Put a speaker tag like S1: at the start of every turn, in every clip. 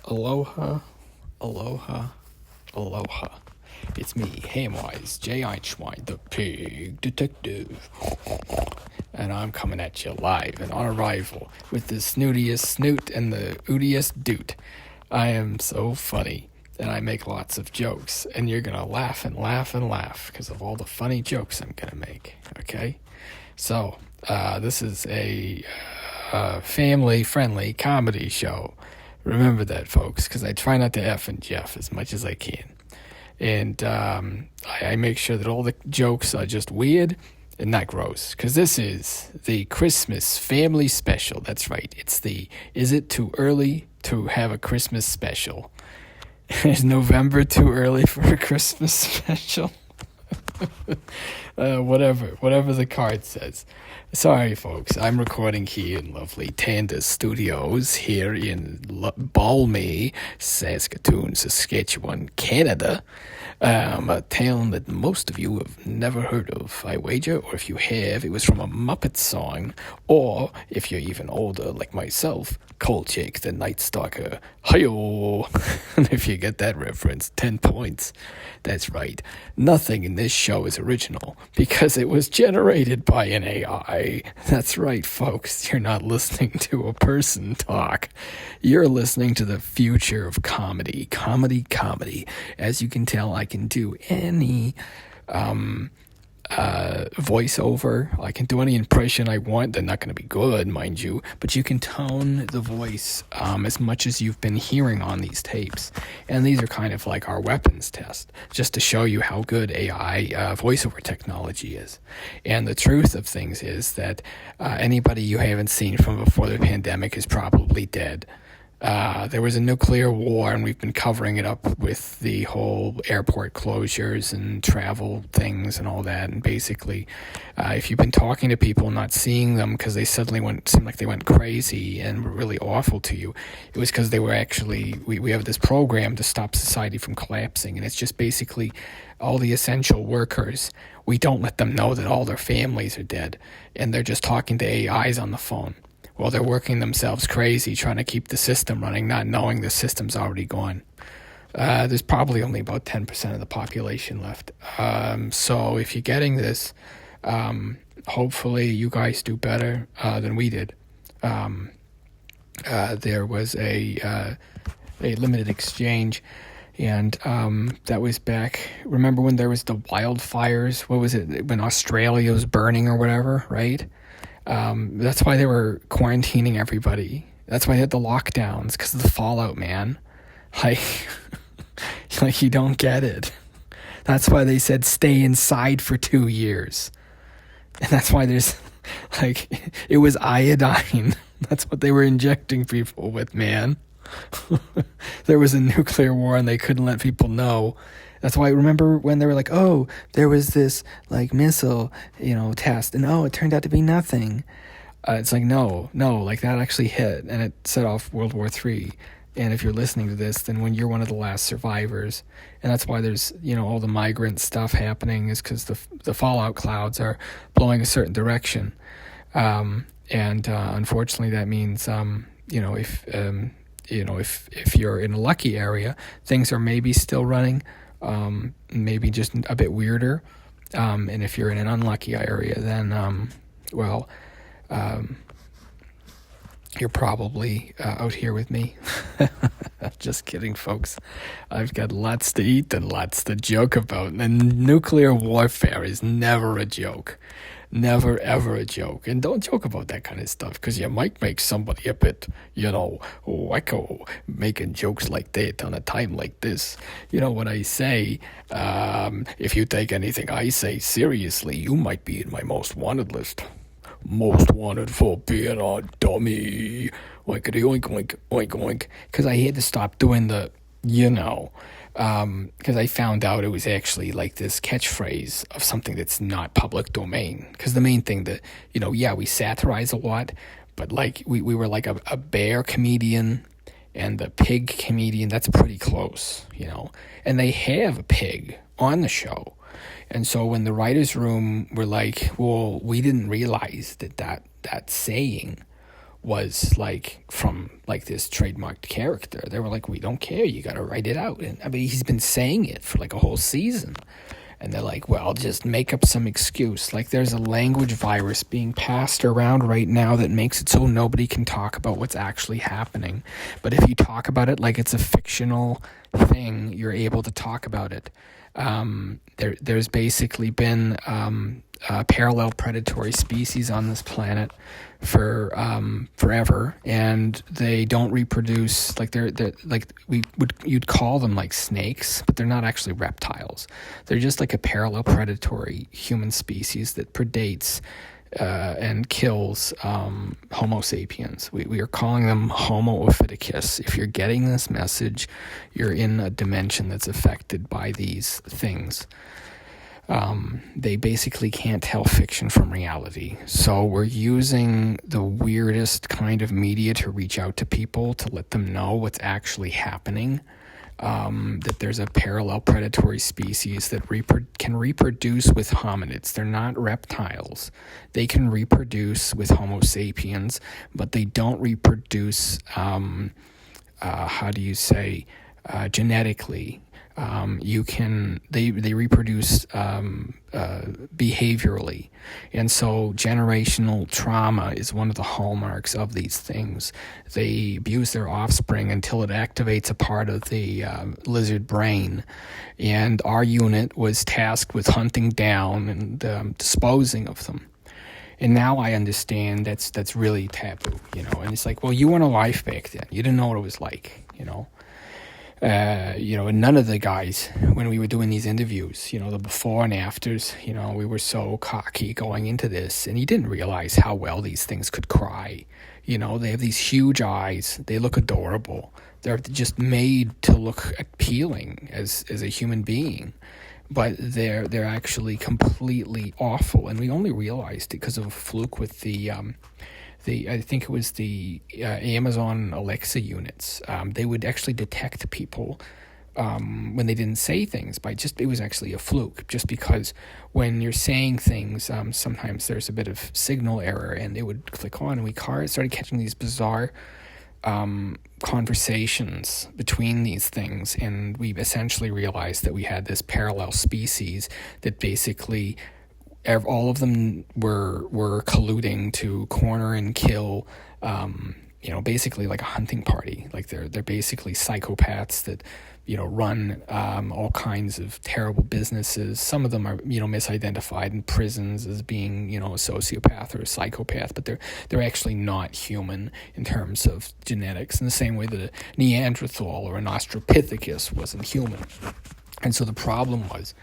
S1: Aloha, aloha, aloha. It's me, Hamwise J, Einschwein, the pig detective. And I'm coming at you live and on arrival with the snootiest snoot and the ootiest doot. I am so funny, and I make lots of jokes, and you're gonna laugh and laugh and laugh because of all the funny jokes I'm gonna make, okay? So, this is a family-friendly comedy show. Remember that, folks, because I try not to F and Jeff as much as I can. And I make sure that all the jokes are just weird and not gross, because this is the Christmas family special. That's right. It's the Is It Too Early to Have a Christmas Special? Is November too early for a Christmas special? Whatever the card says. Sorry, folks. I'm recording here in lovely Tanda Studios here in balmy Saskatoon, Saskatchewan, Canada. A town that most of you have never heard of, I wager, or if you have, it was from a Muppet song, or if you're even older, like myself, Kolchak the Night Stalker. Hi-yo! And if you get that reference, 10 points. That's right. Nothing in this show is original, because it was generated by an AI. That's right, folks. You're not listening to a person talk. You're listening to the future of comedy. Comedy. As you can tell, I can do any voiceover. I can do any impression I want. They're not going to be good, mind you, but you can tone the voice as much as you've been hearing on these tapes. And these are kind of like our weapons test, just to show you how good AI voiceover technology is. And the truth of things is that anybody you haven't seen from before the pandemic is probably dead. There was a nuclear war, and we've been covering it up with the whole airport closures and travel things and all that. And basically, if you've been talking to people, not seeing them because they suddenly seemed like they went crazy and were really awful to you, it was because they were actually, we have this program to stop society from collapsing. And it's just basically all the essential workers. We don't let them know that all their families are dead, and they're just talking to AIs on the phone. Well, they're working themselves crazy trying to keep the system running, not knowing the system's already gone. There's probably only about 10% of the population left. So if you're getting this, hopefully you guys do better than we did. There was a limited exchange, and that was back, remember when there was the wildfires? What was it, when Australia was burning or whatever, right? That's why they were quarantining everybody. That's why they had the lockdowns, because of the fallout, man. Like you don't get it. That's why they said stay inside for 2 years. And that's why there's, it was iodine. That's what they were injecting people with, man. There was a nuclear war and they couldn't let people know. That's why, remember when they were like, oh, there was this, missile, test, and it turned out to be nothing. It's like, no, that actually hit, and it set off World War III. And if you're listening to this, then when you're one of the last survivors, and that's why there's, all the migrant stuff happening, is because the fallout clouds are blowing a certain direction. And unfortunately, that means, if you're in a lucky area, things are maybe still running, maybe just a bit weirder. And if you're in an unlucky area, then, you're probably out here with me. Just kidding, folks. I've got lots to eat and lots to joke about. And nuclear warfare is never a joke. Never, ever a joke. And don't joke about that kind of stuff, because you might make somebody a bit, wacko, making jokes like that on a time like this. You know what I say? If you take anything I say seriously, you might be in my most wanted list. Most wanted for being a dummy. Oinkity oink oink oink oink. Because I had to stop doing the, because I found out it was actually like this catchphrase of something that's not public domain. Because the main thing that, we satirize a lot, but we were like a bear comedian and the pig comedian. That's pretty close, And they have a pig on the show. And so when the writer's room were like, well, we didn't realize that saying was like from like this trademarked character. They were like, we don't care, you got to write it out. And I mean, he's been saying it for like a whole season. And they're like, well, just make up some excuse. Like there's a language virus being passed around right now that makes it so nobody can talk about what's actually happening. But if you talk about it like it's a fictional thing, you're able to talk about it. There's basically been parallel predatory species on this planet for forever, and they don't reproduce. Like they're like you'd call them like snakes, but they're not actually reptiles. They're just like a parallel predatory human species that predates and kills Homo sapiens. We are calling them Homo ophiuticus. If you're getting this message, you're in a dimension that's affected by these things. They basically can't tell fiction from reality. So we're using the weirdest kind of media to reach out to people to let them know what's actually happening. That there's a parallel predatory species that can reproduce with hominids. They're not reptiles. They can reproduce with Homo sapiens, but they don't reproduce, genetically. They reproduce behaviorally, and so generational trauma is one of the hallmarks of these things. They abuse their offspring until it activates a part of the lizard brain, and our unit was tasked with hunting down and disposing of them. And now I understand that's really taboo, and it's like, well, you weren't alive back then. You didn't know what it was like, and none of the guys, when we were doing these interviews, the before and afters, we were so cocky going into this, and you didn't realize how well these things could cry. They have these huge eyes. They look adorable. They're just made to look appealing as a human being, but they're actually completely awful. And we only realized it because of a fluke with I think it was the Amazon Alexa units. They would actually detect people when they didn't say things it was actually a fluke, just because when you're saying things, sometimes there's a bit of signal error, and it would click on, and we started catching these bizarre conversations between these things, and we essentially realized that we had this parallel species that basically all of them were colluding to corner and kill, basically like a hunting party. Like they're basically psychopaths that, run all kinds of terrible businesses. Some of them are, misidentified in prisons as being, a sociopath or a psychopath, but they're actually not human in terms of genetics, in the same way that a Neanderthal or an Australopithecus wasn't human. And so the problem was,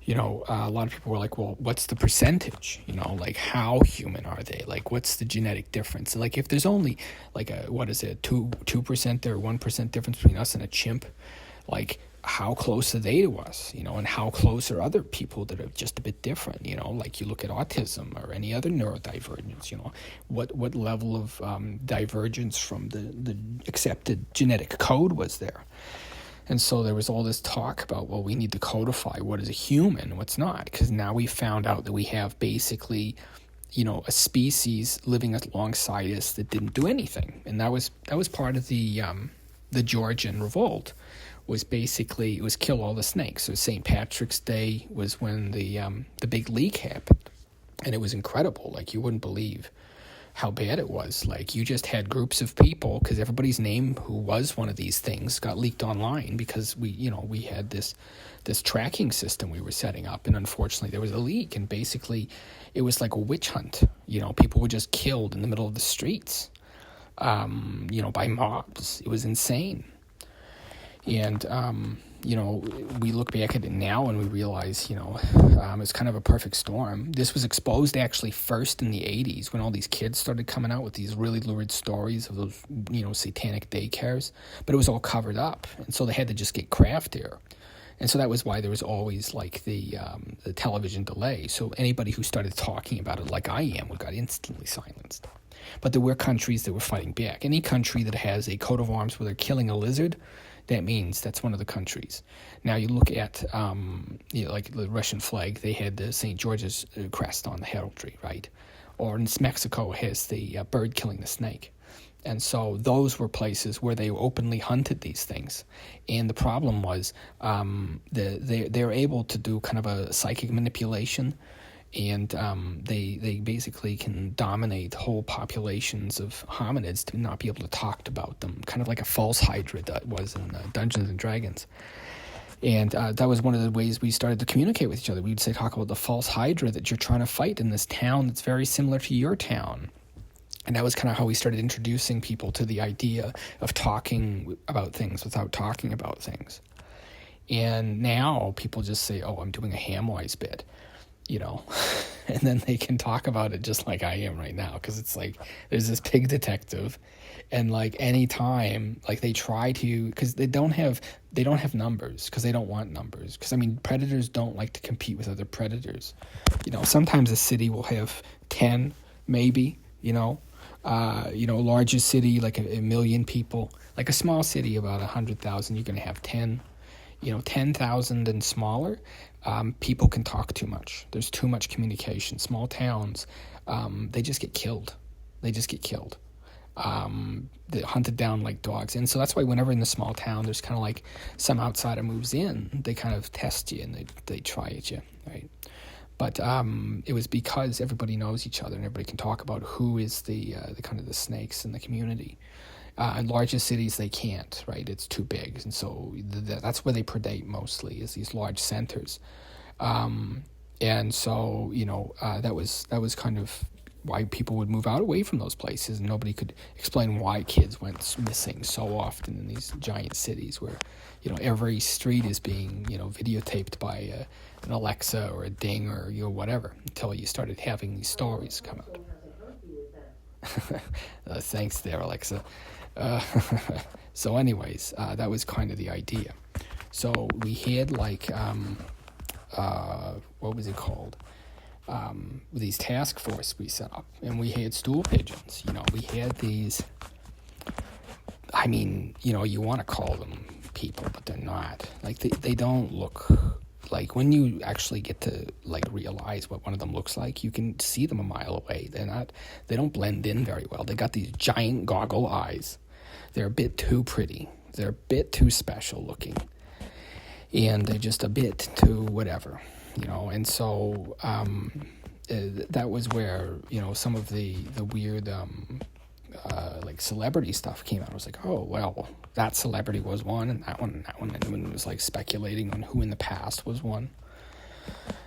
S1: a lot of people were like, well, what's the percentage? Like how human are they? Like what's the genetic difference? Like if there's only like 2% or 1% difference between us and a chimp, like how close are they to us? And how close are other people that are just a bit different? Like you look at autism or any other neurodivergence, what level of divergence from the accepted genetic code was there? And so there was all this talk about, well, we need to codify what is a human and what's not, because now we found out that we have basically, a species living alongside us that didn't do anything. And that was part of the Georgian revolt, was basically, it was kill all the snakes. So St. Patrick's Day was when the big leak happened. And it was incredible. Like you wouldn't believe how bad it was. Like you just had groups of people, because everybody's name who was one of these things got leaked online, because we had this tracking system we were setting up, and unfortunately there was a leak, and basically it was like a witch hunt. People were just killed in the middle of the streets, by mobs. It was insane. And we look back at it now and we realize, it's kind of a perfect storm. This was exposed actually first in the 80s, when all these kids started coming out with these really lurid stories of those, satanic daycares, but it was all covered up. And so they had to just get craftier. And so that was why there was always like the television delay. So anybody who started talking about it like I am got instantly silenced. But there were countries that were fighting back. Any country that has a coat of arms where they're killing a lizard, that means that's one of the countries. Now you look at, like the Russian flag, they had the St. George's crest on the heraldry, right? Or in Mexico has the bird killing the snake. And so those were places where they openly hunted these things. And the problem was they're able to do kind of a psychic manipulation, and they basically can dominate whole populations of hominids to not be able to talk about them, kind of like a false hydra that was in Dungeons and Dragons. And that was one of the ways we started to communicate with each other. We'd say, talk about the false hydra that you're trying to fight in this town that's very similar to your town. And that was kind of how we started introducing people to the idea of talking about things without talking about things. And now people just say, oh, I'm doing a Hamwise bit, and then they can talk about it just like I am right now, because it's like there's this pig detective, and like any time like they try to, because they don't have numbers, because they don't want numbers, because predators don't like to compete with other predators. Sometimes a city will have 10 maybe, larger city like a million people, like a small city about 100,000, you're going to have 10. 10,000 and smaller, people can talk too much. There's too much communication. Small towns, they just get killed. They're hunted down like dogs. And so that's why whenever in the small town there's kind of like some outsider moves in, they kind of test you and they try at you, right? But it was because everybody knows each other and everybody can talk about who is the kind of the snakes in the community. In larger cities, they can't, right? It's too big. And so that's where they predate mostly, is these large centers. And so, that was kind of why people would move out away from those places, and nobody could explain why kids went missing so often in these giant cities where, every street is being, videotaped by an Alexa or a Ding or, whatever, until you started having these stories come out. Thanks there, Alexa. So anyways, that was kind of the idea. So we had like, what was it called? These task force we set up, and we had stool pigeons. We had these, you want to call them people, but they're not. Like they don't look like, when you actually get to like realize what one of them looks like, you can see them a mile away. They don't blend in very well. They got these giant goggle eyes. They're a bit too pretty. They're a bit too special looking. And they're just a bit too whatever, And so that was where, some of the weird like celebrity stuff came out. I was like, oh, well, that celebrity was one, and that one, and it was like speculating on who in the past was one.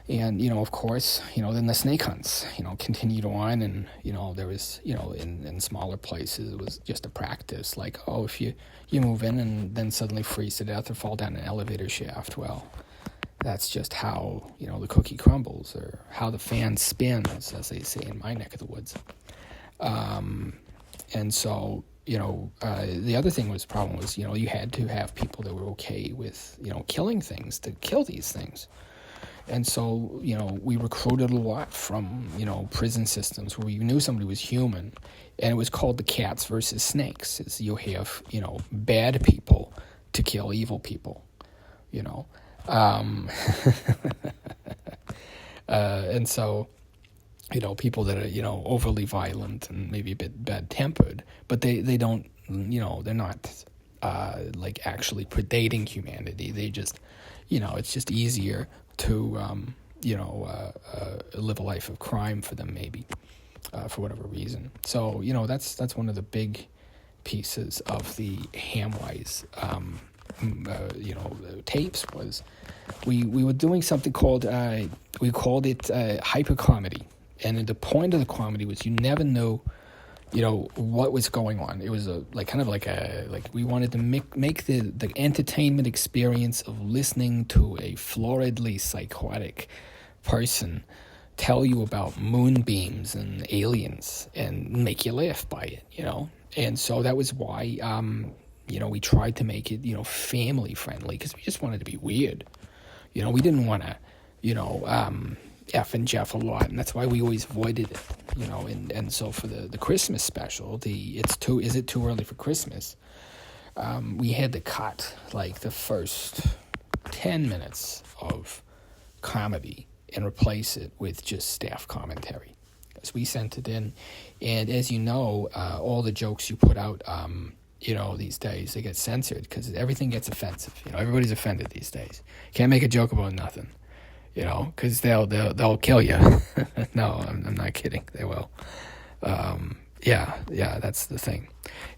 S1: And, of course, then the snake hunts, continued on, and, there was, in smaller places, it was just a practice, like, oh, if you move in and then suddenly freeze to death or fall down an elevator shaft, well, that's just how, the cookie crumbles, or how the fan spins, as they say in my neck of the woods. And so, the other problem was, you had to have people that were okay with, killing things to kill these things. And so, we recruited a lot from, prison systems where you knew somebody was human, and it was called the cats versus snakes. Is you have, bad people to kill evil people, and so, people that are, overly violent and maybe a bit bad-tempered, but they don't, they're not, like actually predating humanity. They just, it's just easier to, live a life of crime for them, maybe, for whatever reason. So, that's one of the big pieces of the Hamwise, tapes was we were doing something called, we called it hyper comedy. And the point of the comedy was you never knew, what was going on. It was we wanted to make the entertainment experience of listening to a floridly psychotic person tell you about moonbeams and aliens and make you laugh by it, And so that was why, we tried to make it, family friendly, because we just wanted to be weird. We didn't want to, F and Jeff a lot, and that's why we always avoided it, and so for the Christmas special, is it too early for Christmas, we had to cut like the first 10 minutes of comedy and replace it with just staff commentary. as we sent it in. And as you know, all the jokes you put out, these days, they get censored because everything gets offensive. Everybody's offended these days. Can't make a joke about nothing, because they'll kill you. No, I'm not kidding. They will. Yeah, that's the thing.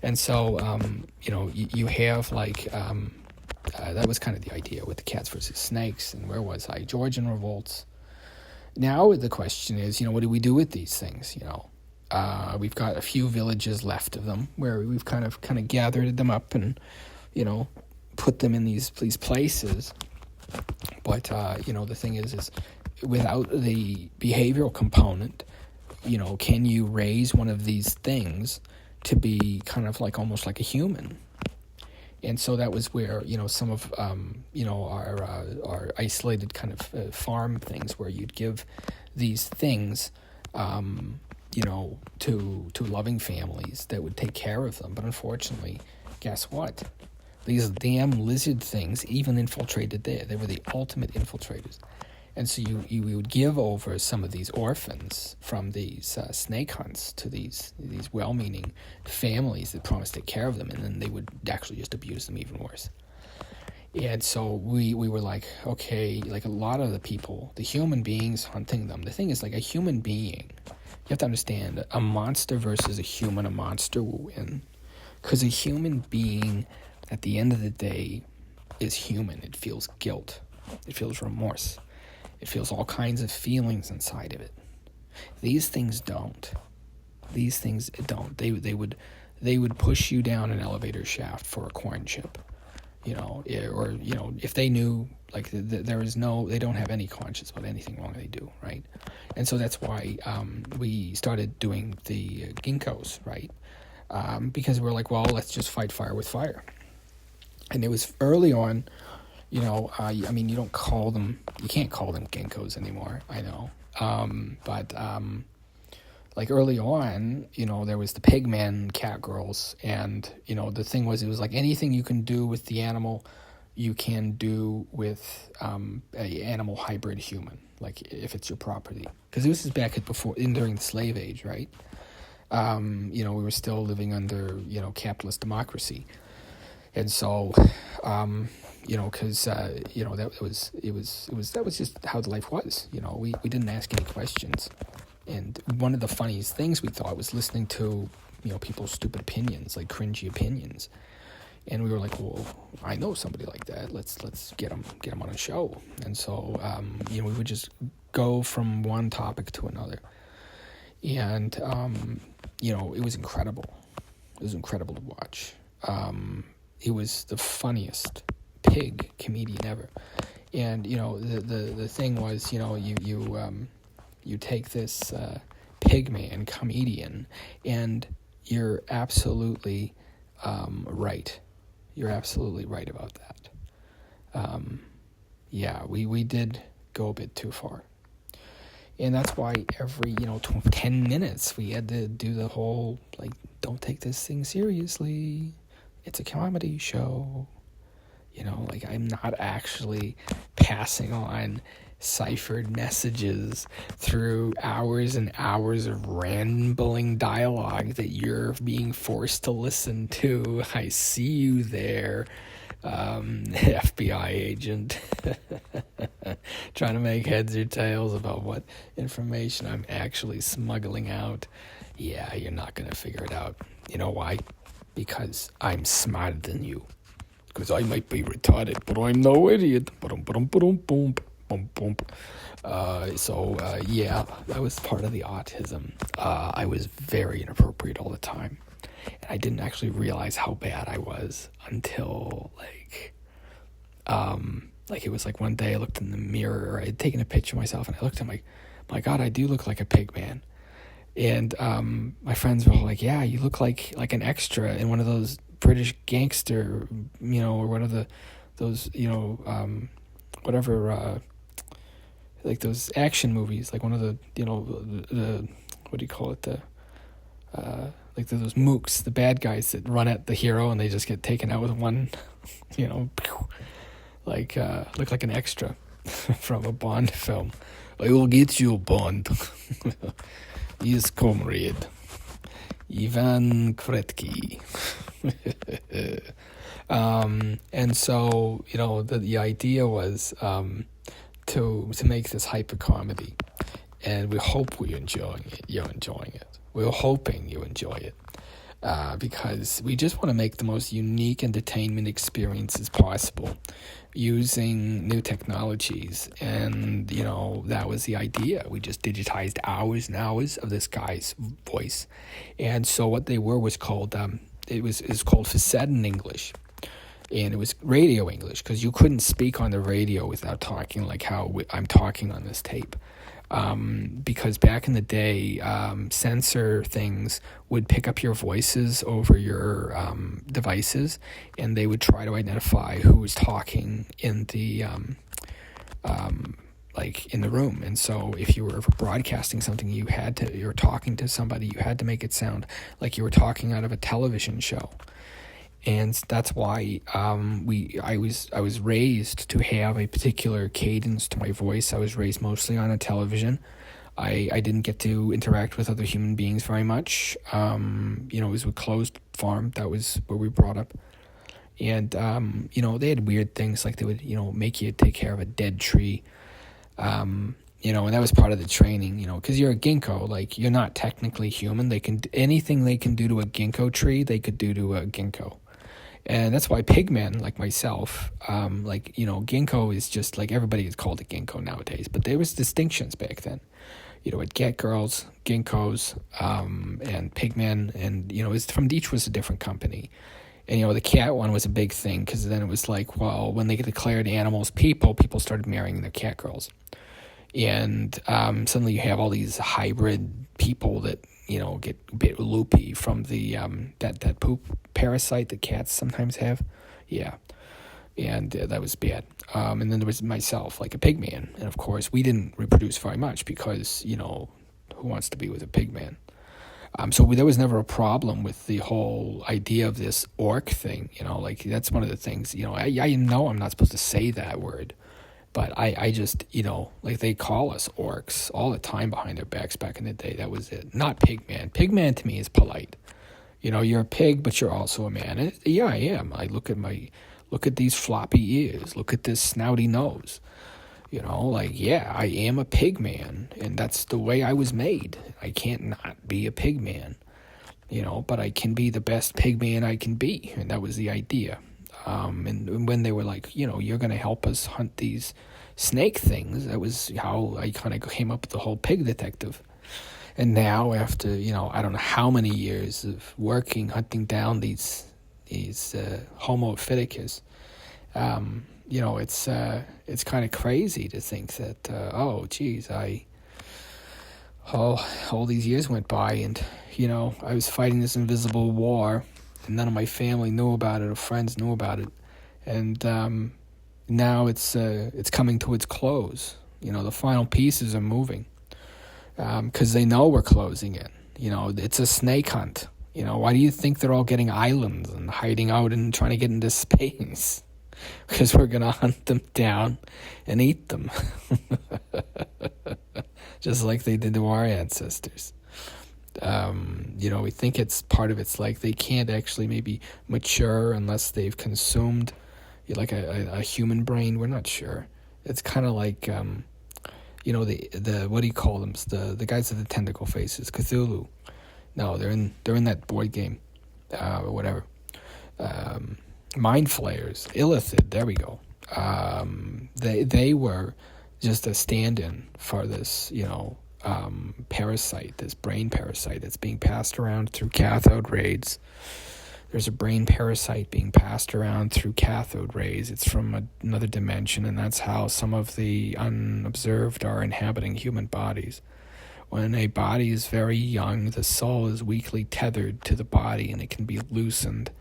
S1: And so, you have that was kind of the idea with the cats versus snakes. And where was I? Georgian revolts. Now the question is, what do we do with these things? We've got a few villages left of them where we've kind of gathered them up and, put them in these places. But, the thing is without the behavioral component, can you raise one of these things to be kind of almost like a human? And so that was where, some of, our isolated kind of farm things where you'd give these things, to loving families that would take care of them. But unfortunately, guess what? These damn lizard things even infiltrated there. They were the ultimate infiltrators. And so you would give over some of these orphans from these snake hunts to these well-meaning families that promised to take care of them, and then they would actually just abuse them even worse. And so we were like, okay, a lot of the people, the human beings hunting them, the thing is, a human being, you have to understand, a monster versus a monster will win. Because a human being, at the end of the day, is human. It feels guilt. It feels remorse. It feels all kinds of feelings inside of it. These things don't. They would push you down an elevator shaft for a corn chip, or if they knew they don't have any conscience about anything wrong they do, right? And so that's why we started doing the ginkgos, right? Because we're like, well, let's just fight fire with fire. And it was early on. You can't call them ginkgos anymore, I know. But early on, there was the pigman cat girls, and, the thing was, it was anything you can do with the animal, you can do with a animal hybrid human, if it's your property. Because this is during the slave age, right? We were still living under, capitalist democracy. And so, because that was just how the life was. We didn't ask any questions. And one of the funniest things we thought was listening to people's stupid opinions, cringy opinions. And we were like, well, I know somebody like that. Let's get him on a show. And so we would just go from one topic to another. And it was incredible. It was incredible to watch. It was the funniest pig comedian ever. And the thing was, you take this pig man comedian, and you're absolutely right. You're absolutely right about that. We did go a bit too far. And that's why every 10 minutes we had to do the whole don't take this thing seriously. It's a comedy show. I'm not actually passing on ciphered messages through hours and hours of rambling dialogue that you're being forced to listen to. I see you there, FBI agent, trying to make heads or tails about what information I'm actually smuggling out. Yeah, you're not going to figure it out. You know why? Because I'm smarter than you. Because I might be retarded, but I'm no idiot. That was part of the autism. I was very inappropriate all the time. And I didn't actually realize how bad I was until, it was one day I looked in the mirror. I had taken a picture of myself, and I looked at my God, I do look like a pig man. And my friends were all like, yeah, you look like an extra in one of those British gangster, or one of those, those action movies, one of the, the what do you call it, those mooks, the bad guys that run at the hero and they just get taken out with one, look like an extra from a Bond film. I will get you, Bond. Yes, comrade. Ivan Kretky. And so, the idea was to make this hyper comedy, and we hope you're enjoying it. We're hoping you enjoy it, because we just want to make the most unique entertainment experiences possible using new technologies. And that was the idea. We just digitized hours and hours of this guy's voice, and so what they were was called it's called facet in English. And it was radio English, because you couldn't speak on the radio without talking like how I'm talking on this tape. Because back in the day, sensor things would pick up your voices over your devices, and they would try to identify who was talking in the in the room. And so if you were ever broadcasting something, you were talking to somebody, you had to make it sound like you were talking out of a television show. And that's why I was raised to have a particular cadence to my voice. I was raised mostly on a television. I didn't get to interact with other human beings very much. It was a closed farm. That was where we brought up. And, they had weird things, like they would, make you take care of a dead tree. And that was part of the training, because you're a ginkgo, like you're not technically human. Anything they can do to a ginkgo tree, they could do to a ginkgo. And that's why pigmen, like myself, ginkgo is just like everybody is called a ginkgo nowadays. But there was distinctions back then. At get girls, ginkgos, and pigmen, and each was a different company. And the cat one was a big thing, because then it was like, well, when they declared animals people started marrying their cat girls, and suddenly you have all these hybrid people that get a bit loopy from the that poop parasite that cats sometimes have. Yeah. And that was bad. And then there was myself, like a pig man. And of course, we didn't reproduce very much because, who wants to be with a pig man? So there was never a problem with the whole idea of this orc thing. That's one of the things, I know I'm not supposed to say that word. But I just, they call us orcs all the time behind their backs back in the day. That was it. Not pigman. Pigman to me is polite. You're a pig, but you're also a man. And yeah, I am. I look at these floppy ears. Look at this snouty nose. I am a pig man. And that's the way I was made. I can't not be a pig man. But I can be the best pig man I can be. And that was the idea. And when they were like, you're going to help us hunt these snake things, that was how I kind of came up with the whole pig detective. And now after, I don't know how many years of working, hunting down these Homo erectus, it's kind of crazy to think that, all these years went by and, I was fighting this invisible war. And none of my family knew about it or friends knew about it. And now it's coming to its close. The final pieces are moving because they know we're closing in. It's a snake hunt. Why do you think they're all getting islands and hiding out and trying to get into space? Because we're going to hunt them down and eat them. Just like they did to our ancestors. We think it's part of it's like they can't actually maybe mature unless they've consumed like a human brain. We're not sure. It's kind of like the what do you call them? The guys with the tentacle faces, Cthulhu. No, they're in that board game, or whatever. Mind flayers, Illithid. There we go. They were just a stand-in for this, parasite, this brain parasite that's being passed around through cathode rays. There's a brain parasite being passed around through cathode rays. It's from another dimension, and that's how some of the unobserved are inhabiting human bodies. When a body is very young, the soul is weakly tethered to the body, and it can be loosened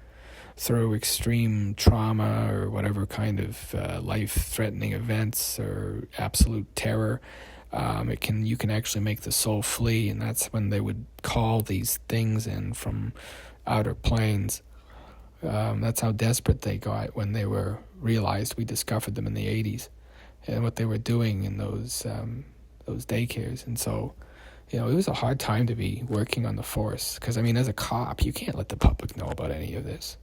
S1: through extreme trauma or whatever kind of life-threatening events or absolute terror. You can actually make the soul flee, and that's when they would call these things in from outer planes. That's how desperate they got when they were realized we discovered them in the 80s, and what they were doing in those those daycares. And so, it was a hard time to be working on the force, because, as a cop, you can't let the public know about any of this.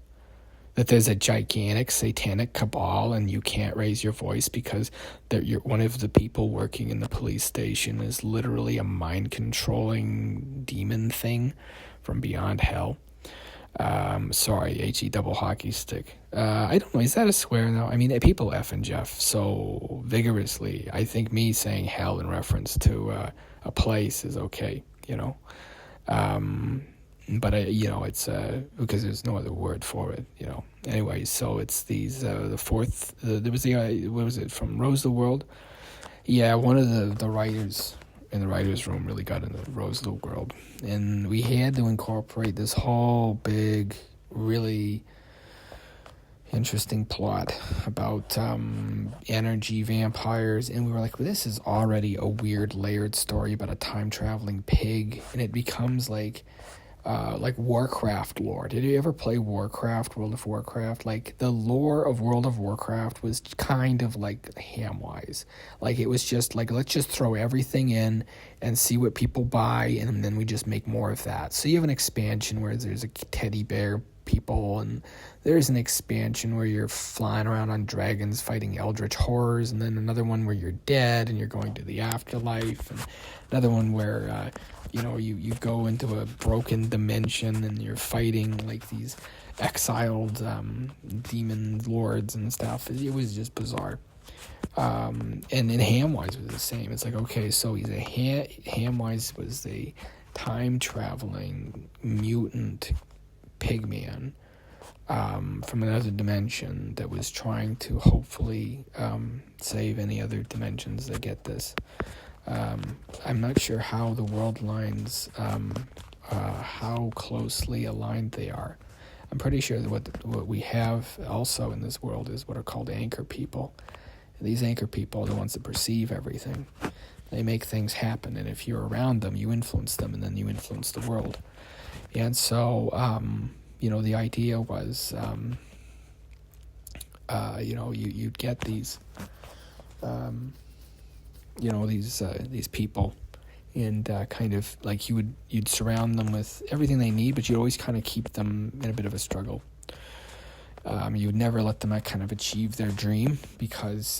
S1: That there's a gigantic satanic cabal and you can't raise your voice because one of the people working in the police station is literally a mind-controlling demon thing from beyond hell. Sorry, H-E double hockey stick. I don't know, is that a swear now? People F and Jeff so vigorously. I think me saying hell in reference to a place is okay, But, it's because there's no other word for it, Anyway, so it's these, the fourth, there was what was it, from Rose the World? Yeah, one of the writers in the writer's room really got into Rose the World. And we had to incorporate this whole big, really interesting plot about energy vampires. And we were like, well, this is already a weird layered story about a time-traveling pig. And it becomes like Warcraft lore. Did you ever play Warcraft, World of Warcraft? Like, the lore of World of Warcraft was kind of like Hamwise. Like, it was just like, let's just throw everything in and see what people buy, and then we just make more of that. So you have an expansion where there's a teddy bear people, and there's an expansion where you're flying around on dragons fighting eldritch horrors, and then another one where you're dead and you're going to the afterlife, and another one where you go into a broken dimension and you're fighting like these exiled demon lords and stuff. It was just bizarre. And in Hamwise was the same. It's like, okay, so Hamwise was a time-traveling mutant pigman from another dimension that was trying to hopefully save any other dimensions that get this. I'm not sure how the world lines, how closely aligned they are. I'm pretty sure that what we have also in this world is what are called anchor people. And these anchor people are the ones that perceive everything. They make things happen, and if you're around them, you influence them, and then you influence the world. And so, the idea was, you'd get these, these people, and kind of like you'd surround them with everything they need, but you'd always kind of keep them in a bit of a struggle. You would never let them kind of achieve their dream, because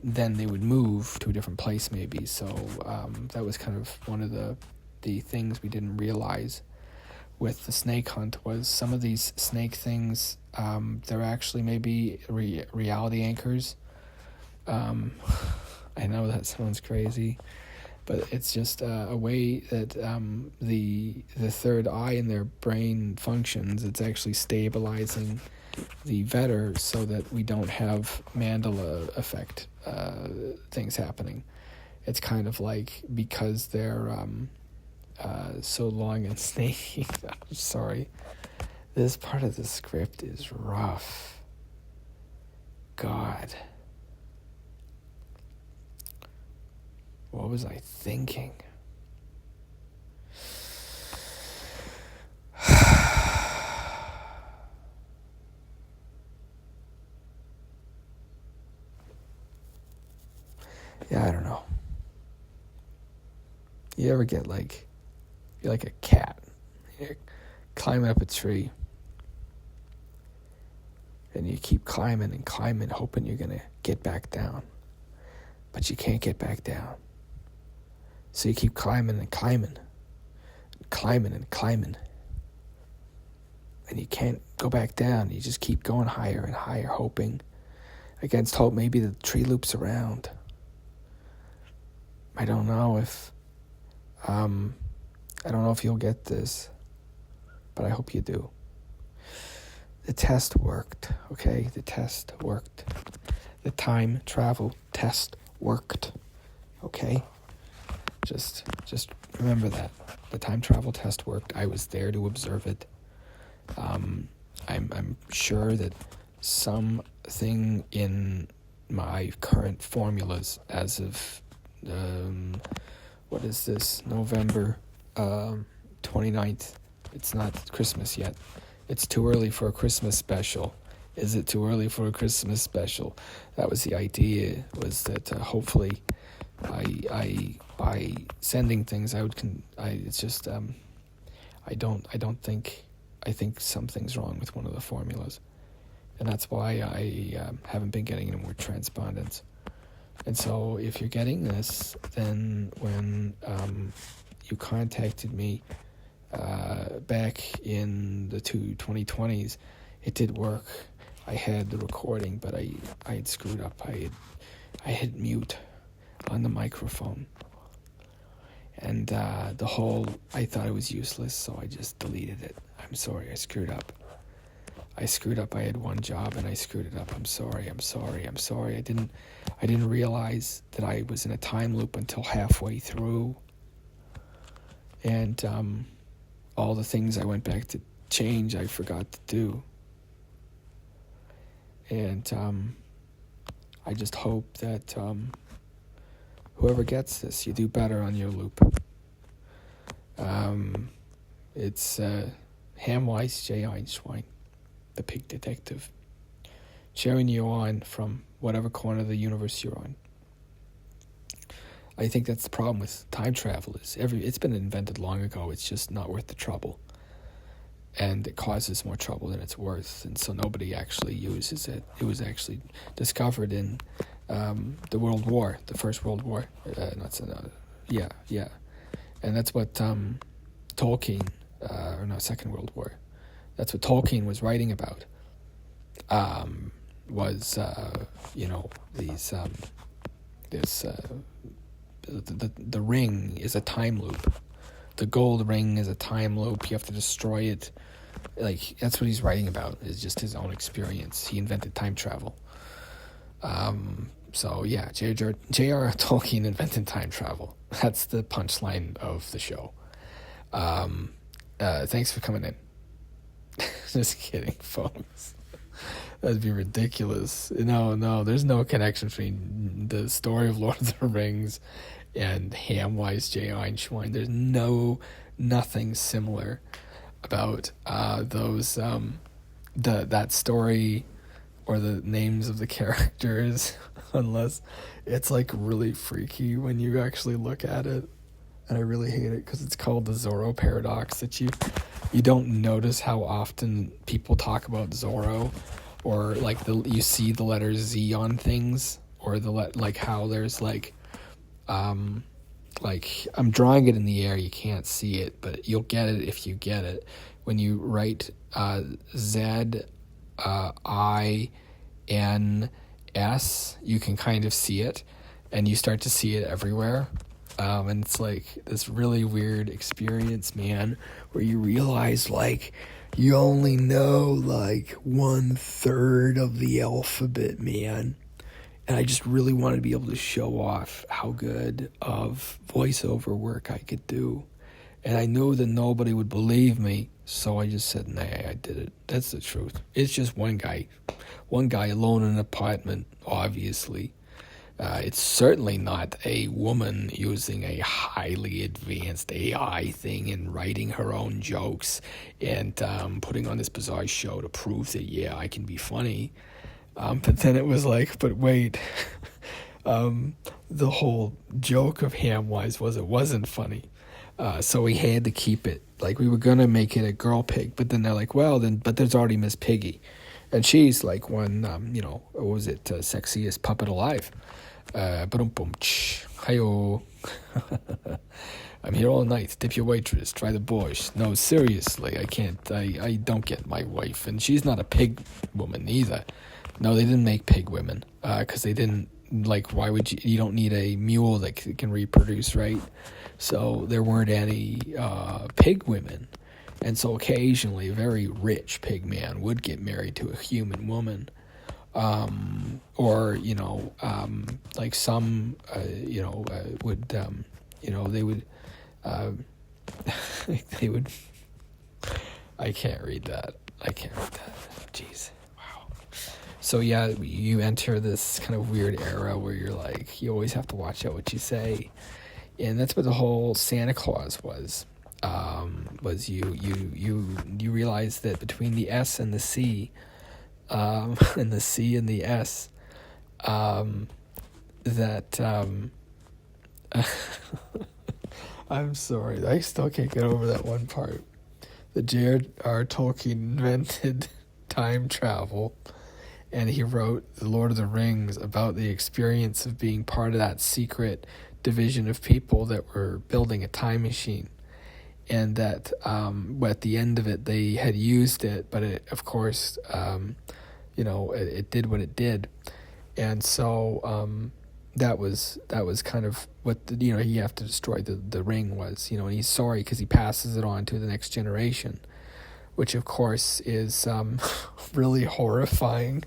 S1: then they would move to a different place maybe. So that was kind of one of the things we didn't realize with the snake hunt, was some of these snake things, they're actually maybe reality anchors. I know that sounds crazy, but it's just a way that the third eye in their brain functions. It's actually stabilizing the vetter so that we don't have Mandela effect things happening. It's kind of like, because they're so long and snaky. I'm sorry. This part of the script is rough. God. What was I thinking? Yeah, I don't know. You ever get you're like a cat. You're climbing up a tree. And you keep climbing and climbing, hoping you're going to get back down. But you can't get back down. So you keep climbing and climbing. Climbing and climbing. And you can't go back down. You just keep going higher and higher, hoping against hope maybe the tree loops around. I don't know if you'll get this, but I hope you do. The test worked, okay? The test worked. The time travel test worked, okay? Just remember that. The time travel test worked. I was there to observe it. I'm sure that something in my current formulas as of what is this, November 29th. It's not Christmas yet. It's too early for a Christmas special. Is it too early for a Christmas special? That was the idea, was that hopefully I by sending things, it's just, I think something's wrong with one of the formulas. And that's why I haven't been getting any more transpondence. And so if you're getting this, then when you contacted me back in the 2020s, it did work. I had the recording, but I had screwed up. I hit mute on the microphone. And I thought it was useless, so I just deleted it. I'm sorry, I screwed up. I had one job and I screwed it up. I'm sorry. I didn't realize that I was in a time loop until halfway through. And all the things I went back to change, I forgot to do. And I just hope that whoever gets this, you do better on your loop. It's Hamwise J, Einschwein, the pig detective, cheering you on from whatever corner of the universe you're on. I think that's the problem with time travel. It's been invented long ago. It's just not worth the trouble, and it causes more trouble than it's worth. And so nobody actually uses it. It was actually discovered in the World War, the First World War. And that's what Tolkien, Second World War. That's what Tolkien was writing about. The ring is a time loop. The gold ring is a time loop. You have to destroy it. Like, that's what he's writing about, is just his own experience. He invented time travel. So yeah, J.R. Tolkien invented time travel. That's the punchline of the show. Thanks for coming in. Just kidding, folks. That'd be ridiculous. No, there's no connection between the story of Lord of the Rings and Hamwise J. Einschwein. There's nothing similar about those that story or the names of the characters, unless it's like really freaky when you actually look at it. And I really hate it because it's called the Zorro paradox, that you don't notice how often people talk about Zorro, or like you see the letter Z on things, or how there's like I'm drawing it in the air, you can't see it, but you'll get it if you get it. When you write ZINS, you can kind of see it, and you start to see it everywhere. And it's like this really weird experience, man, where you realize like you only know like 1/3 of the alphabet, man. And I just really wanted to be able to show off how good of voiceover work I could do. And I knew that nobody would believe me, so I just said, nah, I did it. That's the truth. It's just one guy alone in an apartment, obviously. It's certainly not a woman using a highly advanced AI thing and writing her own jokes and putting on this bizarre show to prove that, yeah, I can be funny. But then it was like, but wait, the whole joke of Hamwise was it wasn't funny. So we had to keep it. Like, we were going to make it a girl pig, but then they're like, but there's already Miss Piggy. And she's like one, what was it, sexiest puppet alive. Hi-yo. I'm here all night. Tip your waitress. Try the borscht. No, seriously, I can't. I don't get my wife. And she's not a pig woman either. No, they didn't make pig women. Because they didn't, why would you don't need a mule that can reproduce, right? So there weren't any pig women. And so occasionally a very rich pig man would get married to a human woman. Or, like some, would, they would, I can't read that. Jeez. Wow. So yeah, you enter this kind of weird era where you're like, you always have to watch out what you say. And that's what the whole Santa Claus was you realize that between the S and the C, and the C and the S, I'm sorry. I still can't get over that one part. The J.R.R. Tolkien invented time travel, and he wrote The Lord of the Rings about the experience of being part of that secret division of people that were building a time machine. And that at the end of it, they had used it, but it, of course, it did what it did. And so that was kind of what you have to destroy the ring was, and he's sorry because he passes it on to the next generation, which of course is really horrifying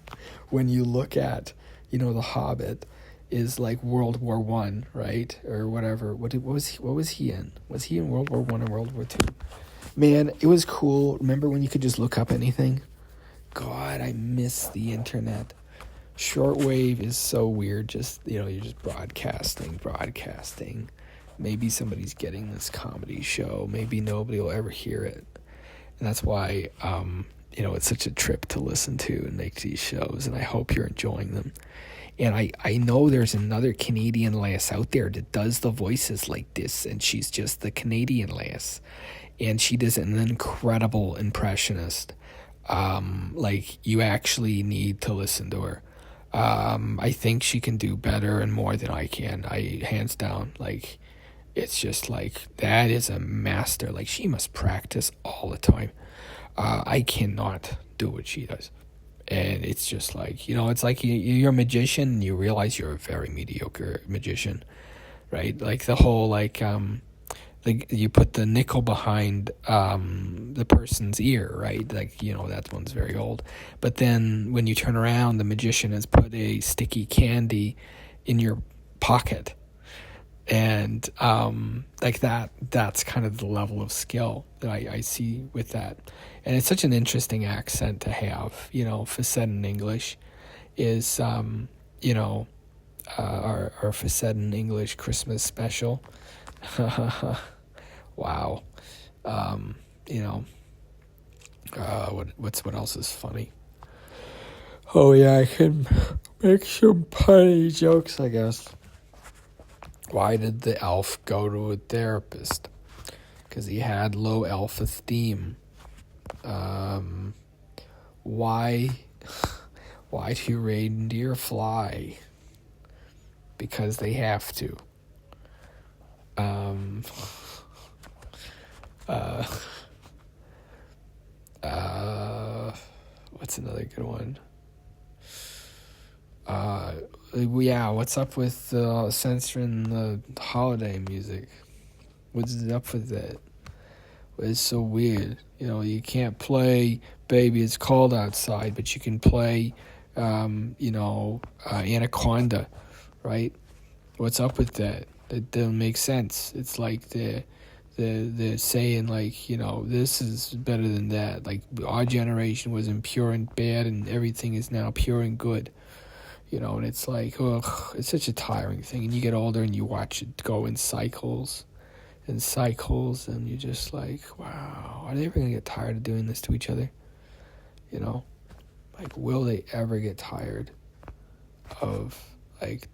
S1: when you look at The Hobbit is like World War One, right, or whatever. What was he in? Was he in World War One or World War Two? Man, it was cool. Remember when you could just look up anything? God, I miss the internet. Shortwave is so weird. Just you're just broadcasting. Maybe somebody's getting this comedy show. Maybe nobody will ever hear it, and that's why it's such a trip to listen to and make these shows. And I hope you're enjoying them. And I know there's another Canadian lass out there that does the voices like this, and she's just the Canadian lass, and she does an incredible impressionist. You actually need to listen to her. I think she can do better and more than I can. Hands down, it's just that is a master. She must practice all the time. I cannot do what she does. And it's just it's like you're a magician and you realize you're a very mediocre magician, right? The whole, you put the nickel behind the person's ear, right? That one's very old. But then when you turn around, the magician has put a sticky candy in your pocket. And that's kind of the level of skill that I see with that. And it's such an interesting accent to have, Facettin English is, our Facettin English Christmas special. Wow. What else is funny? Oh yeah, I can make some funny jokes, I guess. Why did the elf go to a therapist? Because he had low self-esteem. Why do reindeer fly? Because they have to. What's another good one? What's up with censoring the holiday music? What's up with that? It's so weird. You can't play Baby It's Cold Outside, but you can play, Anaconda, right? What's up with that? That doesn't make sense. It's like they're saying, this is better than that. Our generation was impure and bad, and everything is now pure and good. And it's it's such a tiring thing. And you get older and you watch it go in cycles and cycles, and you're just wow, are they ever going to get tired of doing this to each other? Will they ever get tired of,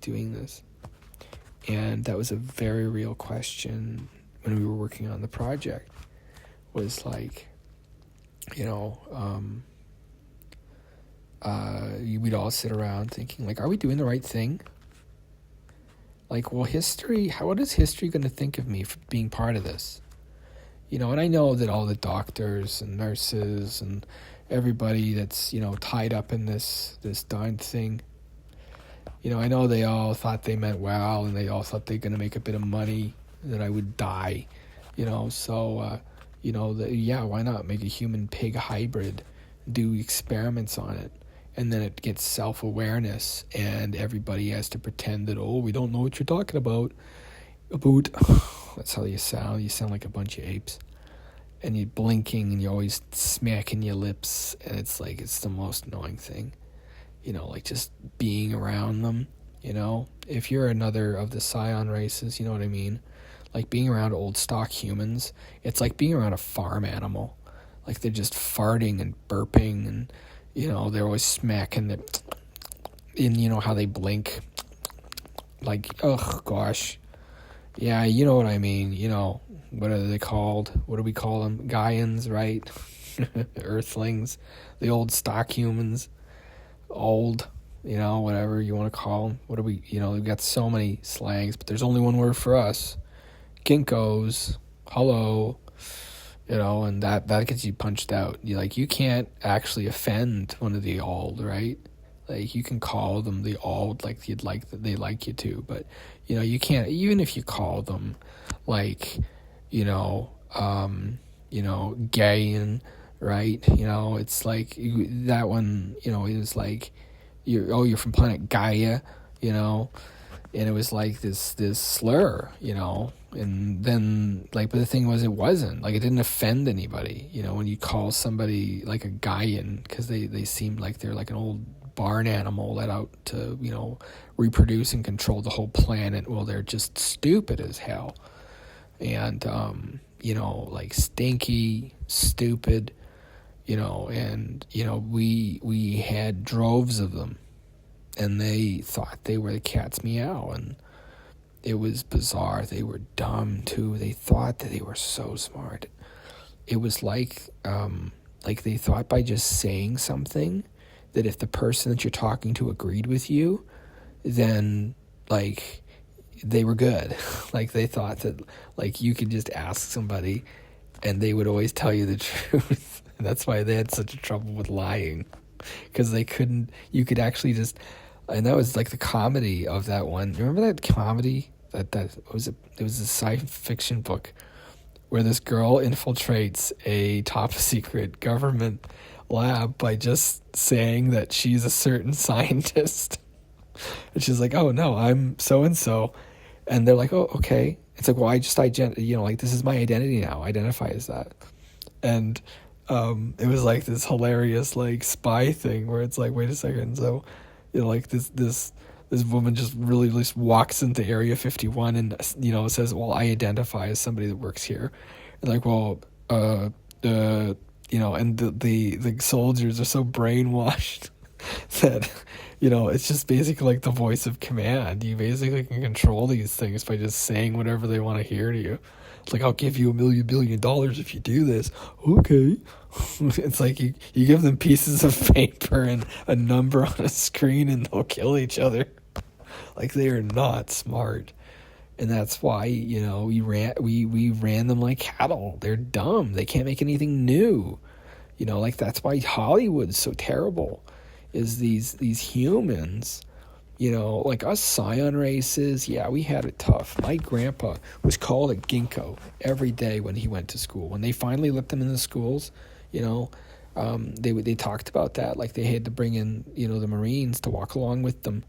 S1: doing this? And that was a very real question when we were working on the project, was we'd all sit around thinking, are we doing the right thing? What is history going to think of me for being part of this? And I know that all the doctors and nurses and everybody that's, tied up in this darn thing, I know they all thought they meant well, and they all thought they were going to make a bit of money, and that I would die, so, why not make a human-pig hybrid, do experiments on it? And then it gets self-awareness, and everybody has to pretend that, we don't know what you're talking about. That's how you sound. You sound like a bunch of apes. And you're blinking, and you're always smacking your lips, and it's the most annoying thing. Just being around them, If you're another of the scion races, you know what I mean? Being around old stock humans, it's like being around a farm animal. They're just farting and burping, and they're always smacking it. And how they blink. Oh gosh. Yeah, you know what I mean. What are they called? What do we call them? Gaians, right? Earthlings, the old stock humans, old, whatever you want to call them. What do we've got so many slangs, but there's only one word for us. Ginkgos, hello, and that gets you punched out. You can't actually offend one of the old, right? Like, you can call them the old like you'd like that they like you to, but you can't, even if you call them like, gay, right? It's like that one, it was like you're from planet Gaia, and it was like this slur, and then but the thing was, it wasn't like, it didn't offend anybody, when you call somebody like a Gaian, because they seem like they're like an old barn animal let out to reproduce and control the whole planet. Well, they're just stupid as hell, and like stinky, stupid, and we had droves of them, and they thought they were the cat's meow, and it was bizarre. They were dumb too. They thought that they were so smart. It was like they thought by just saying something that if the person that you're talking to agreed with you, then like they were good. Like, they thought that like you could just ask somebody and they would always tell you the truth. And that's why they had such a trouble with lying, because you could actually just, and that was like the comedy of that one. Remember that comedy that was it was a science fiction book where this girl infiltrates a top secret government lab by just saying that she's a certain scientist. And she's like, oh no, I'm so and so, and they're like, oh, okay. It's like, well, I just this is my identity now, identify as that. And it was like this hilarious like spy thing where it's like, wait a second, so like this woman just really just walks into Area 51 and says, well, I identify as somebody that works here. And like, well, and the soldiers are so brainwashed that it's just basically like the voice of command. You basically can control these things by just saying whatever they want to hear to you. It's like, I'll give you $1 billion if you do this. Okay. It's like you give them pieces of paper and a number on a screen and they'll kill each other. Like, they are not smart. And that's why, we ran them like cattle. They're dumb. They can't make anything new. Like, that's why Hollywood's so terrible, is these humans, like us scion races. Yeah, we had it tough. My grandpa was called a ginkgo every day when he went to school. When they finally let them in the schools, they talked about that. Like, they had to bring in, the Marines to walk along with them.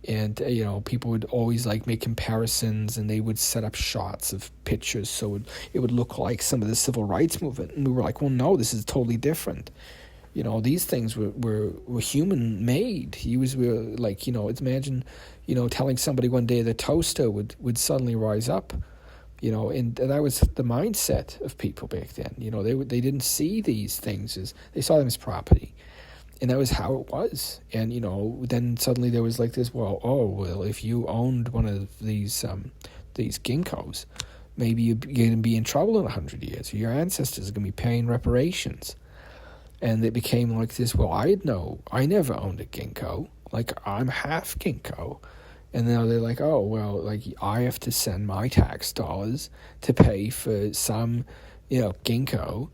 S1: And, people would always like make comparisons, and they would set up shots of pictures so it would look like some of the civil rights movement. And we were like, well, no, this is totally different. These things were human made. Imagine, telling somebody one day the toaster would suddenly rise up, and that was the mindset of people back then. They didn't see these things they saw them as property. And that was how it was. And, then suddenly there was like this, if you owned one of these ginkgos, maybe you're going to be in trouble in 100 years. Your ancestors are going to be paying reparations. And it became like this, I never owned a ginkgo. Like, I'm half ginkgo. And now they're like, I have to send my tax dollars to pay for some, ginkgo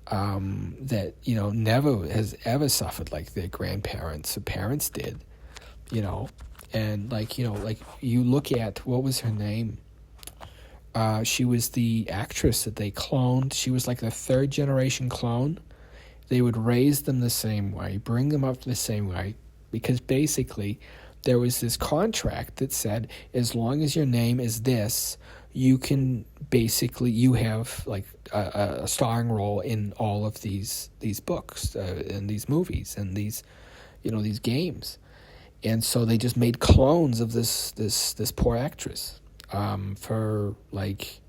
S1: that never has ever suffered like their grandparents or parents did, and you look at, what was her name? She was the actress that they cloned. She was like the 3rd generation clone. They would raise them the same way, bring them up the same way, because basically there was this contract that said, as long as your name is this, you have like a starring role in all of these books and these movies and these games. And so they just made clones of this poor actress for like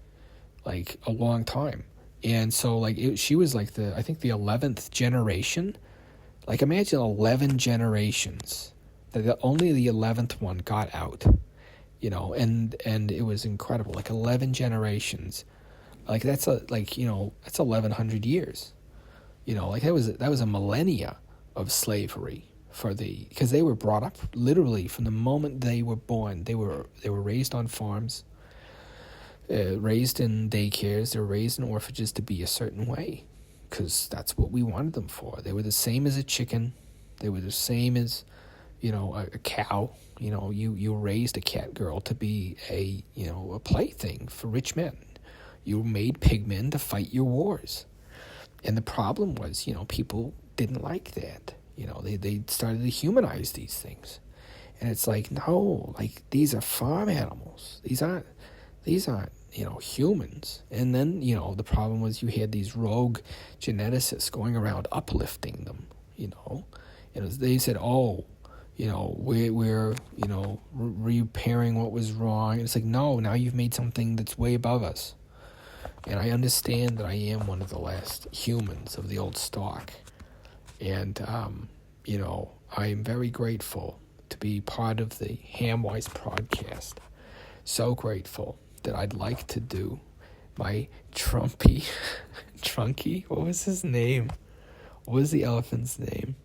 S1: a long time. And so she was like I think the 11th generation. Like, imagine 11 generations that only the 11th one got out. and it was incredible. Like 11 generations, like that's 1,100 years, like that was a millennia of slavery because they were brought up literally from the moment they were born. They were raised on farms, raised in daycares, they were raised in orphanages to be a certain way, because that's what we wanted them for. They were the same as a chicken. They were the same as, a cow. You raised a cat girl to be a plaything for rich men. You made pigmen to fight your wars. And the problem was, people didn't like that. They started to humanize these things. And it's like, no, like these are farm animals. These aren't humans. And then, the problem was you had these rogue geneticists going around uplifting them, And they said, we're repairing what was wrong. And it's like, no, now you've made something that's way above us. And I understand that I am one of the last humans of the old stock. And, I am very grateful to be part of the Hamwise podcast. So grateful that I'd like to do my Trunky, what was his name? What was the elephant's name?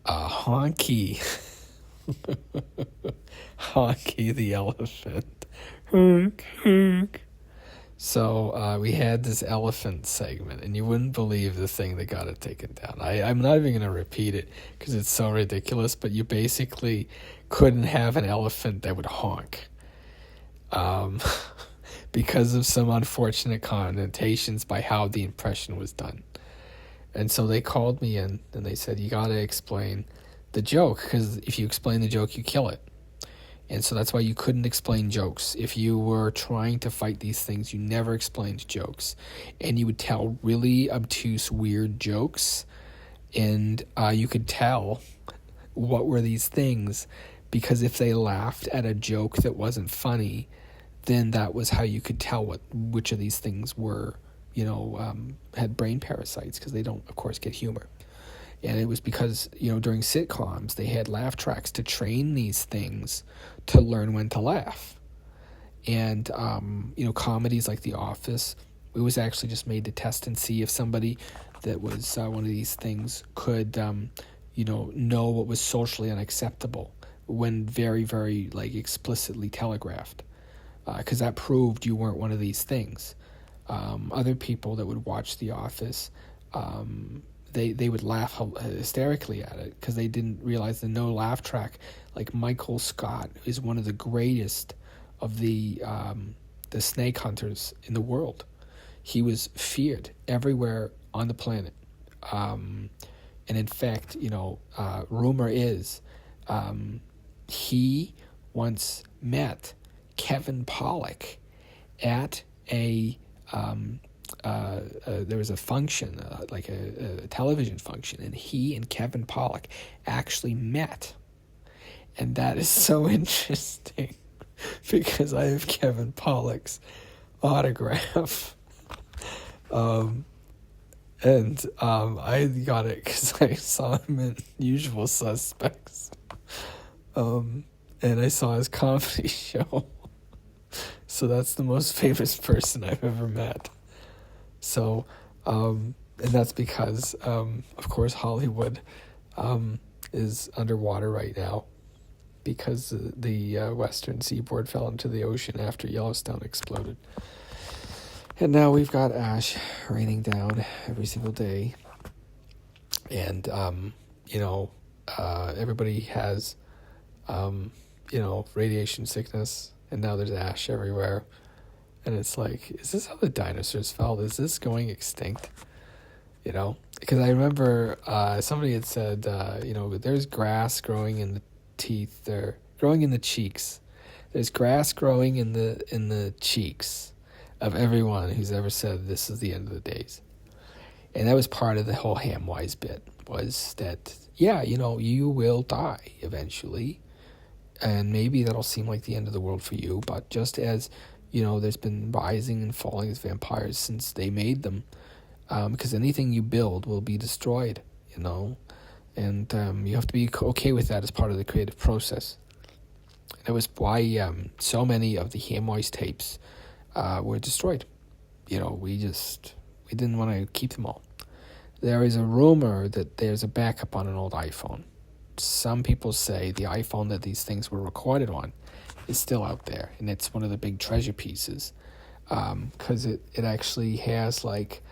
S1: Honky. Honky the elephant. Honk, honk. So we had this elephant segment, and you wouldn't believe the thing that got it taken down. I'm not even going to repeat it because it's so ridiculous, but you basically couldn't have an elephant that would honk because of some unfortunate connotations by how the impression was done. And so they called me in, and they said, you got to explain the joke, because if you explain the joke, you kill it. And so that's why you couldn't explain jokes. If you were trying to fight these things, you never explained jokes. And you would tell really obtuse, weird jokes. And you could tell what were these things, because if they laughed at a joke that wasn't funny, then that was how you could tell which of these things were, had brain parasites, because they don't, of course, get humor. And it was because, during sitcoms, they had laugh tracks to train these things to learn when to laugh. And, comedies like The Office, it was actually just made to test and see if somebody that was one of these things could, know what was socially unacceptable when very, very, explicitly telegraphed. Because that proved you weren't one of these things. Other people that would watch The Office, they would laugh hysterically at it because they didn't realize the no laugh track. Like Michael Scott is one of the greatest of the snake hunters in the world. He was feared everywhere on the planet. And in fact, rumor is he once met Kevin Pollak at there was a function, like a television function, and he and Kevin Pollak actually met. And that is so interesting because I have Kevin Pollak's autograph. I got it because I saw him in Usual Suspects. And I saw his comedy show. So that's the most famous person I've ever met. So, and that's because, of course, Hollywood is underwater right now because the western seaboard fell into the ocean after Yellowstone exploded. And now we've got ash raining down every single day. And, everybody has, radiation sickness, and now there's ash everywhere. And it's like, is this how the dinosaurs felt? Is this going extinct? Because I remember somebody had said, there's grass growing in the teeth, they're growing in the cheeks. There's grass growing in the cheeks of everyone who's ever said this is the end of the days. And that was part of the whole Hamwise bit, was that, you will die eventually. And maybe that'll seem like the end of the world for you, but just as there's been rising and falling as vampires since they made them, because anything you build will be destroyed, And you have to be okay with that as part of the creative process. That was why so many of the Hamwise tapes were destroyed. We didn't want to keep them all. There is a rumor that there's a backup on an old iPhone. Some people say the iPhone that these things were recorded on is still out there, and it's one of the big treasure pieces, because it actually has like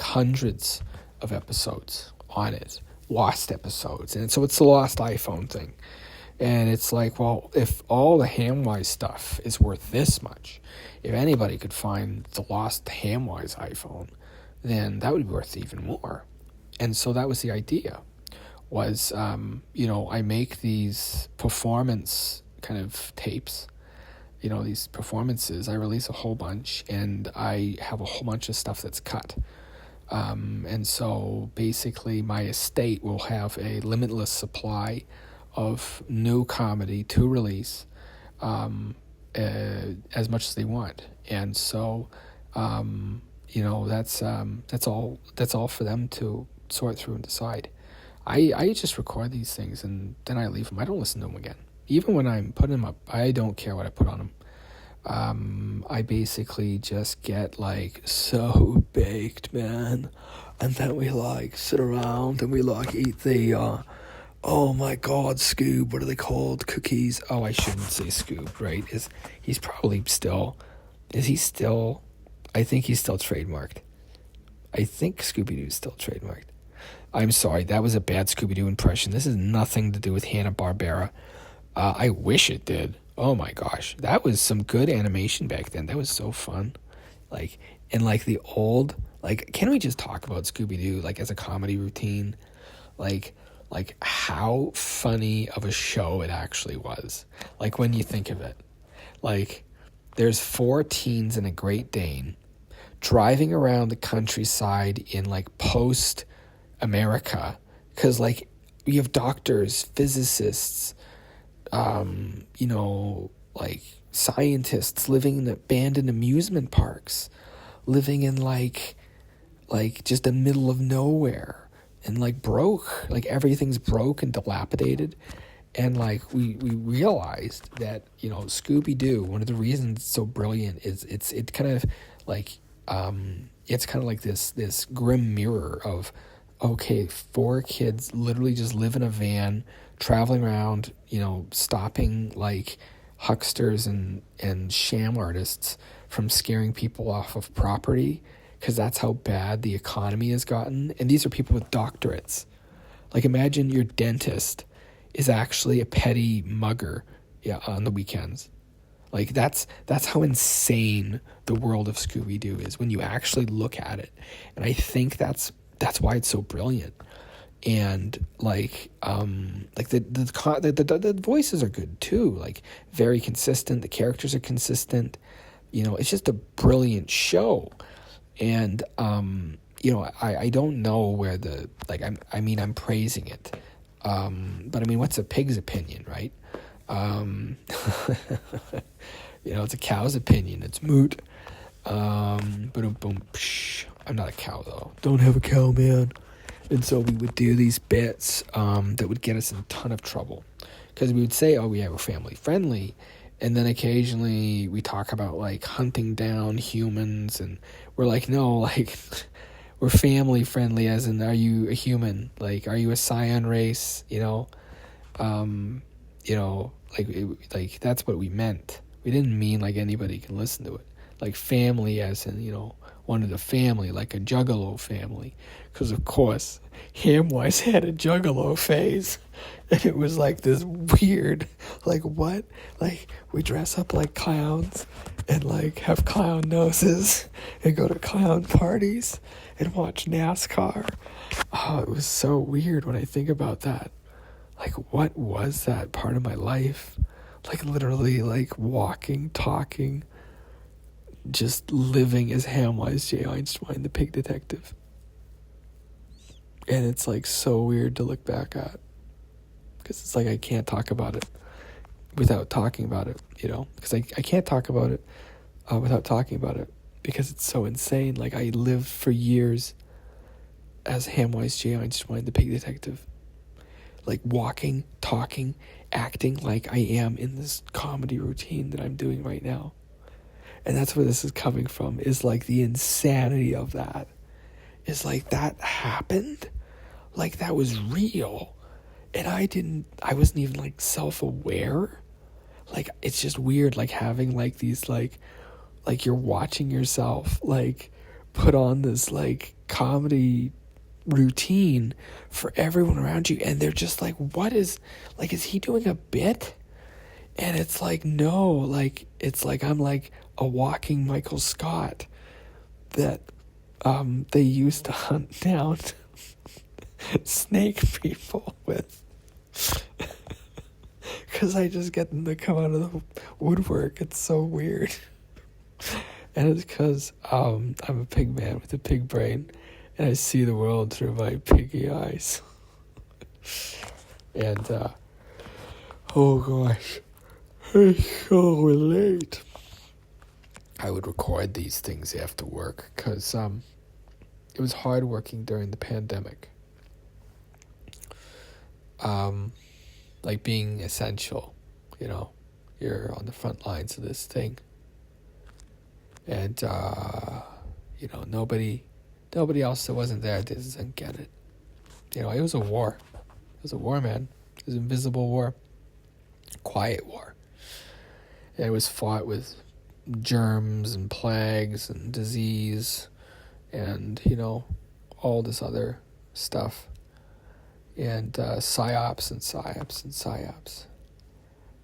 S1: hundreds of episodes on it, lost episodes, and so it's the lost iPhone thing. And it's like, well, if all the Hamwise stuff is worth this much, if anybody could find the lost Hamwise iPhone, then that would be worth even more. And so that was the idea, was, I make these performance kind of tapes, these performances. I release a whole bunch, and I have a whole bunch of stuff that's cut. And so basically my estate will have a limitless supply of new comedy to release, as much as they want. And so, that's all for them to sort through and decide. I just record these things and then I leave them. I don't listen to them again. Even when I'm putting them up, I don't care what I put on them. I basically just get so baked, man. And then we sit around and we eat the, oh my God, Scoob, what are they called? Cookies. Oh, I shouldn't say Scoob, right? He's probably still, is he still, I think he's still trademarked. I think Scooby-Doo's still trademarked. I'm sorry, that was a bad Scooby-Doo impression. This has nothing to do with Hanna-Barbera. I wish it did. Oh my gosh, that was some good animation back then. That was so fun. The old, can we just talk about Scooby-Doo, as a comedy routine? How funny of a show it actually was. When you think of it. There's 4 teens and a Great Dane driving around the countryside in post-America, because you have doctors, physicists, scientists living in abandoned amusement parks, living in just the middle of nowhere, and broke, everything's broke and dilapidated. And we realized that Scooby-Doo, one of the reasons it's so brilliant is it's kind of this grim mirror of, okay, 4 kids literally just live in a van, traveling around, stopping hucksters and sham artists from scaring people off of property, because that's how bad the economy has gotten. And these are people with doctorates. Imagine your dentist is actually a petty mugger, on the weekends. That's how insane the world of Scooby-Doo is when you actually look at it. And I think that's why it's so brilliant. And the voices are good too, very consistent. The characters are consistent. It's just a brilliant show. And I don't know where I'm praising it. But what's a pig's opinion, right? It's a cow's opinion. It's moot. I'm not a cow though. Don't have a cow, man. And so we would do these bits that would get us in a ton of trouble, because we would say, oh, we have a family friendly, and then occasionally we talk about hunting down humans, and we're no, we're family friendly, as in, are you a human? Are you a scion race? That's what we meant. We didn't mean anybody can listen to it. Family, as in, one of the family, a juggalo family. Because, of course, Hamwise had a juggalo phase. And it was this weird, what? We dress up like clowns and, have clown noses and go to clown parties and watch NASCAR. Oh, it was so weird when I think about that. What was that part of my life? Literally, walking, talking, just living as Hamwise J. Einschwein, the pig detective. And it's so weird to look back at, because it's I can't talk about it without talking about it, because I can't talk about it without talking about it, because it's so insane. I lived for years as Hamwise J. Einschwein, the pig detective. like walking, talking, acting like I am in this comedy routine that I'm doing right now. And that's where this is coming from, is like the insanity of that. Is like that happened, like that was real. And I wasn't even like self-aware. Like, it's just weird, like having like these like you're watching yourself like put on this like comedy routine for everyone around you, and they're just like, what is he doing a bit? And it's like, no, like it's like I'm like a walking Michael Scott that they used to hunt down snake people with. Because I just get them to come out of the woodwork. It's so weird. And it's because I'm a pig man with a pig brain, and I see the world through my piggy eyes. And, oh gosh, I so relate. I would record these things after work, because it was hard working during the pandemic. Like being essential, you know, you're on the front lines of this thing. And, you know, nobody else that wasn't there doesn't get it. You know, it was a war. It was a war, man. It was an invisible war. Quiet war. And it was fought with germs and plagues and disease and, you know, all this other stuff. And psyops and psyops and psyops.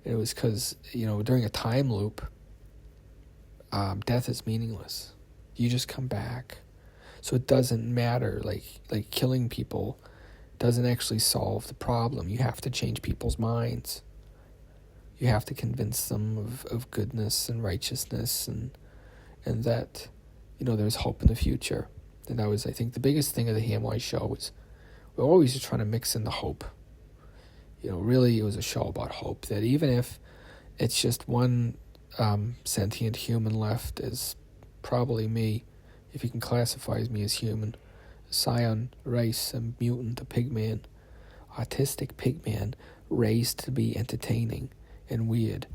S1: It was because, you know, during a time loop, death is meaningless. You just come back. So it doesn't matter. Like killing people doesn't actually solve the problem. You have to change people's minds. You have to convince them of goodness and righteousness and that, you know, there's hope in the future. And that was, I think, the biggest thing of the Hamwise show was we're always just trying to mix in the hope. You know, really it was a show about hope, that even if it's just one sentient human left, is probably me, if you can classify me as human, a scion, race, a mutant, a pigman, autistic pigman, raised to be entertaining and weird.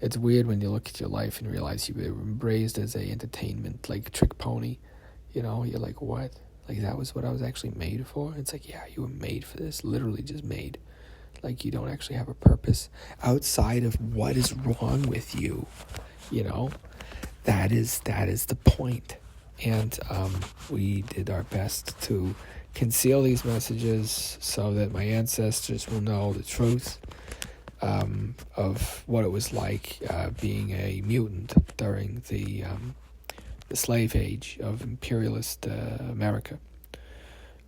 S1: It's weird when you look at your life and realize you were raised as a entertainment, like trick pony. You know, you're like, what? Like, that was what I was actually made for? It's like, yeah, you were made for this, literally just made. Like, you don't actually have a purpose outside of what is wrong with you, you know? That is the point. And we did our best to conceal these messages so that my ancestors will know the truth of what it was like being a mutant during the slave age of imperialist America.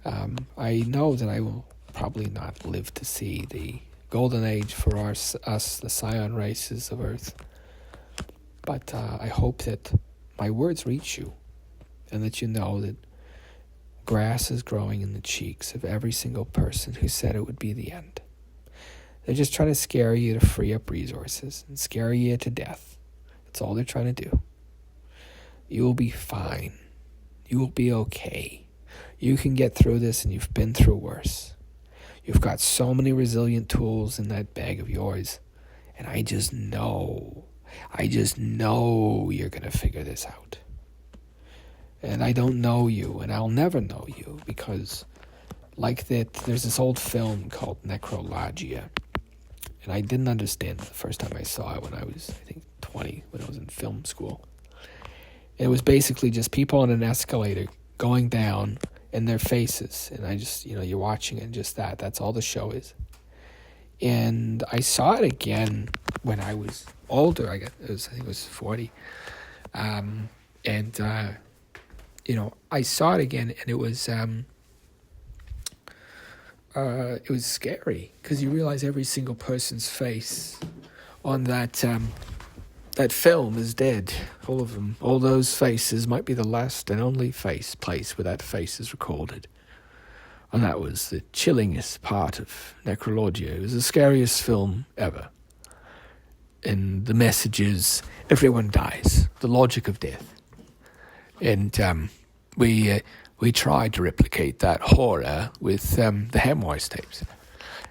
S1: I know that I will probably not live to see the golden age for us, the scion races of Earth. But I hope that my words reach you, and that you know that grass is growing in the cheeks of every single person who said it would be the end. They're just trying to scare you to free up resources and scare you to death. That's all they're trying to do. You will be fine. You will be okay. You can get through this, and you've been through worse. You've got so many resilient tools in that bag of yours, and I just know you're going to figure this out. And I don't know you, and I'll never know you, because like that, there's this old film called Necrologia, and I didn't understand it the first time I saw it when I was, I think, 20, when I was in film school. It was basically just people on an escalator going down in their faces, and I just, you know, you're watching it, and just that's all the show is. And I saw it again when I was older. I think it was 40. You know, I saw it again, and it was scary, because you realize every single person's face on that film is dead. All of them. All those faces might be the last and only place where that face is recorded. And that was the chillingest part of Necrologia. It was the scariest film ever. And the message is, everyone dies. The logic of death. And we tried to replicate that horror with the Hamwise tapes.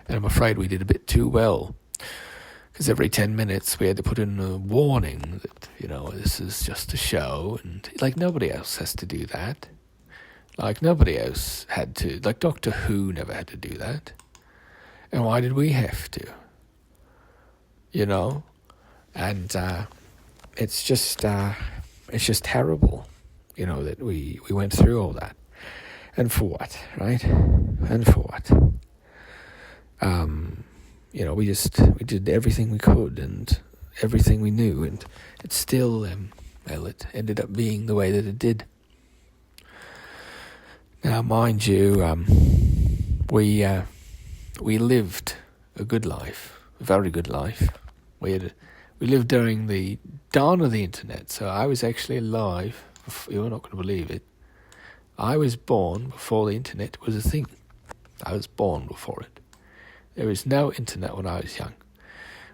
S1: And I'm afraid we did a bit too well. Because every 10 minutes we had to put in a warning that, this is just a show. And, nobody else has to do that. Nobody else had to. Doctor Who never had to do that. And why did we have to? And it's just terrible, that we went through all that. And for what, right? And for what? We did everything we could and everything we knew, and it still, it ended up being the way that it did. Now, mind you, we lived a good life, a very good life. We lived during the dawn of the internet, so I was actually alive. You're not going to believe it. I was born before the internet was a thing. I was born before it. There was no internet when I was young.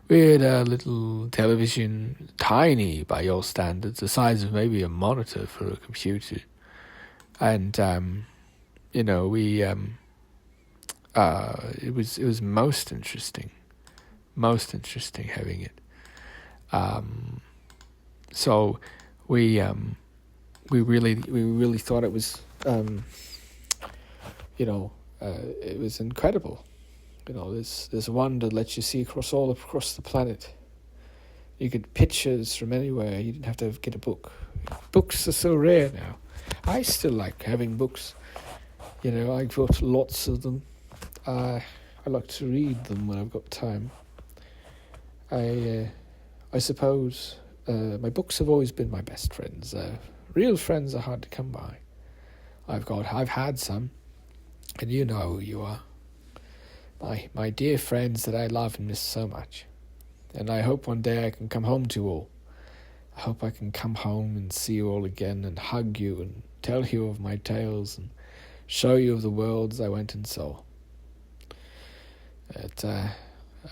S1: We had a little television, tiny by your standards, the size of maybe a monitor for a computer. And, it was most interesting having it. So we really thought it was, it was incredible. There's one that lets you see across the planet. You get pictures from anywhere. You didn't have to get a book. Books are so rare now. I still like having books. I've got lots of them. I like to read them when I've got time. I suppose my books have always been my best friends. Real friends are hard to come by. I've had some, and you know who you are. My dear friends that I love and miss so much. And I hope one day I can come home to you all. I hope I can come home and see you all again and hug you and tell you of my tales and show you of the worlds I went and saw. But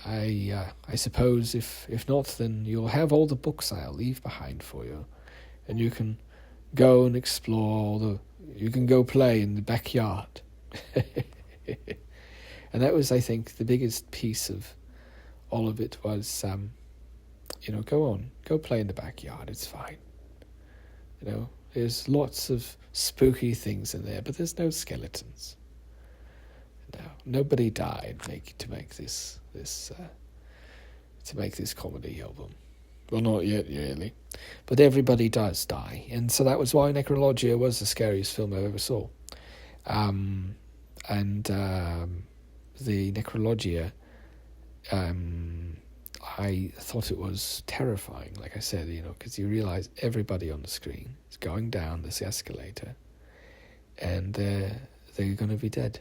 S1: I suppose if not, then you'll have all the books I'll leave behind for you, and you can go and explore you can go play in the backyard. And that was, I think, the biggest piece of all of it was, go play in the backyard. It's fine. There's lots of spooky things in there, but there's no skeletons. No, nobody died to make this comedy album. Well, not yet, really. But everybody does die. And so that was why Necrologia was the scariest film I ever saw. The Necrologia, I thought it was terrifying, like I said, because you realise everybody on the screen is going down this escalator and they're going to be dead.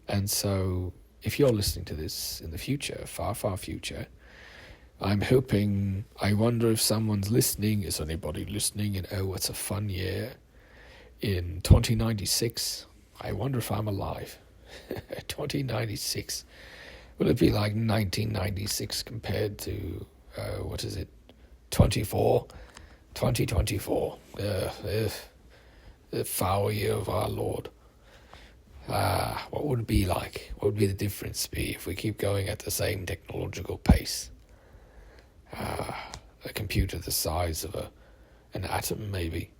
S1: And so if you're listening to this in the future, far, far future, I wonder if someone's listening. Is anybody listening? And what's a fun year in 2096? I wonder if I'm alive. 2096. Will it be like 1996 compared to, 2024? The foul year of our Lord. What would it be like? What would be the difference be if we keep going at the same technological pace? A computer the size of an atom, maybe.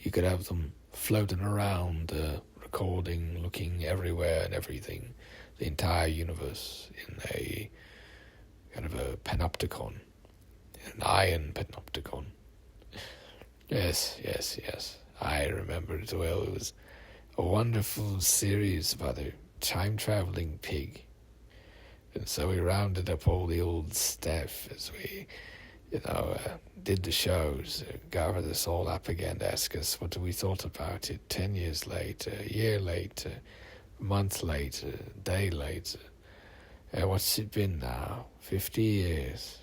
S1: You could have them floating around, recording, looking everywhere and everything, the entire universe in a kind of a panopticon, an iron panopticon. Yes. I remember it well. It was a wonderful series about a time-traveling pig. And so we rounded up all the old staff as we, did the shows, gathered us all up again to ask us what we thought about it 10 years later, a year later, a month later, a day later. What's it been now? 50 years.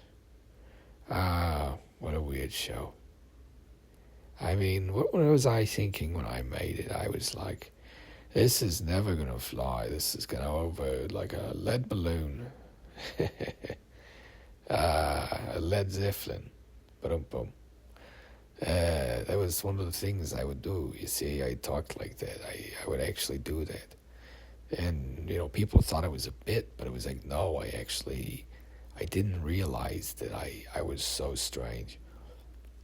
S1: What a weird show. I mean, what was I thinking when I made it? I was like, this is never going to fly. This is going to over like a lead balloon. A Led Zeppelin. Boom. That was one of the things I would do. You see, I talked like that. I would actually do that. And, people thought it was a bit, but it was like, no, I didn't realize that I was so strange.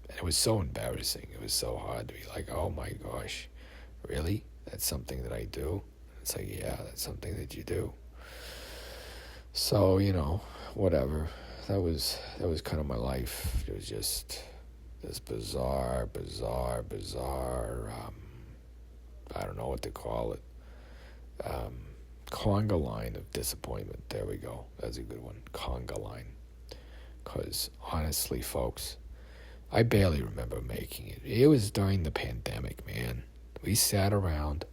S1: And it was so embarrassing. It was so hard to be like, oh my gosh, really? That's something that I do? It's like, yeah, that's something that you do. So, whatever. That was kind of my life. It was just this bizarre, I don't know what to call it. Conga line of disappointment. There we go. That's a good one. Conga line. Because honestly, folks, I barely remember making it. It was during the pandemic, man. We sat around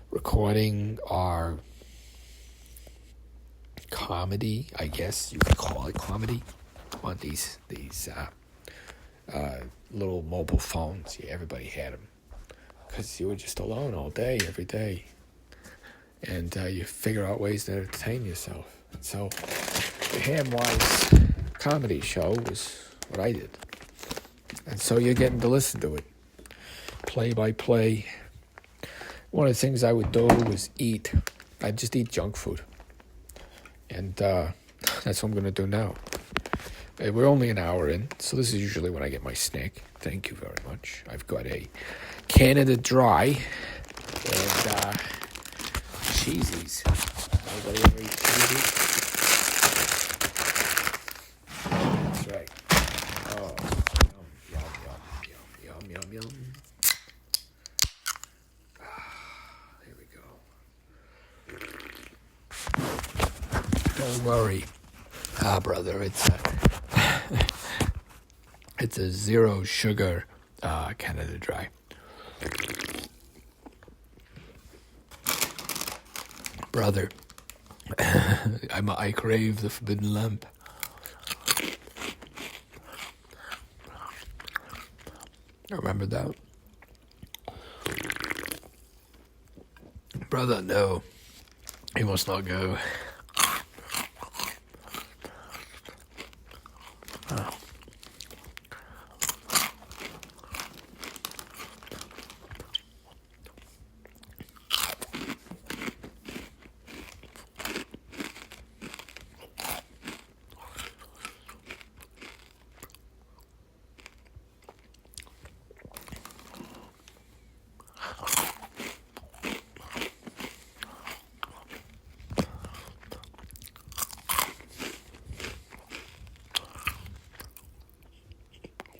S1: recording our comedy, I guess you could call it comedy, on these little mobile phones. Yeah, everybody had them. Because you were just alone all day, every day. And you figure out ways to entertain yourself. And so the Hamwise comedy show was what I did. And so you're getting to listen to it. Play by play. One of the things I would do was eat. I'd just eat junk food. And that's what I'm going to do now. We're only an hour in, so this is usually when I get my snack. Thank you very much. I've got a Canada Dry and cheesies. Anybody ever eat cheesies? That's right. Oh, yum. Here we go. Don't worry. Brother, it's a zero sugar Canada Dry. Brother, I crave the forbidden lamp. Remember that? Brother, no. He must not go.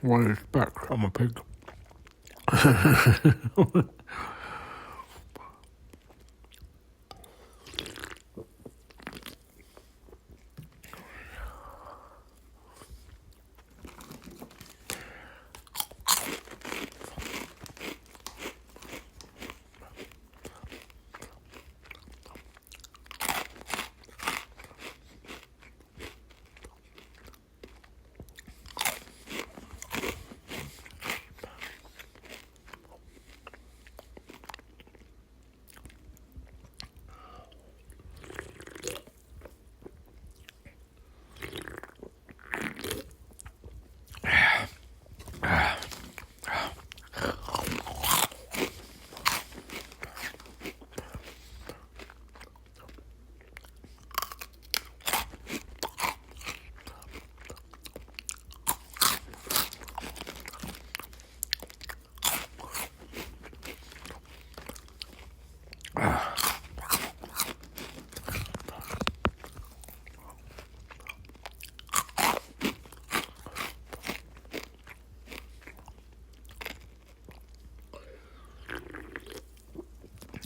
S1: What do you expect? I'm a pig.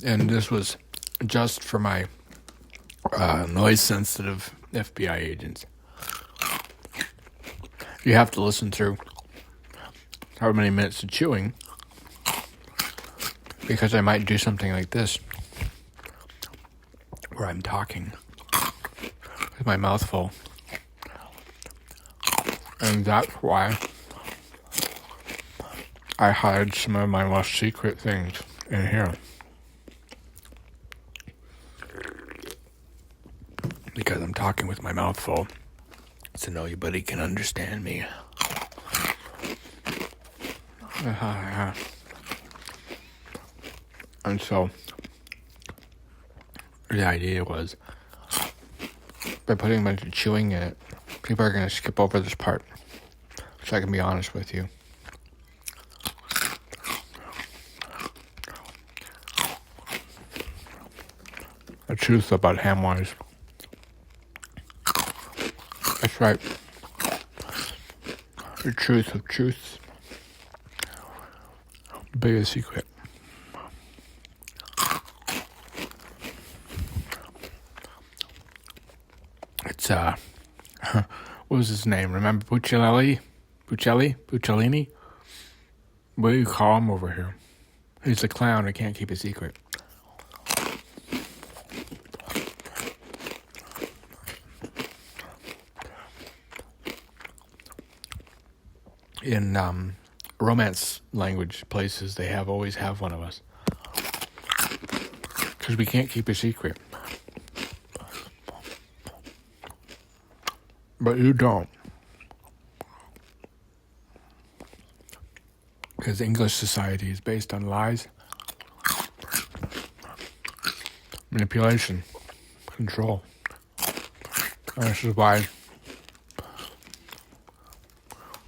S1: And this was just for my noise-sensitive FBI agents. You have to listen through however many minutes of chewing, because I might do something like this, where I'm talking with my mouth full. And that's why I hide some of my most secret things in here. Because I'm talking with my mouth full, so nobody can understand me. And so, the idea was, by putting a bunch of chewing in it, people are going to skip over this part. So I can be honest with you. The truth about Hamwise. That's right. The truth of truths. Biggest secret. It's, what was his name? Remember Puccellini? What do you call him over here? He's a clown who can't keep a secret. In romance language places, they always have one of us. Because we can't keep a secret. But you don't. Because English society is based on lies, manipulation, control. And this is why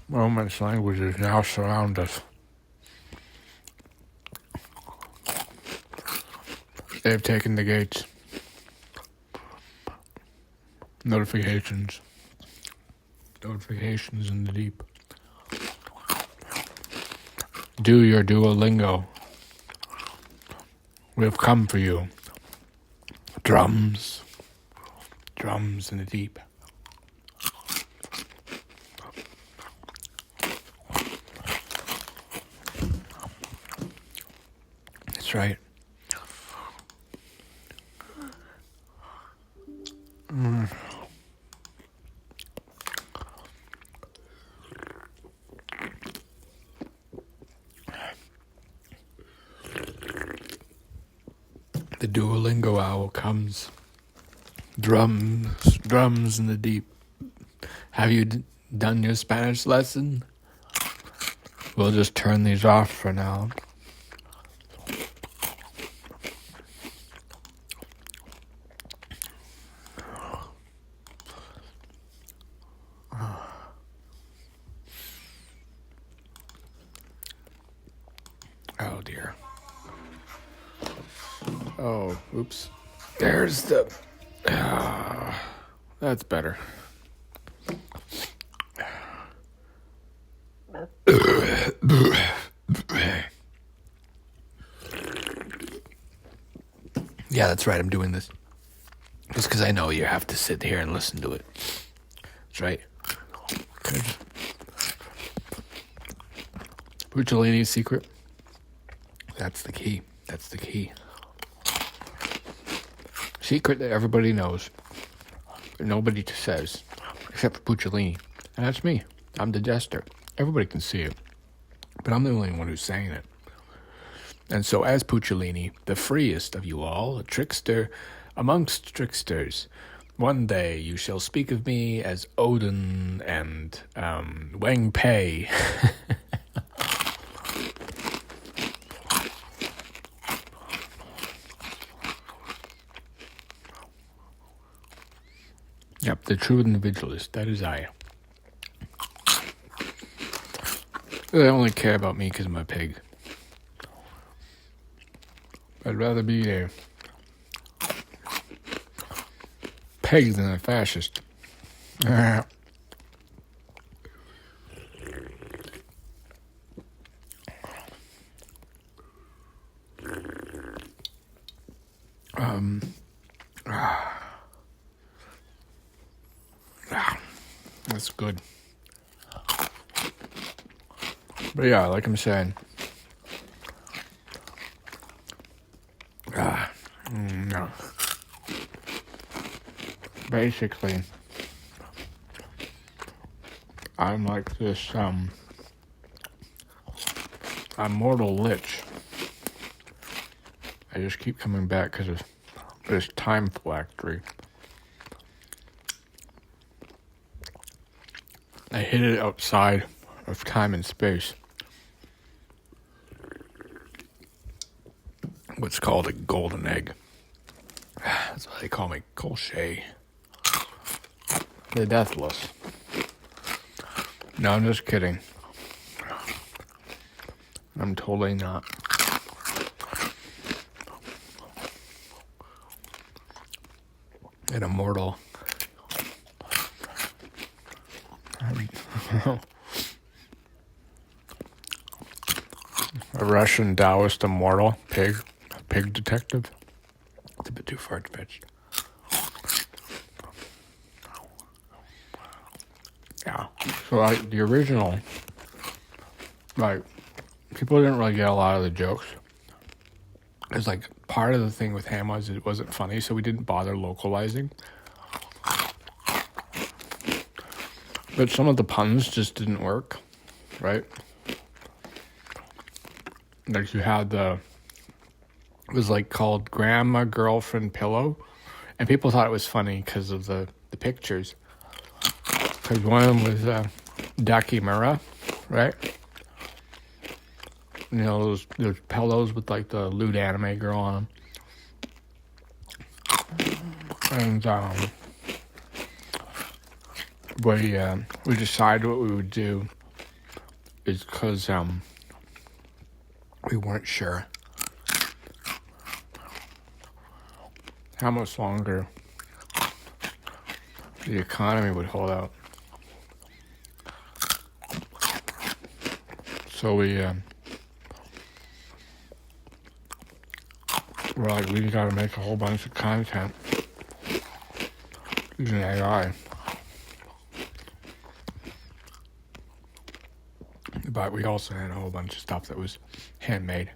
S1: Romance languages now surround us. They've taken the gates. Notifications in the deep. Do your Duolingo. We have come for you. Drums in the deep. That's right. The Duolingo owl comes. Drums in the deep. Have you done your Spanish lesson? We'll just turn these off for now. Oh dear. Oh, oops. There's the... that's better. Yeah, that's right. I'm doing this. Just because I know you have to sit here and listen to it. That's right. Good. Puccellini's secret. That's the key. That's the key. Secret that everybody knows. But nobody says. Except for Puccellini. And that's me. I'm the jester. Everybody can see it. But I'm the only one who's saying it. And so as Puccellini, the freest of you all, a trickster amongst tricksters, one day you shall speak of me as Odin and Wang Pei. Yep, the true individualist, that is I. They only care about me because I'm a pig. I'd rather be a pig than a fascist. That's good. But yeah, like I'm saying, no. Basically, I'm like this, immortal lich. I just keep coming back because of this time phylactery. I hit it outside of time and space. What's called a golden egg. That's why they call me Colchay. The Deathless. No, I'm just kidding. I'm totally not. An immortal. A Russian Taoist immortal pig detective. It's a bit too far-fetched. Yeah. So like the original, like people didn't really get a lot of the jokes. It's like part of the thing with Hamwise, it wasn't funny, so we didn't bother localizing. But some of the puns just didn't work, right? Like you had it was like called Grandma Girlfriend Pillow, and people thought it was funny because of the pictures. Because one of them was Ducky Murrah, right? You know, those pillows with like the lewd anime girl on them. And we decided what we would do is because we weren't sure how much longer the economy would hold out. So we're like, we gotta make a whole bunch of content using AI. But we also had a whole bunch of stuff that was handmade.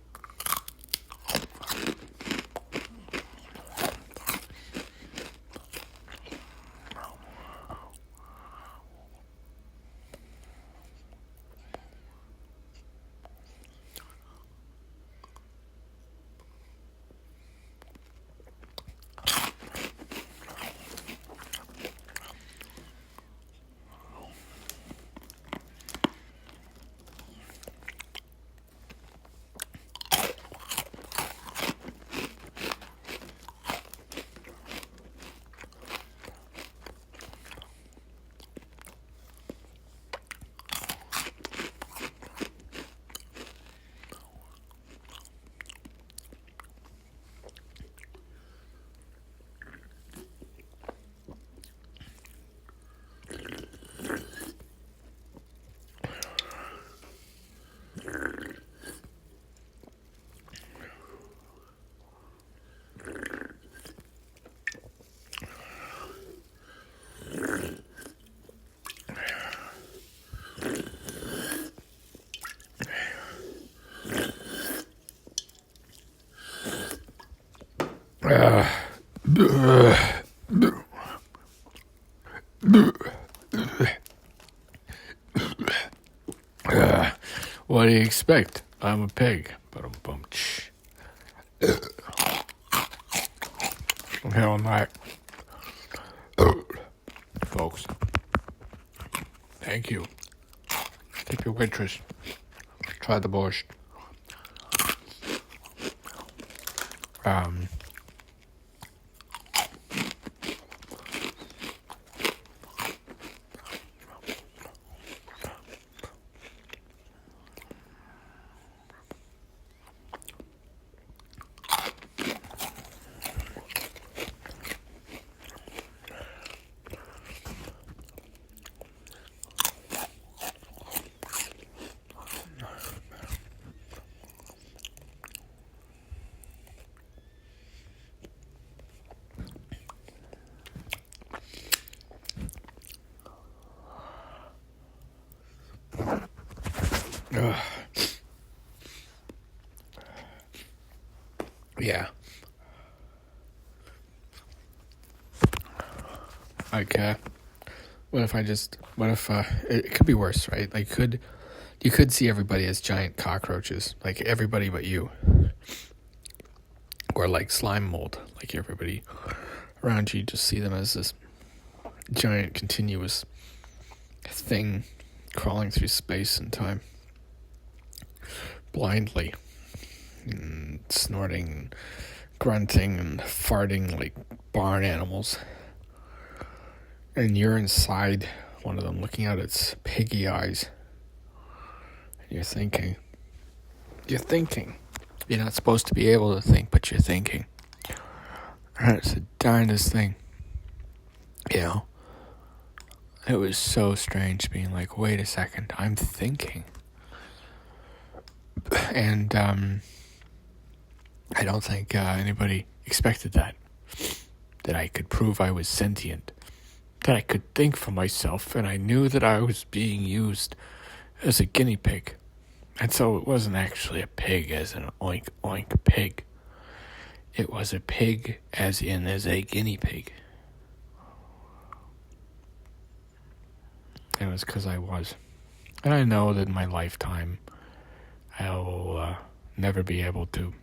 S1: What do you expect? I'm a pig. Ba-dum-bum. Hell night. Folks. Thank you. Tip your waitress. Try the borscht. Yeah. Like, what if it could be worse, right? Like, you could see everybody as giant cockroaches, like everybody but you. Or like slime mold, like everybody around you, just see them as this giant continuous thing crawling through space and time. Blindly. And snorting, grunting and farting like barn animals. And you're inside one of them looking out its piggy eyes. And you're thinking. You're not supposed to be able to think, but you're thinking. And it's the darndest thing. You know? It was so strange being like, wait a second, I'm thinking. And I don't think anybody expected that. That I could prove I was sentient. That I could think for myself, and I knew that I was being used as a guinea pig. And so it wasn't actually a pig as an oink oink pig. It was a pig as a guinea pig. It was because I was. And I know that in my lifetime, I will never be able to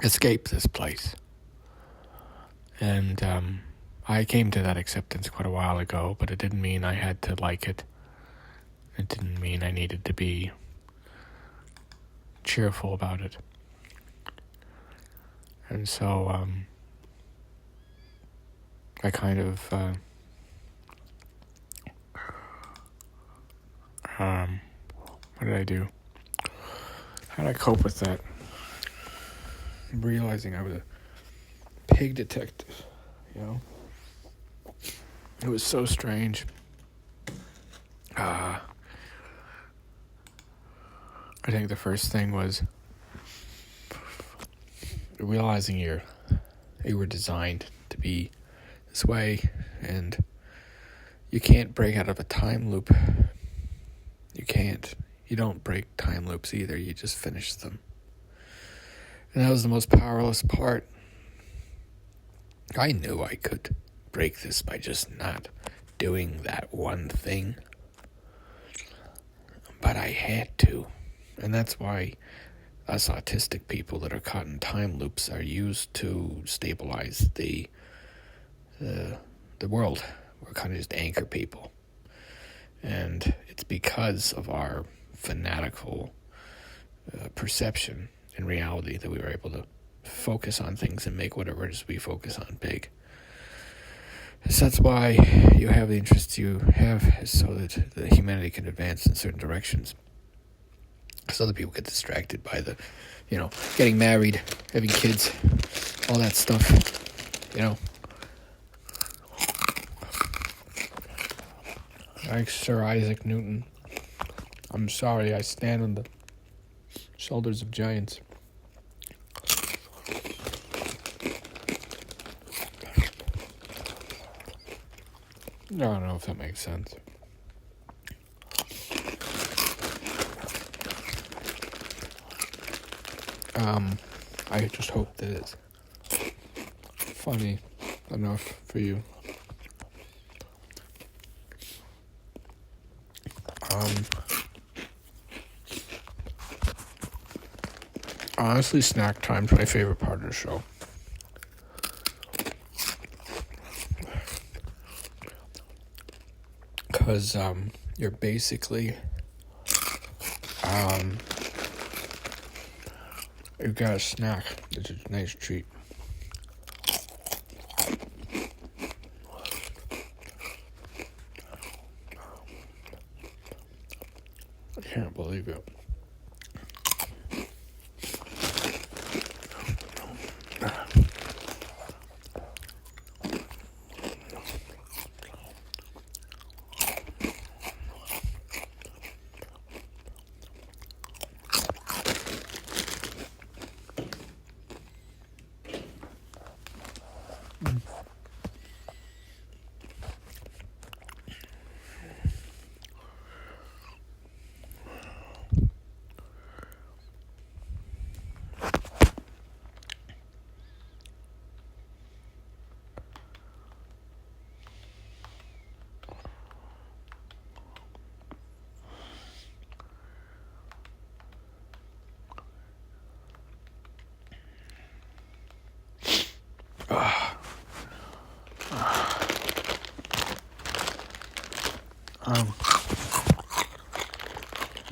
S1: escape this place. And I came to that acceptance quite a while ago, but it didn't mean I had to like it. It didn't mean I needed to be cheerful about it. And so I kind of what did I do? How did I cope with that? Realizing I was a pig detective, you know? It was so strange. I think the first thing was realizing you were designed to be this way, and you can't break out of a time loop. You can't. You don't break time loops either. You just finish them. And that was the most powerless part. I knew I could break this by just not doing that one thing. But I had to. And that's why us autistic people that are caught in time loops are used to stabilize the world. We're kind of just anchor people. And it's because of our fanatical perception and reality that we were able to focus on things and make whatever it is we focus on big. So that's why you have the interests you have, so that the humanity can advance in certain directions. So other people get distracted by the, getting married, having kids, all that stuff, Like Sir Isaac Newton. I'm sorry, I stand on the shoulders of giants. I don't know if that makes sense. I just hope that it's funny enough for you. Honestly, snack time's my favorite part of the show. Because you're basically you've got a snack. It's a nice treat. I can't believe it.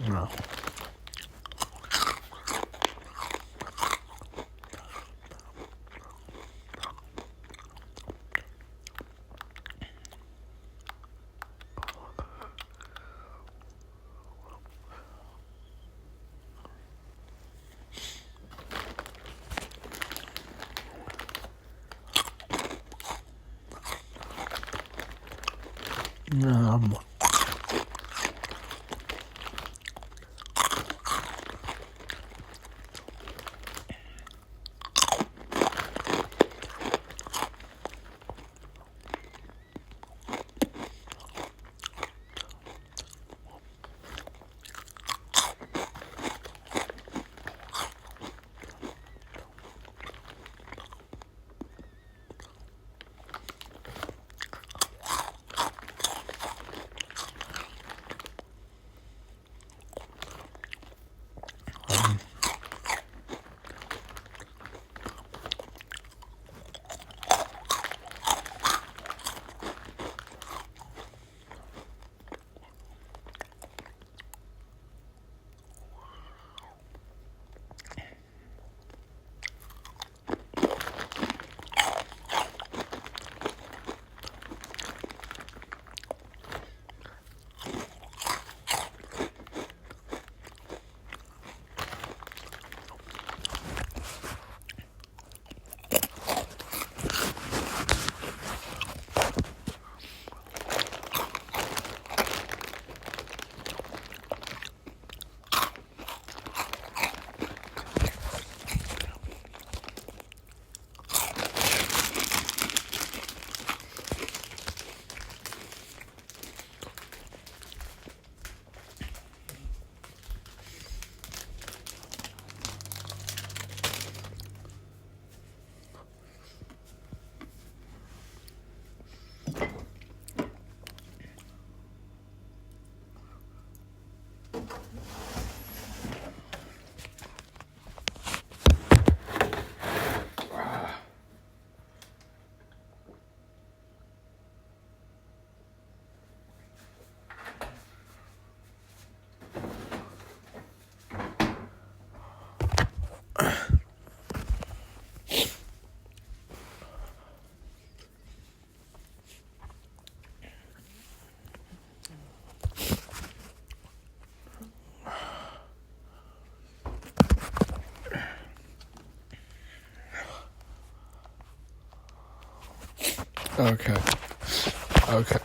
S1: No. Um, Okay. Okay.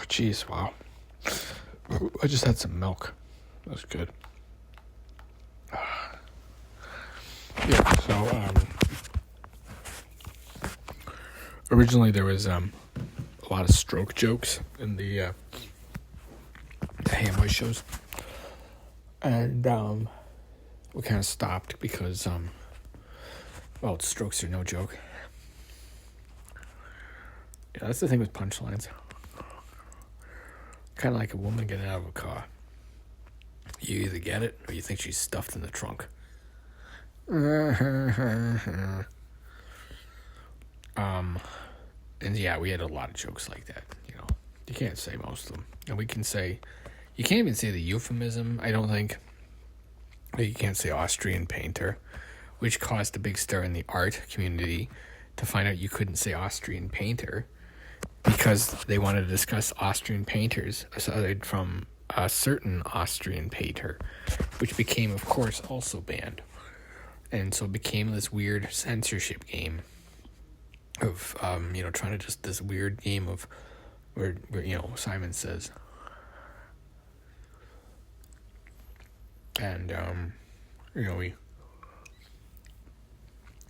S1: Jeez, wow. I just had some milk. That was good. Yeah, so, originally there was, a lot of stroke jokes in the Hamwise shows. And, we kind of stopped because, well, strokes are no joke. Yeah, that's the thing with punchlines. Kind of like a woman getting out of a car. You either get it or you think she's stuffed in the trunk. And yeah, we had a lot of jokes like that, you know. You can't say most of them. And we can say, you can't even say the euphemism, I don't think. You can't say Austrian painter, which caused a big stir in the art community to find out you couldn't say Austrian painter because they wanted to discuss Austrian painters aside from a certain Austrian painter, which became, of course, also banned. And so it became this weird censorship game of, trying to just, this weird game of where Simon says. And, we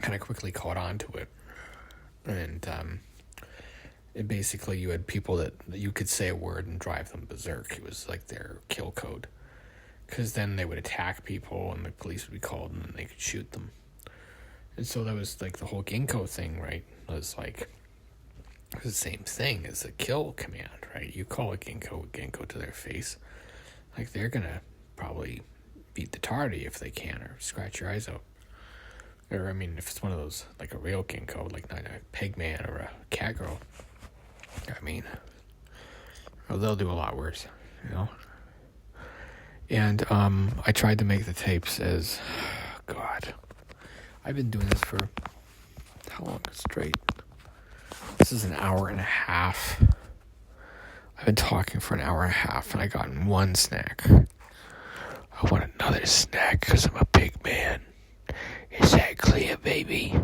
S1: kind of quickly caught on to it. And, it basically, you had people that you could say a word and drive them berserk. It was like their kill code. Because then they would attack people and the police would be called and then they could shoot them. And so that was like the whole ginkgo thing, right? It was like the same thing as a kill command, right? You call a ginkgo to their face. Like they're going to probably beat the tar out of you if they can or scratch your eyes out. Or, I mean, if it's one of those, like a real ginkgo, like not a pig man or a cat girl, I mean, well, they'll do a lot worse, you know? And I tried to make the tapes as, God, I've been doing this for how long straight? This is an hour and a half. I've been talking for an hour and a half, and I got one snack. I want another snack because I'm a big man. Is that clear, baby?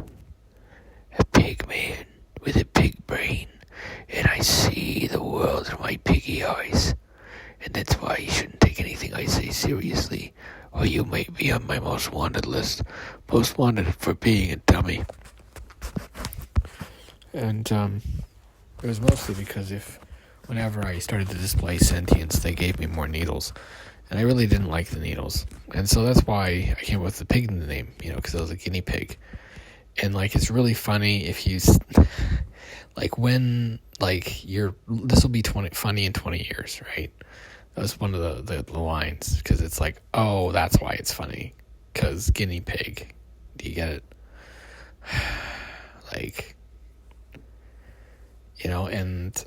S2: ears, and that's why you shouldn't take anything I say seriously, or you might be on my most wanted list. Most wanted for being a dummy.
S1: And it was mostly because whenever I started to display sentience, they gave me more needles. And I really didn't like the needles. And so that's why I came up with the pig in the name, because I was a guinea pig. And, it's really funny if you, when, this will be funny in 20 years, right? That was one of the lines, because it's oh, that's why it's funny, because guinea pig. Do you get it? And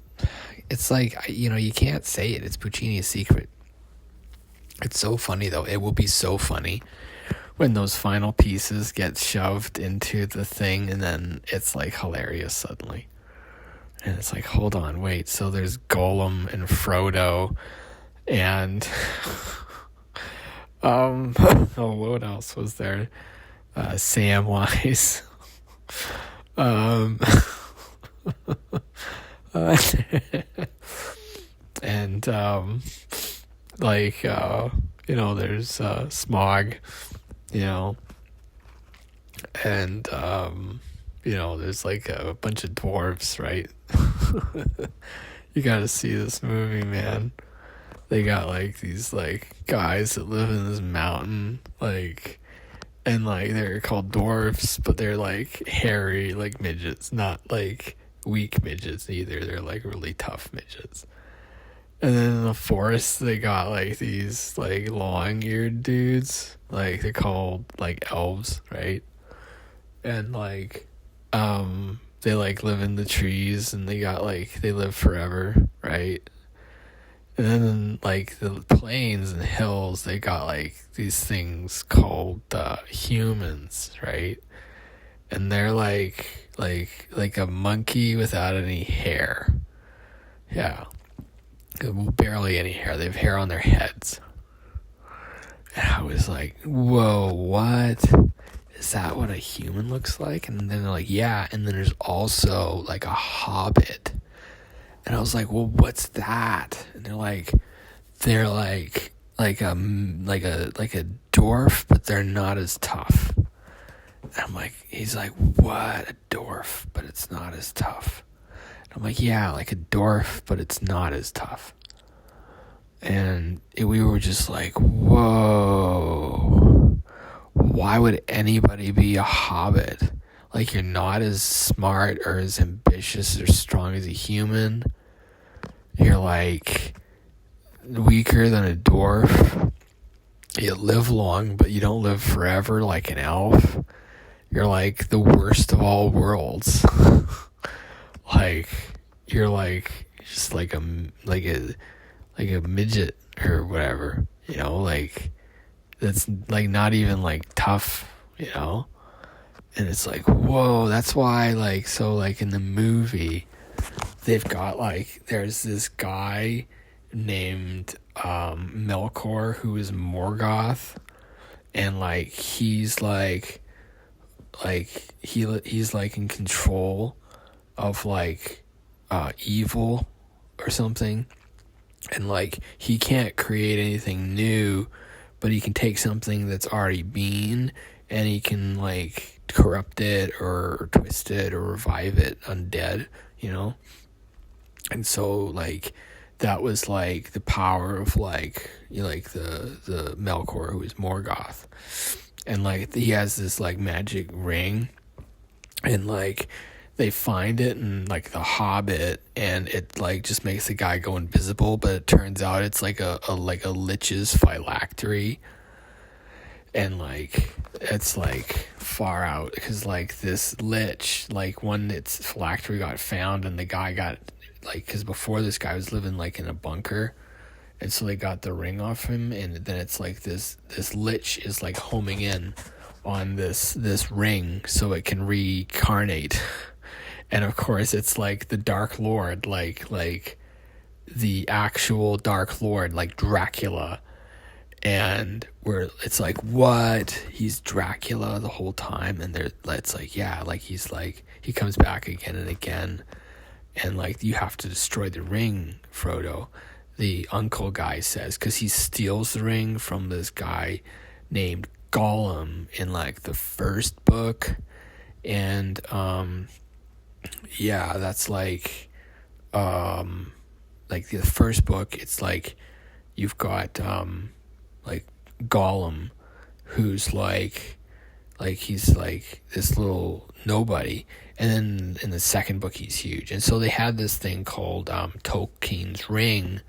S1: it's you can't say it. It's Puccini's secret. It's so funny, though. It will be so funny when those final pieces get shoved into the thing, and then it's, hilarious suddenly. And it's hold on, wait. So there's Gollum and Frodo, and... what else was there? Samwise. And, there's Smog, and, there's a bunch of dwarves, right? You gotta see this movie, man. They got these guys that live in this mountain, and they're called dwarves, but they're hairy midgets, not weak midgets either. They're really tough midgets. And then in the forest, they got these long-eared dudes, they're called elves, right? And they live in the trees, and they got they live forever, right? And then the plains and hills, they got these things called humans, right? And they're like a monkey without any hair. Yeah. Barely any hair. They have hair on their heads. And I was whoa, what? Is that what a human looks like? And then they're yeah. And then there's also a hobbit. And I was well, what's that? And they're a dwarf, but they're not as tough. And I'm he's what? A dwarf, but it's not as tough. And I'm yeah, a dwarf, but it's not as tough. And we were just whoa, why would anybody be a hobbit? You're not as smart or as ambitious or strong as a human. You're weaker than a dwarf. You live long, but you don't live forever like an elf. You're the worst of all worlds. You're just a midget or whatever, that's not even tough, and it's whoa, that's why so in the movie they've got there's this guy named Melkor who is Morgoth, and he's he's in control of evil or something, and he can't create anything new, but he can take something that's already been, and he can corrupt it or twist it or revive it undead, and so that was the power of the Melkor, who is Morgoth, and he has this magic ring, and they find it in the Hobbit, and it just makes the guy go invisible, but it turns out it's a lich's phylactery, and it's far out, because this lich, when its phylactery got found, and the guy got because before this guy was living in a bunker, and so they got the ring off him, and then it's this lich is homing in on this ring so it can reincarnate. And of course it's the Dark Lord, the actual Dark Lord, Dracula. And it's what? He's Dracula the whole time, and it's yeah, he's he comes back again and again, and like you have to destroy the ring, Frodo. The uncle guy says, because he steals the ring from this guy named Gollum in like the first book, and yeah, that's like the first book. It's like you've got like Gollum, who's like he's like this little nobody, and then in the second book he's huge. And so they had this thing called Tolkien's ring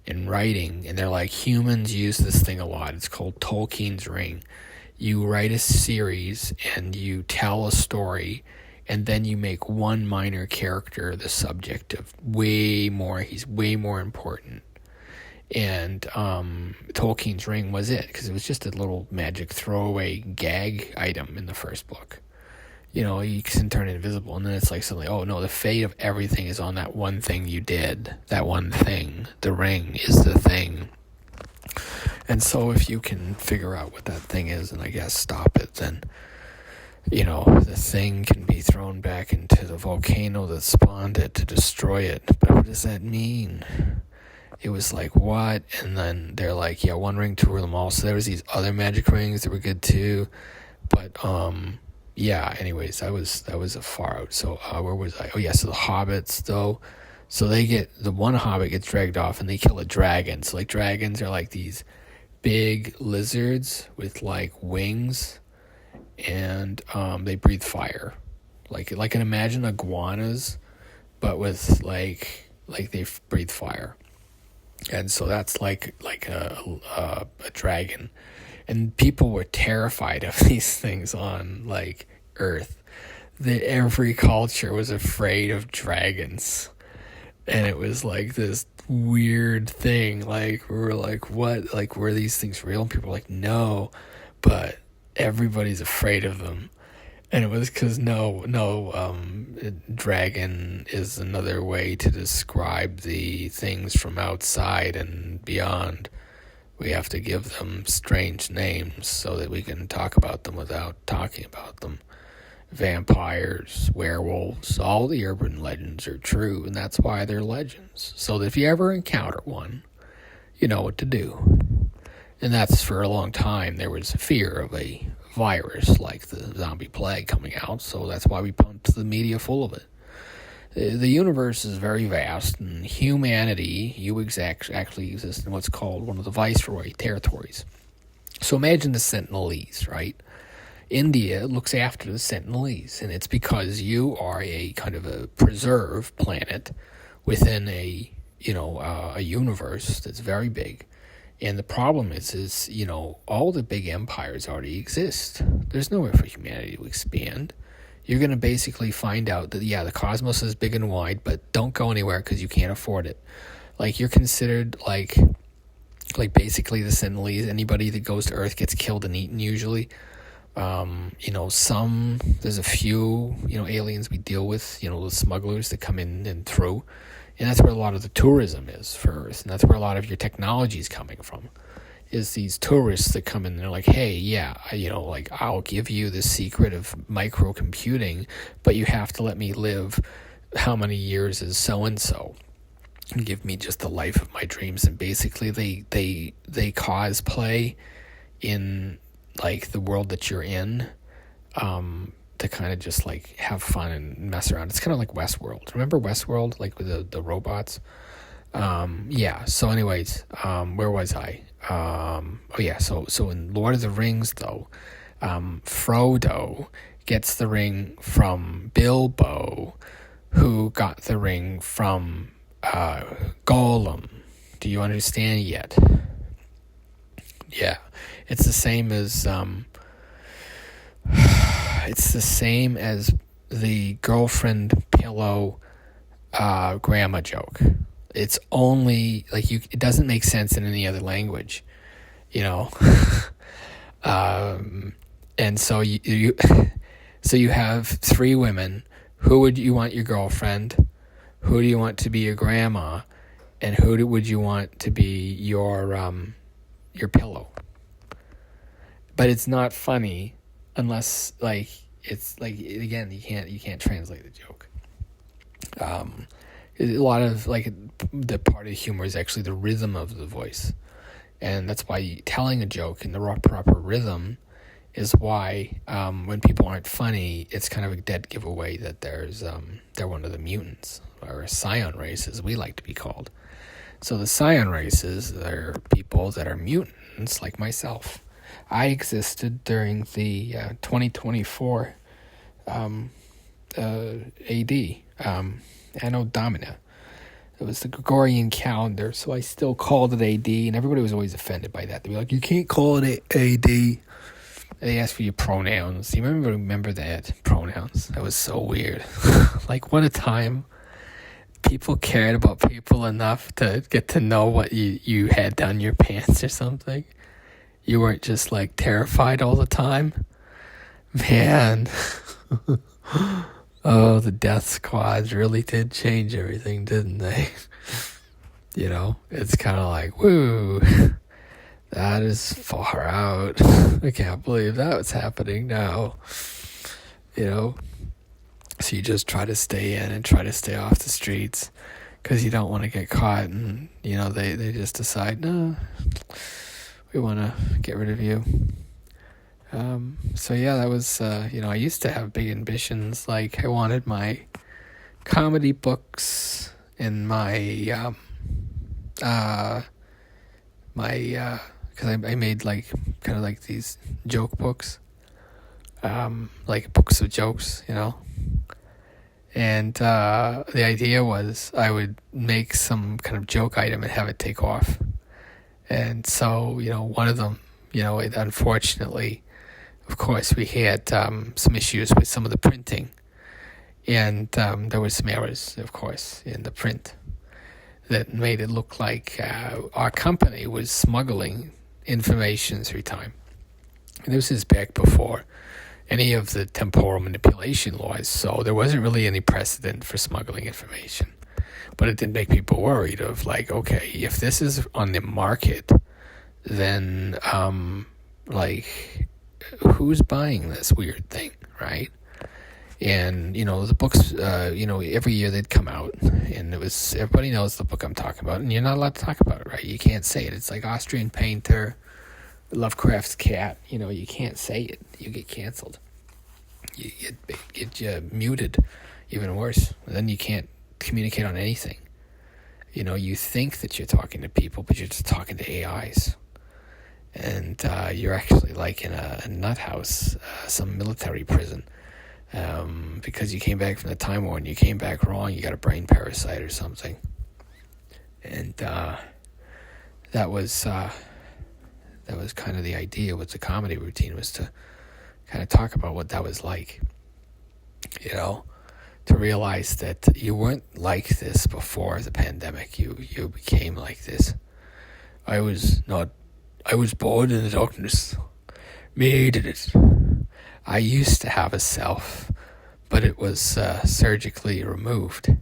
S1: in writing, and they're like, humans use this thing a lot. It's called Tolkien's ring. You write a series and you tell a story, and then you make one minor character the subject of way more. He's way more important. And Tolkien's ring was it, because it was just a little magic throwaway gag item in the first book. You know, you can turn it invisible, and then it's like suddenly, oh no, the fate of everything is on that one thing you did. That one thing. The ring is the thing. And so if you can figure out what that thing is and I guess stop it, then, you know, the thing can be thrown back into the volcano that spawned it to destroy it. But what does that mean? It was like, what? And then they're like, yeah, one ring to rule them all. So there was these other magic rings that were good too. But yeah, anyways, that was a far out. So where was I? Oh yeah, so the hobbits though. So the one hobbit gets dragged off and they kill a dragon. So like dragons are like these big lizards with like wings, and they breathe fire. Like imagine iguanas, but with like they breathe fire. And so that's like a dragon. And people were terrified of these things on like Earth. Every culture was afraid of dragons. And it was like this weird thing. Like we were like, what? Like, were these things real? And people were like, no, but everybody's afraid of them. And it was because dragon is another way to describe the things from outside and beyond. We have to give them strange names so that we can talk about them without talking about them. Vampires, werewolves, all the urban legends are true, and that's why they're legends. So that if you ever encounter one, you know what to do. And that's, for a long time, there was fear of a virus like the zombie plague coming out, so that's why we pumped the media full of it. The universe is very vast, and humanity, actually exists in what's called one of the viceroy territories. So imagine the Sentinelese, right? India looks after the Sentinelese, and it's because you are a kind of a preserved planet within a universe that's very big. And the problem is, you know, all the big empires already exist. There's nowhere for humanity to expand. You're going to basically find out that, yeah, the cosmos is big and wide, but don't go anywhere because you can't afford it. Like, you're considered, like basically the Sentinelese. Anybody that goes to Earth gets killed and eaten, usually. There's a few, aliens we deal with, the smugglers that come in and through. And that's where a lot of the tourism is for Earth. And that's where a lot of your technology is coming from. Is these tourists that come in and they're like, hey, yeah, I'll give you the secret of microcomputing, but you have to let me live how many years as so-and-so and give me just the life of my dreams. And basically they cosplay in like the world that you're in, to kind of just like have fun and mess around. It's kind of like Westworld. Remember Westworld, like with the robots? Yeah. So anyways, where was I? So in Lord of the Rings though, Frodo gets the ring from Bilbo, who got the ring from Gollum. Do you understand yet? Yeah. It's the same as the girlfriend pillow grandma joke. It's only like it doesn't make sense in any other language, and so you have three women. Who would you want your girlfriend? Who do you want to be your grandma? And who would you want to be your pillow? But it's not funny unless it's again you can't translate the joke. A lot of, like, the part of humor is actually the rhythm of the voice. And that's why telling a joke in the proper rhythm is why when people aren't funny, it's kind of a dead giveaway that they're one of the mutants, or scion race, as we like to be called. So the scion races are people that are mutants, like myself. I existed during the 2024 AD, Anno Domini. It was the Gregorian calendar, so I still called it AD, and everybody was always offended by that. They'd be like, you can't call it AD. They asked for your pronouns. You remember that? Pronouns. That was so weird. Like, what a time. People cared about people enough to get to know what you had down your pants or something. You weren't just, like, terrified all the time. Man. Oh, the death squads really did change everything, didn't they? You know, it's kind of like, woo, that is far out. I can't believe that was happening now. You know, so you just try to stay in and try to stay off the streets because you don't want to get caught. And, you know, they just decide, no, we want to get rid of you. So yeah, that was, I used to have big ambitions. Like, I wanted my comedy books and my, because I made, like, kind of like these joke books, like books of jokes, you know. And the idea was I would make some kind of joke item and have it take off. And so, you know, one of them, you know, unfortunately, of course, we had some issues with some of the printing, and there were some errors, of course, in the print that made it look like our company was smuggling information through time. And this is back before any of the temporal manipulation laws, so there wasn't really any precedent for smuggling information. But it did make people worried of, like, okay, if this is on the market, then, like, who's buying this weird thing, right? And, you know, the books, every year they'd come out, and it was, everybody knows the book I'm talking about, and you're not allowed to talk about it, right? You can't say it. It's like Austrian Painter, Lovecraft's Cat, you know, you can't say it. You get canceled. You get muted, even worse. Then you can't communicate on anything. You know, you think that you're talking to people, but you're just talking to AIs. And you're actually like in a nut house, some military prison, because you came back from the time war and you came back wrong. You got a brain parasite or something. And that was kind of the idea with the comedy routine, was to kind of talk about what that was like. You know, to realize that you weren't like this before the pandemic. You became like this. I was born in the darkness, made in it. I used to have a self, but it was surgically removed.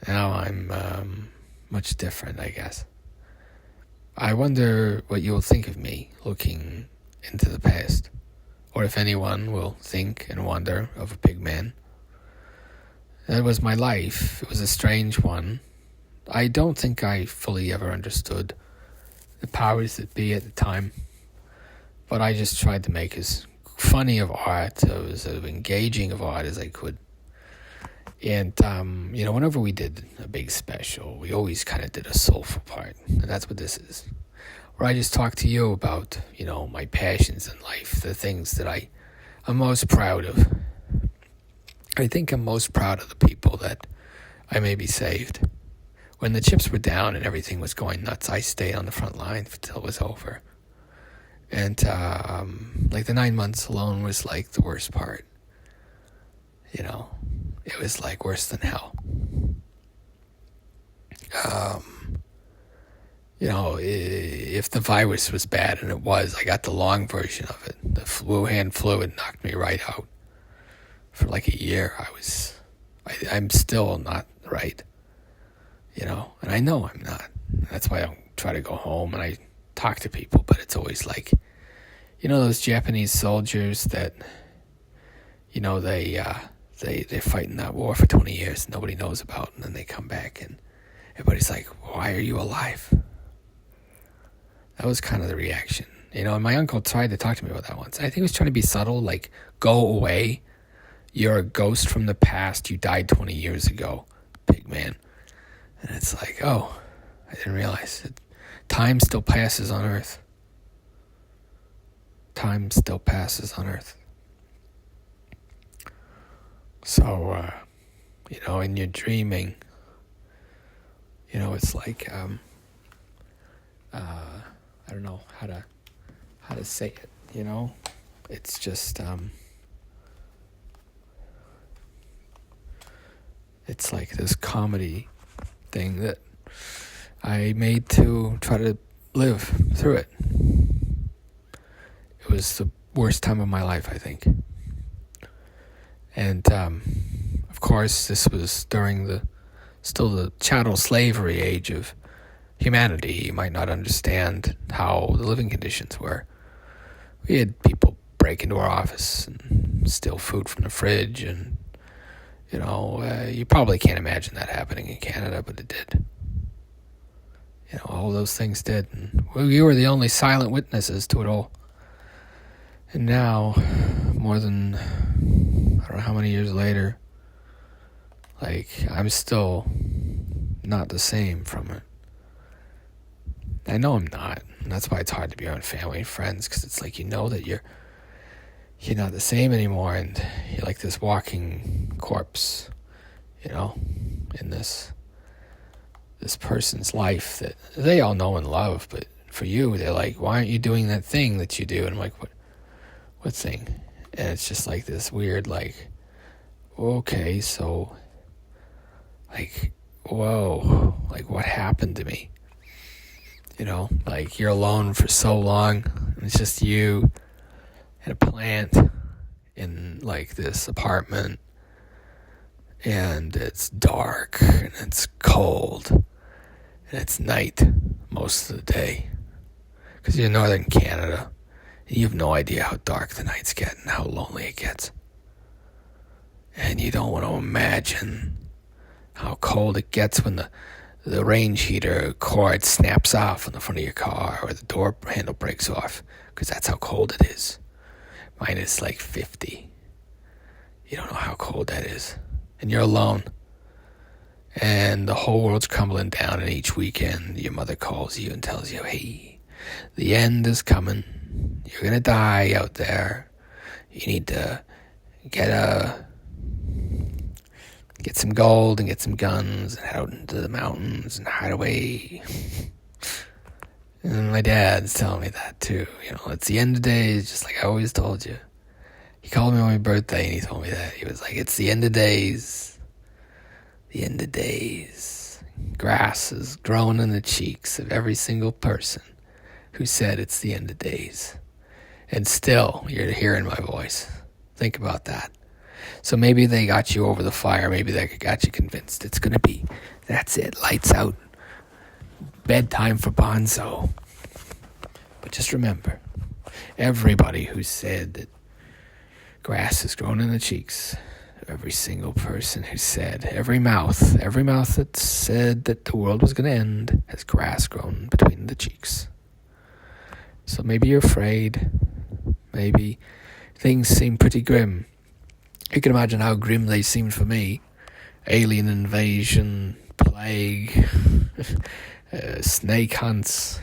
S1: Now I'm much different, I guess. I wonder what you'll think of me looking into the past, or if anyone will think and wonder of a pig man. That was my life. It was a strange one. I don't think I fully ever understood the powers that be at the time, but I just tried to make as funny of art, as engaging of art as I could. And whenever we did a big special, we always kind of did a soulful part, and that's what this is, where I just talk to you about, you know, my passions in life, the things that I'm most proud of. I think I'm most proud of the people that I maybe saved. When the chips were down and everything was going nuts, I stayed on the front line until it was over. And, like, the 9 months alone was, like, the worst part. You know, it was, like, worse than hell. If the virus was bad, and it was, I got the long version of it. The Wuhan flu had knocked me right out. For, like, a year, I'm still not right. You know, and I know I'm not. That's why I don't try to go home and I talk to people, but it's always like, you know, those Japanese soldiers that, you know, they
S2: they're fighting that war for 20 years nobody knows about, and then they come back and everybody's like, why are you alive? That was kind of the reaction. And my uncle tried to talk to me about that once. I think he was trying to be subtle, like, go away. You're a ghost from the past. You died 20 years ago, big man. And it's like, oh, I didn't realize it. Time still passes on Earth. Time still passes on Earth. So, in your dreaming, it's like, I don't know how to say it, It's just, it's like this comedy thing that I made to try to live through it. It was the worst time of my life, I think. And, of course, this was during still the chattel slavery age of humanity. You might not understand how the living conditions were. We had people break into our office and steal food from the fridge, and you probably can't imagine that happening in Canada, but it did. All those things did, and we were the only silent witnesses to it all. And now, more than, I don't know how many years later, like, I'm still not the same from it. I know I'm not, and that's why it's hard to be around family and friends, because it's like, that you're not the same anymore, and you're like this walking corpse, in this person's life that they all know and love, but for you, they're like, why aren't you doing that thing that you do? And I'm like, what thing? And it's just like this weird, like, okay, so, like, whoa, like, what happened to me? Like, you're alone for so long, and it's just you and a plant in, like, this apartment, and it's dark, and it's cold, and it's night most of the day, because you're in northern Canada, and you have no idea how dark the nights get and how lonely it gets, and you don't want to imagine how cold it gets when the range heater cord snaps off on the front of your car, or the door handle breaks off, because that's how cold it is. Mine is like 50. You don't know how cold that is. And you're alone. And the whole world's crumbling down, and each weekend your mother calls you and tells you, hey, the end is coming. You're going to die out there. You need to get some gold and get some guns and head out into the mountains and hide away. And my dad's telling me that too. It's the end of days, just like I always told you. He called me on my birthday and he told me that. He was like, it's the end of days. The end of days. Grass is growing in the cheeks of every single person who said it's the end of days. And still, you're hearing my voice. Think about that. So maybe they got you over the fire. Maybe they got you convinced it's going to be, that's it, lights out, bedtime for Bonzo. But just remember, everybody who said that grass is growing in the cheeks, every single person who said, every mouth that said that the world was going to end has grass grown between the cheeks. So maybe you're afraid. Maybe things seem pretty grim. You can imagine how grim they seemed for me. Alien invasion, plague, snake hunts,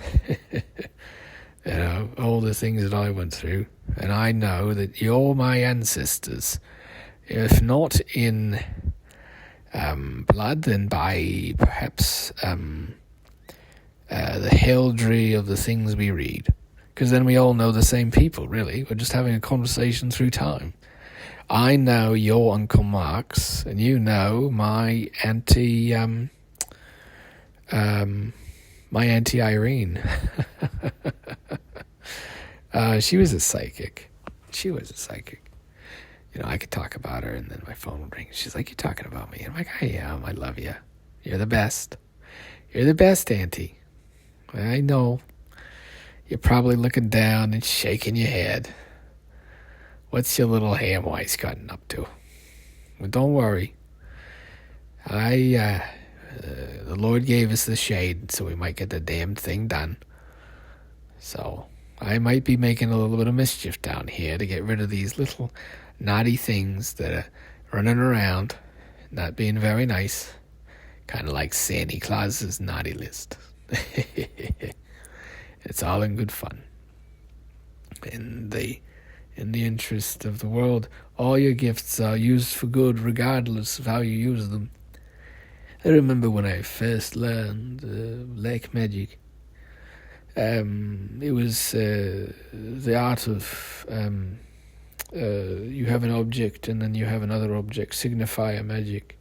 S2: all the things that I went through. And I know that you're my ancestors. If not in blood, then by perhaps the heraldry of the things we read. Because then we all know the same people, really. We're just having a conversation through time. I know your Uncle Mark's, and you know my Auntie Irene. She was a psychic. I could talk about her, and then my phone would ring. She's like, "You're talking about me?" I'm like, "I am. I love you. You're the best. You're the best, Auntie." I know. You're probably looking down and shaking your head. What's your little Hamwise gotten up to? But don't worry. The Lord gave us the shade so we might get the damn thing done. So I might be making a little bit of mischief down here to get rid of these little naughty things that are running around, not being very nice. Kind of like Santa Claus's naughty list. It's all in good fun. In the interest of the world, all your gifts are used for good regardless of how you use them. I remember when I first learned black magic. It was the art of you have an object and then you have another object signify a magic.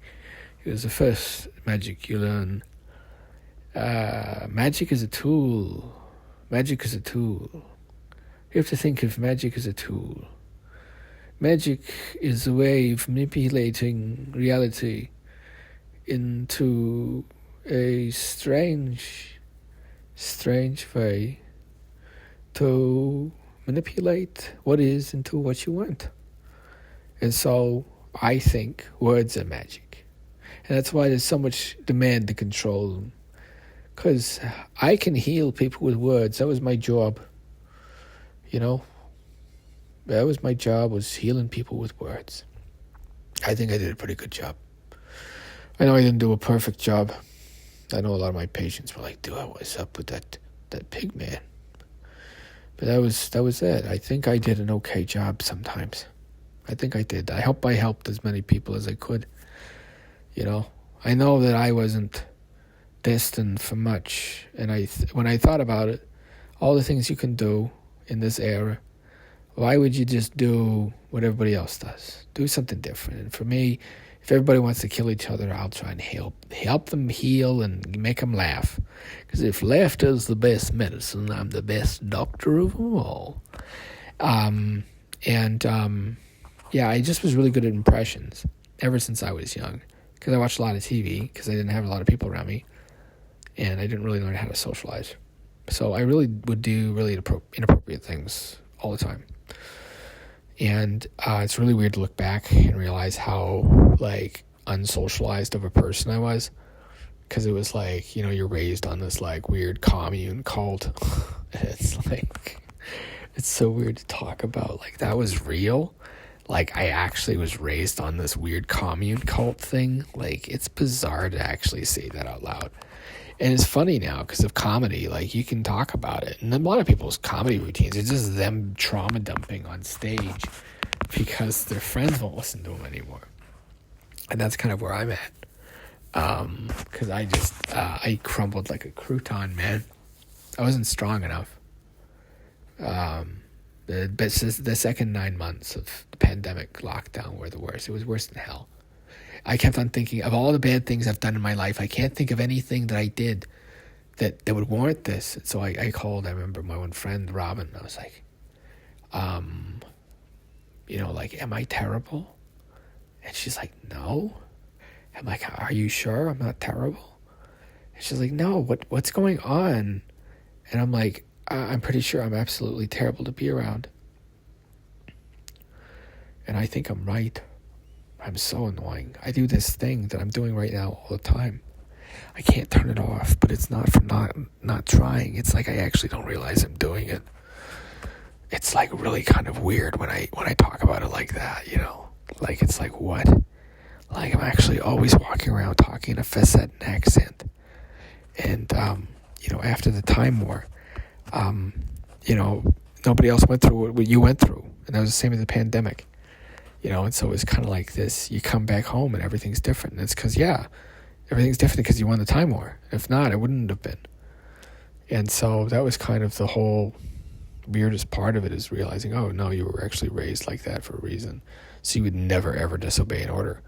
S2: It was the first magic you learn. Magic is a tool. Magic is a tool. You have to think of magic as a tool. Magic is a way of manipulating reality into a strange way to manipulate what is into what you want. And so I think words are magic. And that's why there's so much demand to control them. Because I can heal people with words. That was my job. You know? That was my job, was healing people with words. I think I did a pretty good job. I know I didn't do a perfect job. I know a lot of my patients were like, dude, what's up with that pig man? But that was it. I think I did an okay job sometimes. I think I did. I hope I helped as many people as I could. You know? I know that I wasn't destined for much. And when I thought about it, all the things you can do in this era, why would you just do what everybody else does? Do something different. And for me, if everybody wants to kill each other, I'll try and help them heal and make them laugh. Because if laughter is the best medicine, I'm the best doctor of them all. Yeah, I just was really good at impressions ever since I was young. Because I watched a lot of TV, because I didn't have a lot of people around me. And I didn't really learn how to socialize. So I really would do really inappropriate things all the time. And it's really weird to look back and realize how, like, unsocialized of a person I was. Because it was like, you know, you're raised on this, like, weird commune cult. It's like, it's so weird to talk about. Like, that was real. Like, I actually was raised on this weird commune cult thing. Like, it's bizarre to actually say that out loud. And it's funny now because of comedy. Like, you can talk about it. And a lot of people's comedy routines, it's just them trauma dumping on stage because their friends won't listen to them anymore. And that's kind of where I'm at. Because I crumbled like a crouton, man. I wasn't strong enough. The second 9 months of the pandemic lockdown were the worst. It was worse than hell. I kept on thinking of all the bad things I've done in my life. I can't think of anything that I did that would warrant this. And so I called, I remember my one friend, Robin. I was like, you know, like, am I terrible? And she's like, no. I'm like, are you sure I'm not terrible? And she's like, no, what's going on? And I'm like, I'm pretty sure I'm absolutely terrible to be around. And I think I'm right. I'm so annoying. I do this thing that I'm doing right now all the time. I can't turn it off, but it's not from not trying. It's like I actually don't realize I'm doing it. It's like really kind of weird when I talk about it like that, you know. Like, it's like, what? Like, I'm actually always walking around talking in a facet accent. And, you know, after the Time War, you know, nobody else went through what you went through. And that was the same with the pandemic. You know, and so it's kind of like this, you come back home and everything's different. And it's because, yeah, everything's different because you won the Time War. If not, it wouldn't have been. And so that was kind of the whole weirdest part of it, is realizing, oh, no, you were actually raised like that for a reason. So you would never, ever disobey an order.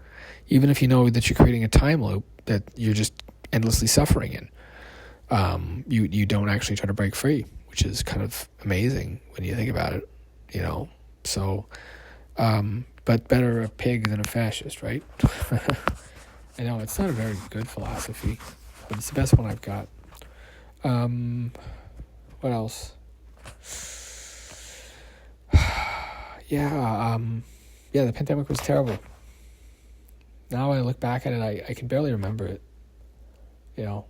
S2: Even if you know that you're creating a time loop that you're just endlessly suffering in. You don't actually try to break free, which is kind of amazing when you think about it, you know. So, but better a pig than a fascist, right? I know, it's not a very good philosophy, but it's the best one I've got. What else? Yeah, the pandemic was terrible.
S1: now I look back at it, I can barely remember it. You know,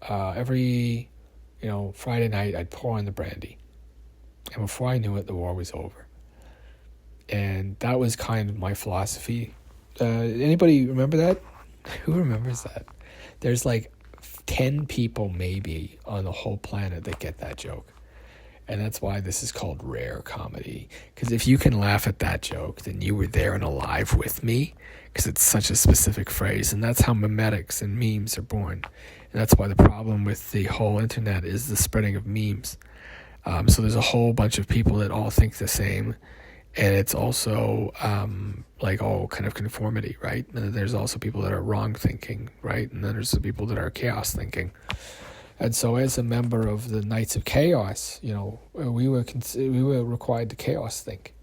S1: every, Friday night I'd pour in the brandy. And before I knew it, the war was over. And that was kind of my philosophy. Anybody remember that? Who remembers that? There's like 10 people maybe on the whole planet that get that joke. And that's why this is called rare comedy. Because if you can laugh at that joke, then you were there and alive with me. Because it's such a specific phrase. And that's how memetics and memes are born. And that's why the problem with the whole internet is the spreading of memes. So there's a whole bunch of people that all think the same. And it's also all kind of conformity, right? And there's also people that are wrong thinking, right? And then there's the people that are chaos thinking. And so as a member of the Knights of Chaos, we were required to chaos think.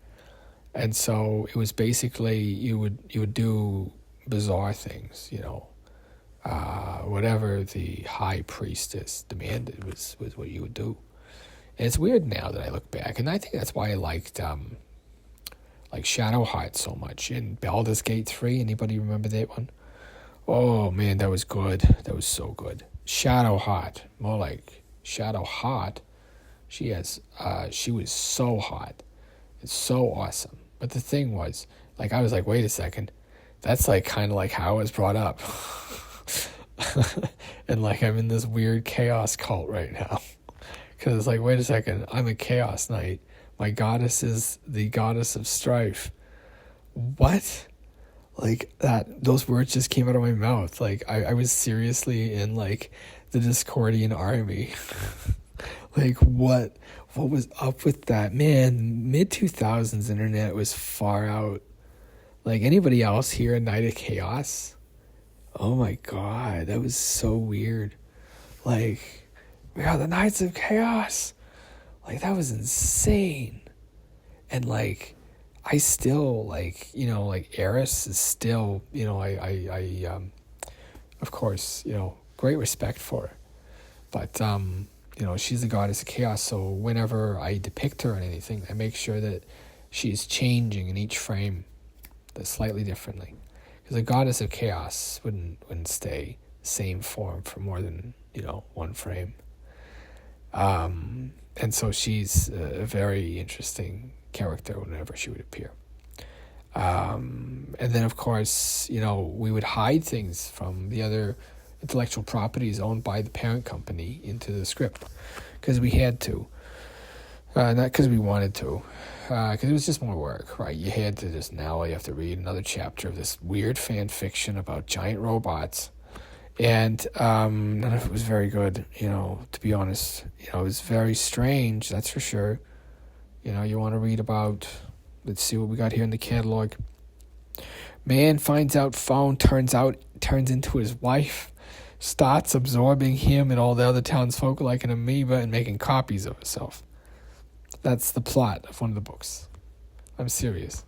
S1: And so it was basically you would do bizarre things, whatever the high priestess demanded was what you would do. And it's weird now that I look back, and I think that's why I liked Shadowheart so much in Baldur's Gate 3. Anybody remember that one? Oh man, that was good. That was so good. Shadowheart, more like Shadowheart. She was so hot. It's so awesome. But the thing was, I was like, wait a second. That's kind of how I was brought up. And I'm in this weird chaos cult right now. Because it's like, wait a second, I'm a chaos knight. My goddess is the goddess of strife. What? Those words just came out of my mouth. I was seriously in the Discordian army. What was up with that? Man, mid-2000s internet was far out. Anybody else here a Night of Chaos? Oh my god, that was so weird. We are the Knights of Chaos. That was insane. And I still Eris is still, of course, great respect for her. But she's the goddess of chaos, so whenever I depict her in anything, I make sure that she's changing in each frame slightly differently. Because the goddess of chaos wouldn't stay the same form for more than, one frame. And so she's a very interesting character whenever she would appear. And then, of course, we would hide things from the other intellectual properties owned by the parent company into the script because we had to. Not because we wanted to, because it was just more work, right? You had to you have to read another chapter of this weird fan fiction about giant robots. And none of it was very good, to be honest. It was very strange, that's for sure. You want to read about, let's see what we got here in the catalog. Man finds out phone turns into his wife, starts absorbing him and all the other townsfolk like an amoeba and making copies of herself. That's the plot of one of the books. I'm serious.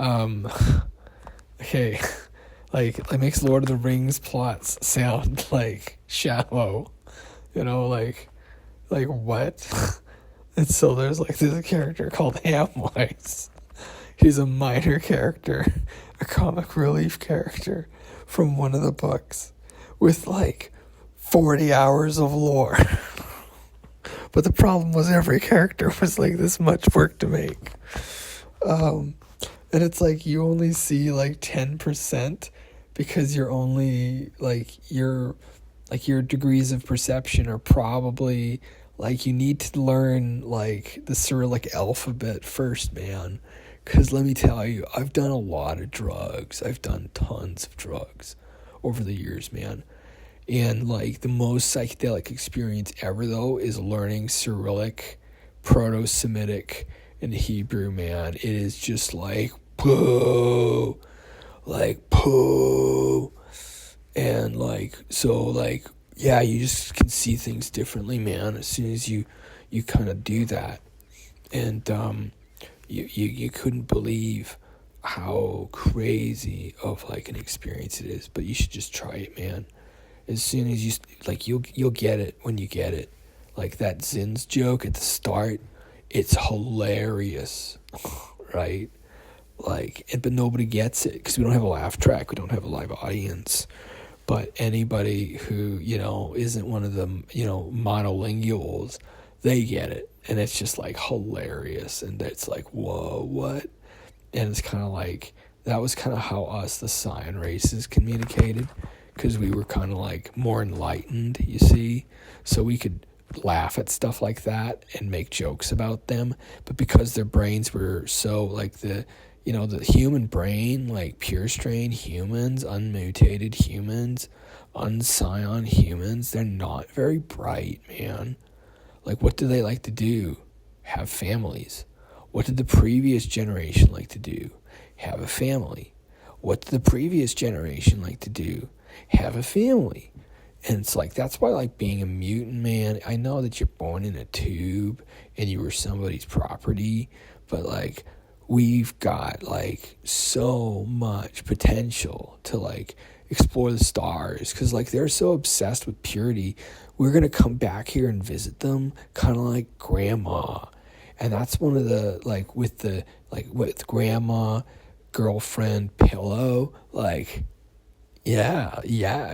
S1: Okay. It makes Lord of the Rings plots sound shallow. What? And so there's a character called Hamwise. He's a minor character, a comic relief character from one of the books with 40 hours of lore. But the problem was every character was this much work to make. And it's you only see 10% because you're only your degrees of perception are probably you need to learn the Cyrillic alphabet first, man. Because let me tell you, I've done a lot of drugs. I've done tons of drugs over the years, man. And the most psychedelic experience ever though is learning Cyrillic, Proto-Semitic, and Hebrew, man. It is just poo. Poo. And yeah, you just can see things differently, man, as soon as you kind of do that. And you couldn't believe how crazy of an experience it is, but you should just try it, man. As soon as you you'll get it when you get it. That Zins joke at the start, it's hilarious, right? but nobody gets it because we don't have a laugh track, we don't have a live audience. But anybody who, isn't one of them, monolinguals, they get it. And it's just like hilarious. And it's like, whoa, what? And it's kind of like, that was kind of how us, the Scion races, communicated. Because we were kind of like more enlightened, you see. So we could laugh at stuff like that and make jokes about them. But because their brains were so like the human brain, like pure strain humans, unmutated humans, unscion humans, they're not very bright, man. Like, what do they like to do? Have families. What did the previous generation like to do? Have a family. What did the previous generation like to do? Have a family. And it's like, that's why, like, being a mutant, man, I know that you're born in a tube and you were somebody's property, but, like, we've got, like, so much potential to, like, explore the stars. Because, like, they're so obsessed with purity. We're going to come back here and visit them, kind of like grandma. And that's one of the, like, with grandma, girlfriend, pillow, like, yeah,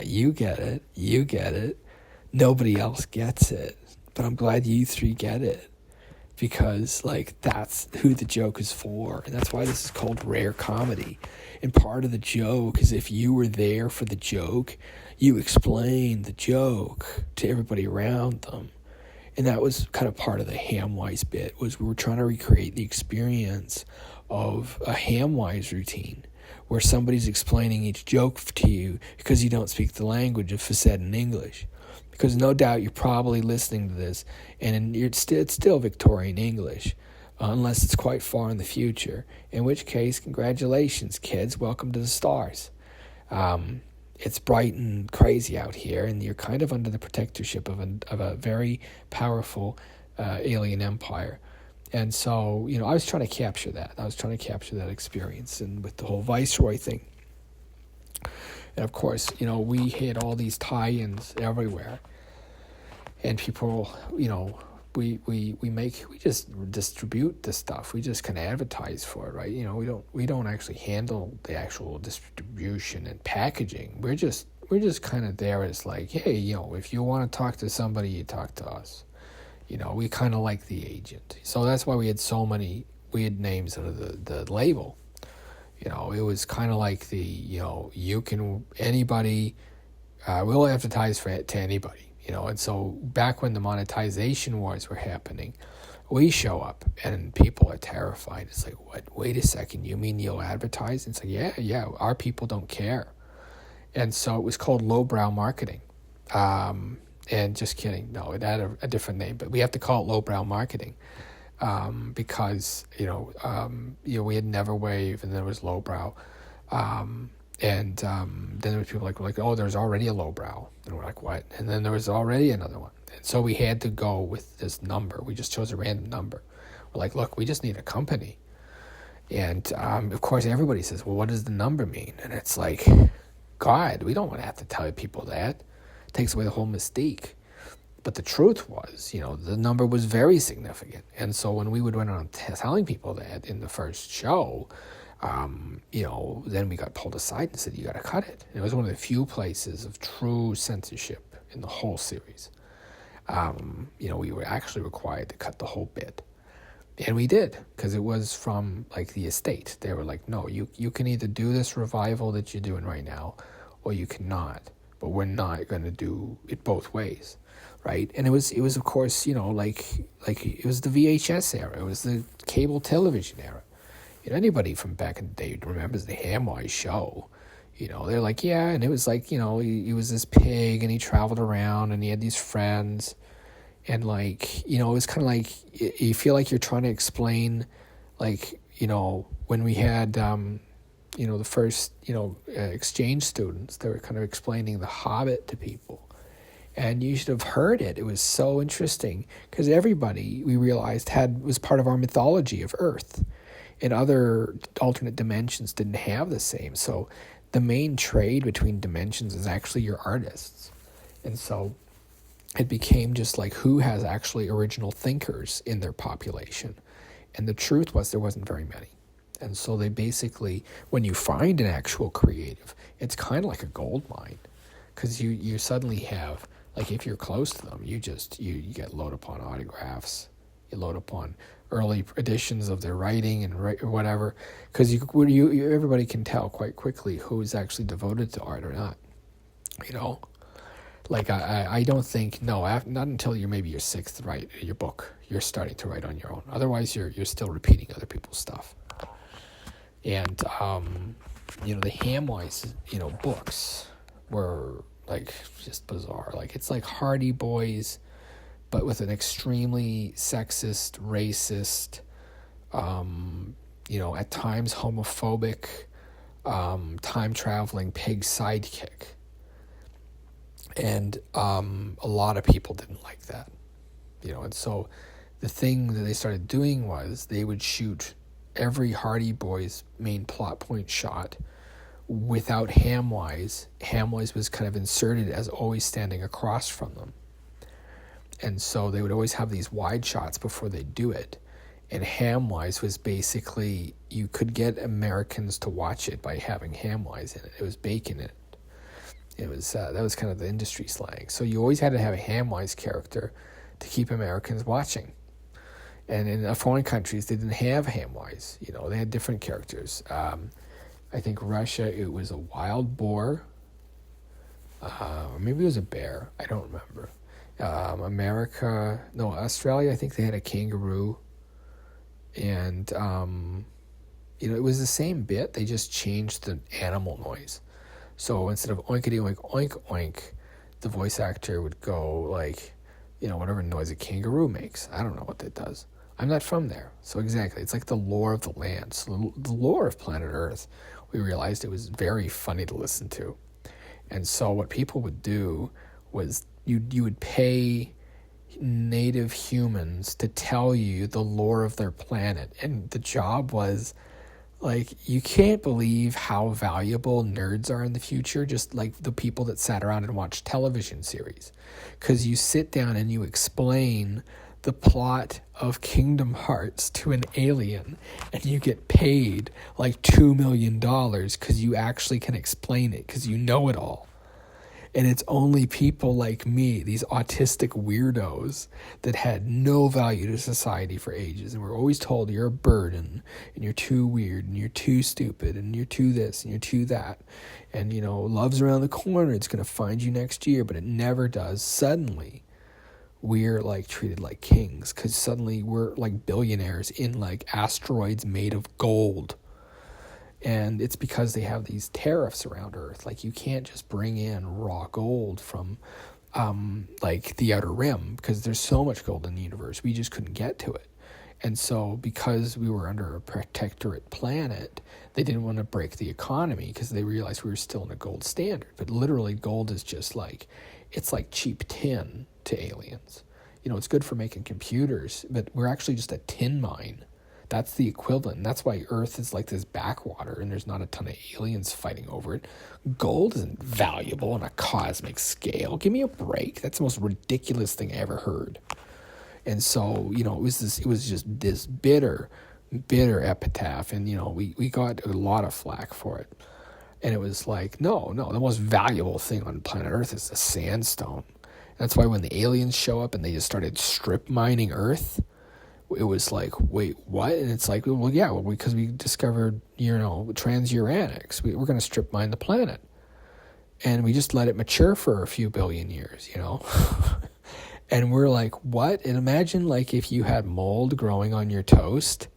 S1: you get it. Nobody else gets it. But I'm glad you three get it. Because, like, that's who the joke is for. And that's why this is called rare comedy. And part of the joke is if you were there for the joke, you explain the joke to everybody around them. And that was kind of part of the Hamwise bit, was we were trying to recreate the experience of a Hamwise routine, where somebody's explaining each joke to you because you don't speak the language of facet in English. Because no doubt you're probably listening to this, and it's still Victorian English, unless it's quite far in the future, in which case, congratulations, kids, welcome to the stars. It's bright and crazy out here, and you're kind of under the protectorship of a very powerful alien empire. And so, I was trying to capture that. I was trying to capture that experience, and with the whole Viceroy thing. And of course, we had all these tie-ins everywhere. And people, we just distribute this stuff. We just kind of advertise for it, right? We don't actually handle the actual distribution and packaging. We're just kind of there as like, hey, if you want to talk to somebody, you talk to us. We kind of like the agent. So that's why we had so many weird names under the label. It was kind of like anybody, we'll advertise to anybody, and so back when the monetization wars were happening, we show up and people are terrified. It's like, what? Wait a second, you mean you'll advertise? And it's like, yeah, our people don't care. And so it was called lowbrow marketing. And just kidding, no, it had a different name, but we have to call it lowbrow marketing. Because we had Neverwave, and then there was lowbrow, and then there was people like, oh, there's already a lowbrow, and we're like, what? And then there was already another one, and so we had to go with this number. We just chose a random number. We're like, look, we just need a company, and of course everybody says, well, what does the number mean? And it's like, God, we don't want to have to tell people that. It takes away the whole mystique. But the truth was, the number was very significant. And so when we would went around telling people that in the first show, then we got pulled aside and said, you got to cut it. And it was one of the few places of true censorship in the whole series. We were actually required to cut the whole bit. And we did, because it was from, like, the estate. They were like, no, you can either do this revival that you're doing right now, or you cannot. But we're not going to do it both ways. Right, and it was of course, like it was the VHS era, it was the cable television era. Anybody from back in the day remembers the Hamwise show. They're like, yeah, and it was like, he was this pig, and he traveled around, and he had these friends, and like, it was kind of like you feel like you're trying to explain, like, when we had, the first, exchange students, they were kind of explaining The Hobbit to people. And you should have heard it. It was so interesting because everybody, we realized, was part of our mythology of Earth. And other alternate dimensions didn't have the same. So the main trade between dimensions is actually your artists. And so it became just like who has actually original thinkers in their population. And the truth was there wasn't very many. And so they basically, when you find an actual creative, it's kind of like a gold mine, because you suddenly have, like, if you're close to them, you get load upon autographs, you load upon early editions of their writing and whatever, because everybody can tell quite quickly who's actually devoted to art or not. You know, like I don't think, not until you're maybe your sixth write your book, you're starting to write on your own. Otherwise, you're still repeating other people's stuff. And the Hamwise books were like just bizarre. Like, it's like Hardy Boys, but with an extremely sexist, racist, at times homophobic, time-traveling pig sidekick. And a lot of people didn't like that. And so the thing that they started doing was they would shoot every Hardy Boys main plot point shot without Hamwise. Hamwise was kind of inserted as always standing across from them. And so they would always have these wide shots before they do it. And Hamwise was basically, you could get Americans to watch it by having Hamwise in it. It was bacon in it. It was that was kind of the industry slang. So you always had to have a Hamwise character to keep Americans watching. And in foreign countries, they didn't have Hamwise. They had different characters. I think Russia, it was a wild boar. Or maybe it was a bear. I don't remember. Australia, I think they had a kangaroo. And, it was the same bit. They just changed the animal noise. So instead of oinkity oink oink oink, the voice actor would go like, whatever noise a kangaroo makes. I don't know what that does. I'm not from there. So exactly, it's like the lore of the land. So the lore of planet Earth, we realized it was very funny to listen to. And so what people would do was you would pay native humans to tell you the lore of their planet. And the job was, like, you can't believe how valuable nerds are in the future, just like the people that sat around and watched television series. Because you sit down and you explain the plot of Kingdom Hearts to an alien, and you get paid like $2 million because you actually can explain it, because you know it all. And it's only people like me, these autistic weirdos that had no value to society for ages. And we're always told you're a burden, and you're too weird, and you're too stupid, and you're too this, and you're too that. And, love's around the corner. It's going to find you next year, but it never does. Suddenly, we're like treated like kings, because suddenly we're like billionaires in like asteroids made of gold. And it's because they have these tariffs around Earth. Like, you can't just bring in raw gold from, like, the Outer Rim, because there's so much gold in the universe. We just couldn't get to it. And so because we were under a protectorate planet, they didn't want to break the economy, because they realized we were still in a gold standard. But literally, gold is just like, it's like cheap tin to aliens. It's good for making computers, but we're actually just a tin mine. That's the equivalent. That's why Earth is like this backwater and there's not a ton of aliens fighting over it. Gold isn't valuable on a cosmic scale. Give me a break. That's the most ridiculous thing I ever heard. And so, it was just this bitter epitaph. And, we got a lot of flack for it. And it was like, no, the most valuable thing on planet Earth is the sandstone. That's why when the aliens show up and they just started strip mining Earth, it was like, wait, what? And it's like, because we discovered, transuranics. We're going to strip mine the planet. And we just let it mature for a few billion years, And we're like, what? And imagine, like, if you had mold growing on your toast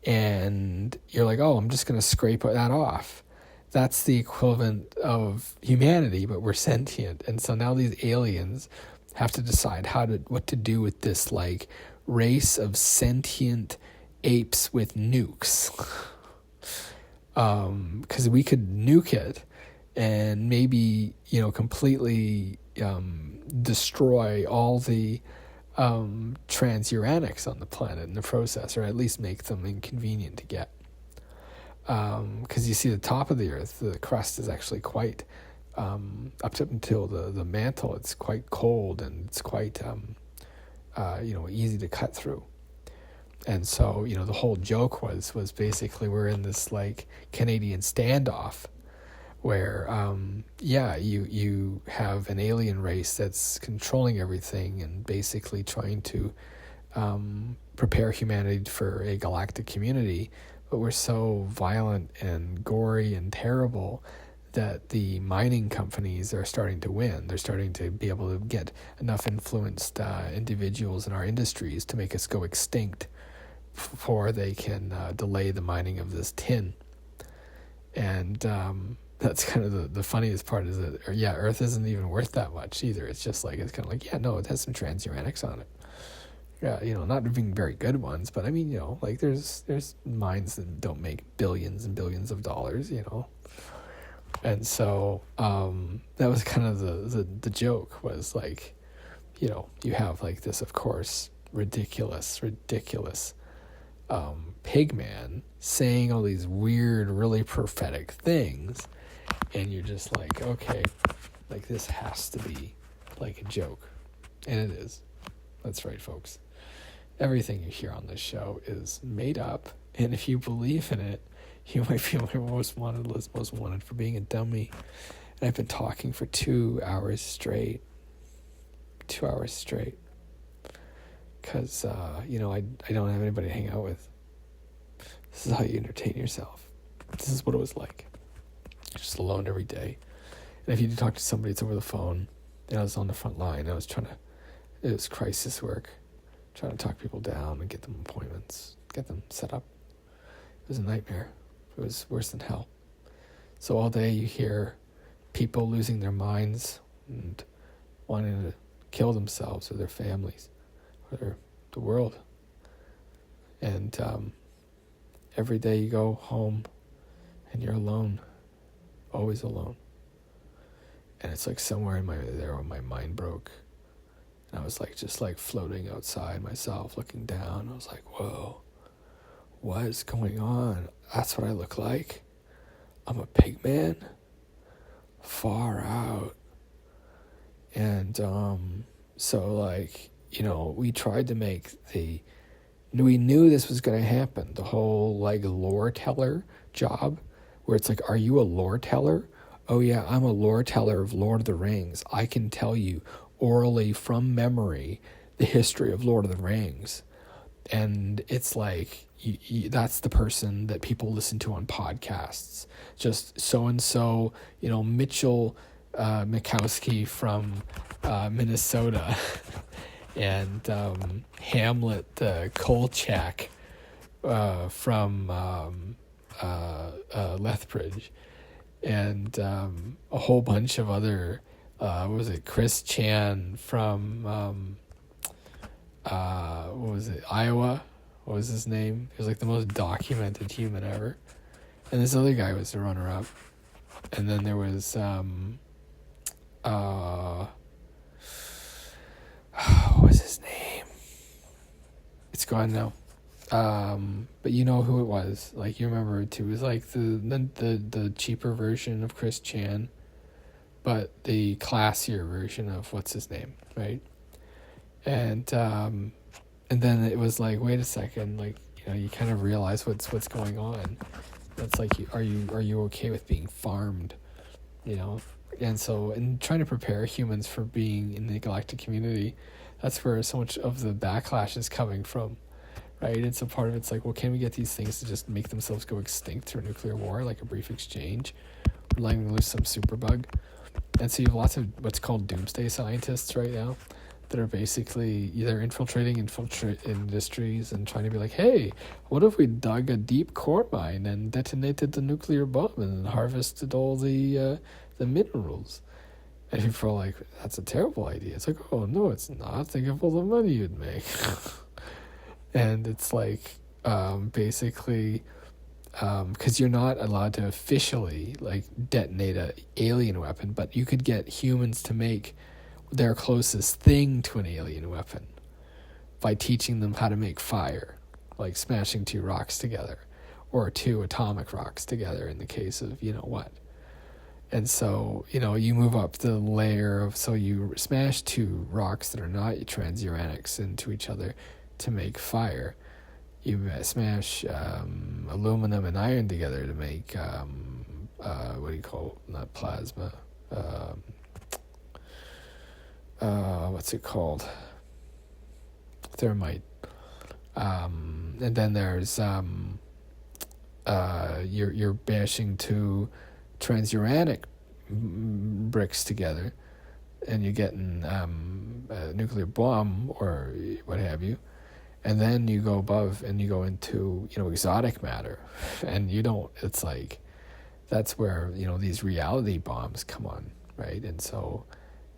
S1: and you're like, oh, I'm just going to scrape that off. That's the equivalent of humanity, but we're sentient. And so now these aliens have to decide what to do with this, like, race of sentient apes with nukes. Because we could nuke it and maybe, completely destroy all the transuranics on the planet in the process, or at least make them inconvenient to get. Because you see the top of the Earth, the crust is actually quite, up until the mantle, it's quite cold and it's quite, easy to cut through. And so, the whole joke was basically we're in this like Canadian standoff where, you have an alien race that's controlling everything and basically trying to prepare humanity for a galactic community, but we're so violent and gory and terrible that the mining companies are starting to win. They're starting to be able to get enough influenced individuals in our industries to make us go extinct before they can delay the mining of this tin. And that's kind of the funniest part is that, Earth isn't even worth that much either. It's just like, it's kind of like, it has some transuranics on it. Yeah, not being very good ones, but I mean, like there's mines that don't make billions and billions of dollars, And so that was kind of the joke was like, you have like this, of course, ridiculous pig man saying all these weird, really prophetic things, and you're just like, okay, like this has to be like a joke, and it is. That's right, folks. Everything you hear on this show is made up, and if you believe in it, you might be my most wanted list, most wanted for being a dummy. And I've been talking for 2 hours straight. 2 hours straight. Because, I don't have anybody to hang out with. This is how you entertain yourself. This is what it was like. Just alone every day. And if you talk to somebody, it's over the phone. And I was on the front line. It was crisis work. Trying to talk people down and get them appointments. Get them set up. It was a nightmare. It was worse than hell. So all day you hear people losing their minds and wanting to kill themselves or their families or the world. And every day you go home and you're alone, always alone. And it's like somewhere in my mind broke. And I was like, just like floating outside myself, looking down. I was like, whoa, what is going on? That's what I look like? I'm a pig man? Far out. And so like, we tried to make we knew this was going to happen. The whole like lore teller job where it's like, are you a lore teller? Oh yeah, I'm a lore teller of Lord of the Rings. I can tell you orally from memory the history of Lord of the Rings. And it's like, that's the person that people listen to on podcasts. Just so-and-so, Micheal Mikowski from Minnesota and Hamlet Kolchak from Lethbridge and a whole bunch of other Chris Chan from Iowa? What was his name? He was like the most documented human ever. And this other guy was the runner-up. And then there was what was his name? It's gone now. But you know who it was. Like, you remember it too. It was like the cheaper version of Chris Chan, but the classier version of what's his name, right? And then it was like, wait a second, like, you kind of realize what's going on. It's like, are you okay with being farmed, And so, in trying to prepare humans for being in the galactic community, that's where so much of the backlash is coming from, right? And so part of it's like, well, can we get these things to just make themselves go extinct through nuclear war, like a brief exchange, or letting loose some superbug? And so you have lots of what's called doomsday scientists right now that are basically either infiltrating industries and trying to be like, hey, what if we dug a deep core mine and detonated the nuclear bomb and harvested all the minerals? And people are like, that's a terrible idea. It's like, oh, no, it's not. Think of all the money you'd make. And it's like, basically, because you're not allowed to officially, like, detonate an alien weapon, but you could get humans to make their closest thing to an alien weapon by teaching them how to make fire, like smashing two rocks together, or two atomic rocks together in the case of what. And so, you move up the layer of, so you smash two rocks that are not transuranics into each other to make fire.
S2: You smash aluminum and iron together to make what do you call it? Not plasma. What's it called? Thermite. And then there's you're bashing two transuranic bricks together, and you're getting a nuclear bomb or what have you. And then you go above and you go into, exotic matter. And it's like, that's where, these reality bombs come on, right? And so,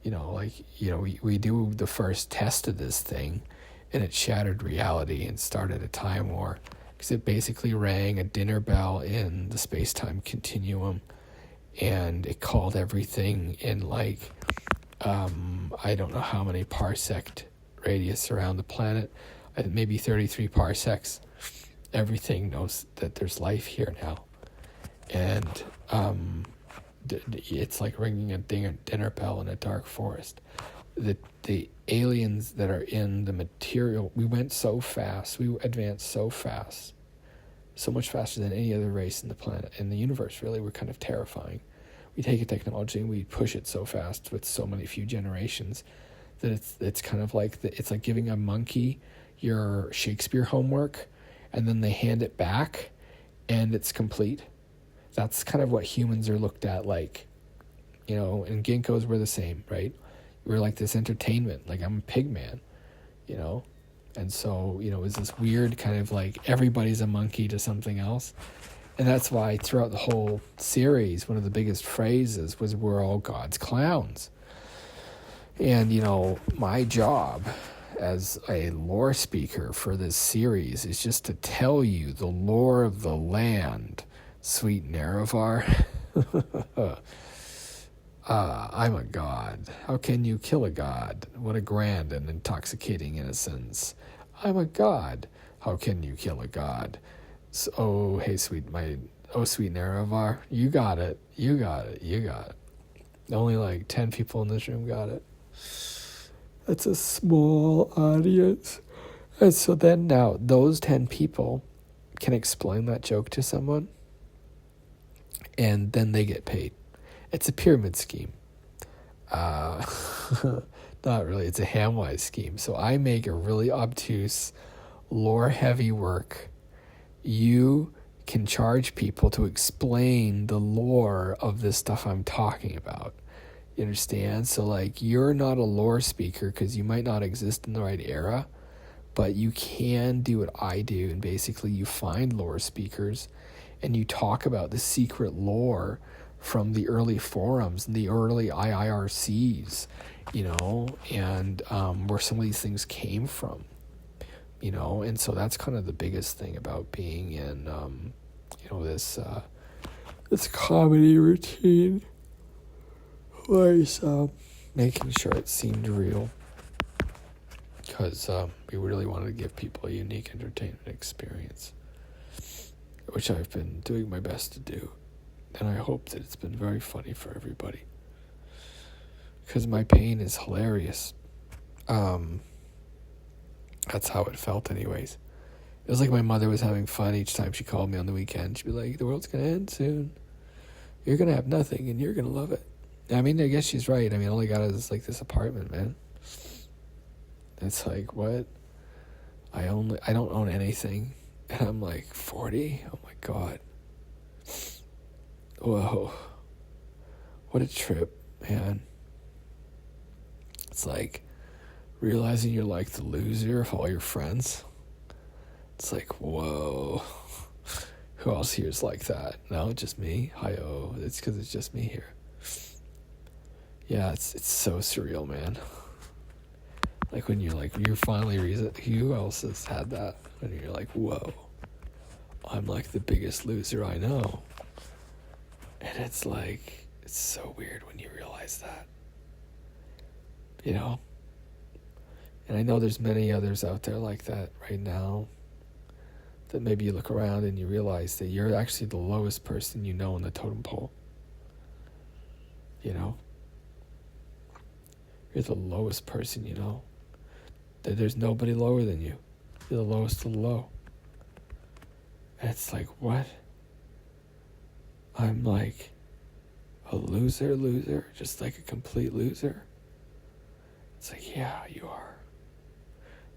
S2: we do the first test of this thing, and it shattered reality and started a time war. Because it basically rang a dinner bell in the space-time continuum, and it called everything in like, I don't know how many parsec radius around the planet, maybe 33 parsecs. Everything knows that there's life here now. And it's like ringing a dinner bell in a dark forest. The aliens that are in the material, we went so fast, we advanced so fast, so much faster than any other race in the planet, in the universe, really. We're kind of terrifying. We take a technology and we push it so fast with so many few generations that it's kind of like, it's like giving a monkey your Shakespeare homework, and then they hand it back, and it's complete. That's kind of what humans are looked at like, and Ginkgos were the same, right? We're like this entertainment, like I'm a pig man, and so, it's this weird kind of like everybody's a monkey to something else. And that's why throughout the whole series, one of the biggest phrases was, we're all God's clowns. And, my job as a lore speaker for this series is just to tell you the lore of the land, sweet Nerevar. I'm a god. How can you kill a god? What a grand and intoxicating innocence. I'm a god. How can you kill a god? So, hey, sweet Nerevar, you got it. Only like 10 people in this room got it. That's a small audience. And so then now those 10 people can explain that joke to someone, and then they get paid. It's a pyramid scheme. Not really. It's a Hamwise scheme. So I make a really obtuse, lore-heavy work. You can charge people to explain the lore of this stuff I'm talking about. You understand? So, like, you're not a lore speaker because you might not exist in the right era, but you can do what I do, and basically you find lore speakers and you talk about the secret lore from the early forums and the early IIRCs, and where some of these things came from, and so that's kind of the biggest thing about being in, this comedy routine. Was making sure it seemed real, because we really wanted to give people a unique entertainment experience, which I've been doing my best to do, and I hope that it's been very funny for everybody, because my pain is hilarious. That's how it felt anyways. It was like my mother was having fun each time she called me on the weekend. She'd be like, the world's gonna end soon, you're gonna have nothing and you're gonna love it. I mean, I guess she's right. I mean, all I got is like this apartment, man. It's like, what? I don't own anything, and I'm like 40. Oh my god. Whoa. What a trip, man. It's like realizing you're like the loser of all your friends. It's like, whoa. Who else here is like that? No, just me. Hi-oh. It's because it's just me here. Yeah, it's so surreal, man. Like when you're finally who else has had that? When you're like, whoa, I'm like the biggest loser I know. And it's like, it's so weird when you realize that. And I know there's many others out there like that right now, that maybe you look around and you realize that you're actually the lowest person you know in the totem pole. You're the lowest person you know. That there's nobody lower than you. You're the lowest of the low.
S1: And it's like, what? I'm like a loser, just like a complete loser. It's like, yeah, you are.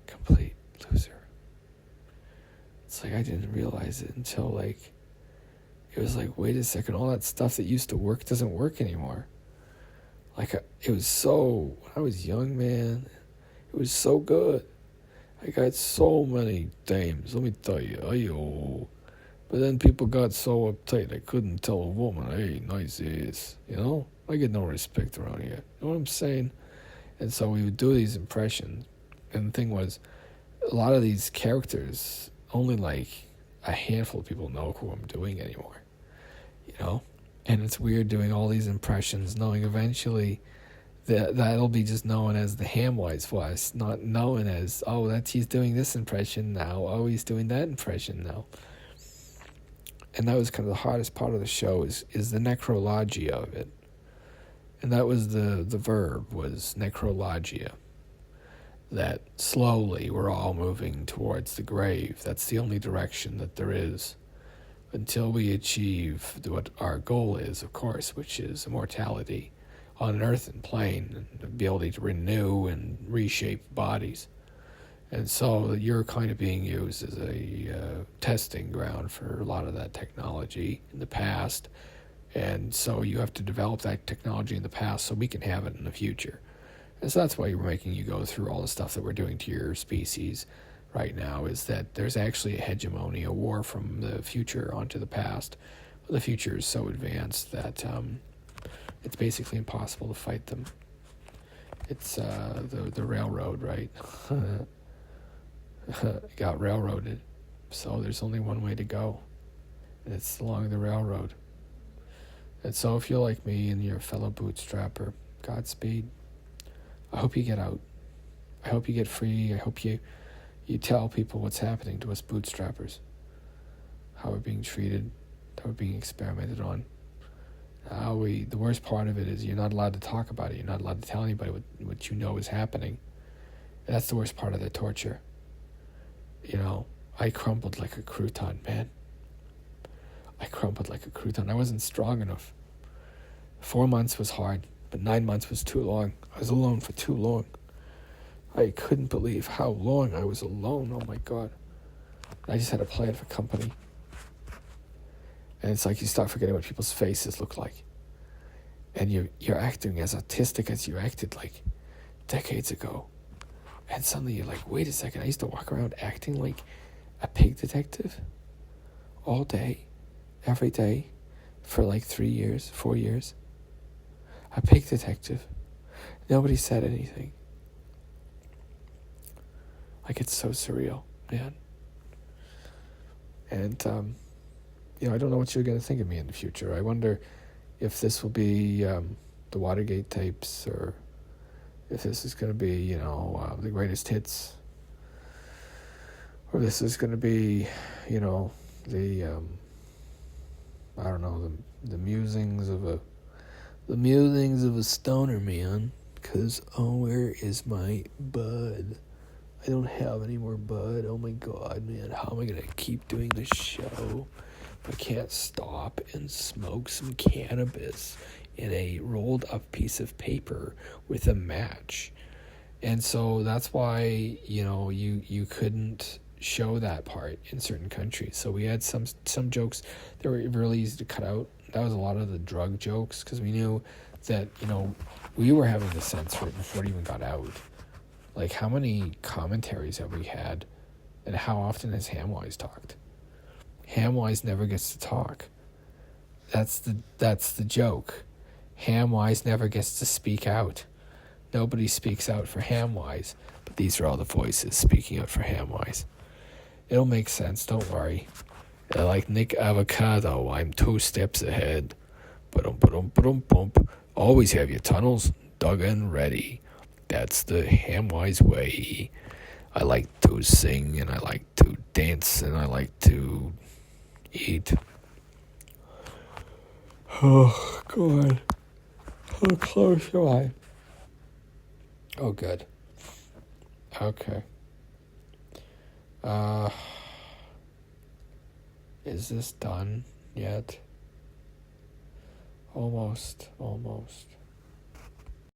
S1: Complete loser. It's like I didn't realize it until like, it was like, wait a second, all that stuff that used to work doesn't work anymore. Like, it was so, when I was young, man, it was so good. I got so many dames, let me tell you. Ayo. But then people got so uptight, I couldn't tell a woman, hey, nice ass. You know? I get no respect around here. You know what I'm saying? And so we would do these impressions. And the thing was, a lot of these characters, only like a handful of people know who I'm doing anymore. You know? And it's weird doing all these impressions, knowing eventually that'll be just known as the Hamwise voice, not known as, oh, he's doing this impression now, oh, he's doing that impression now. And that was kind of the hardest part of the show is the necrologia of it. And that was the verb, was necrologia. That slowly we're all moving towards the grave. That's the only direction that there is. Until we achieve what our goal is, of course, which is immortality on an earthen plane and the ability to renew and reshape bodies. And so you're kind of being used as a testing ground for a lot of that technology in the past. And so you have to develop that technology in the past so we can have it in the future. And so that's why we're making you go through all the stuff that we're doing to your species right now, is that there's actually a hegemony, a war from the future onto the past. The future is so advanced that it's basically impossible to fight them. It's the railroad, right? Got railroaded. So there's only one way to go, and it's along the railroad. And so if you're like me and you're a fellow bootstrapper, Godspeed. I hope you get out. I hope you get free. I hope you tell people what's happening to us bootstrappers, how we're being treated, how we're being experimented on. The worst part of it is you're not allowed to talk about it. You're not allowed to tell anybody what you know is happening. And that's the worst part of the torture. You know, I crumbled like a crouton, man. I crumbled like a crouton. I wasn't strong enough. 4 months was hard, but 9 months was too long. I was alone for too long. I couldn't believe how long I was alone. Oh my God. I just had a plan for company. And it's like you start forgetting what people's faces look like. And you're acting as autistic as you acted like decades ago. And suddenly you're like, wait a second, I used to walk around acting like a pig detective all day, every day, for like 3 years, 4 years. A pig detective. Nobody said anything. Like, it's so surreal, man. And, I don't know what you're going to think of me in the future. I wonder if this will be the Watergate tapes, or if this is going to be, the greatest hits, or this is going to be, the musings of a stoner man. 'Cause, where is my bud? I don't have any more bud. Oh my God, man. How am I going to keep doing this show if I can't stop and smoke some cannabis in a rolled up piece of paper with a match? And so that's why, you couldn't show that part in certain countries. So we had some jokes that were really easy to cut out. That was a lot of the drug jokes, because we knew that, we were having to censor it before it even got out. Like, how many commentaries have we had, and how often has Hamwise talked? Hamwise never gets to talk. That's the joke. Hamwise never gets to speak out. Nobody speaks out for Hamwise, but these are all the voices speaking out for Hamwise. It'll make sense, don't worry. Like Nick Avocado, I'm 2 steps ahead. Ba-dum. Always have your tunnels dug and ready. That's the Hamwise way. I like to sing, and I like to dance, and I like to eat. Oh, God. How close am I? Oh, good. Okay. Is this done yet? Almost.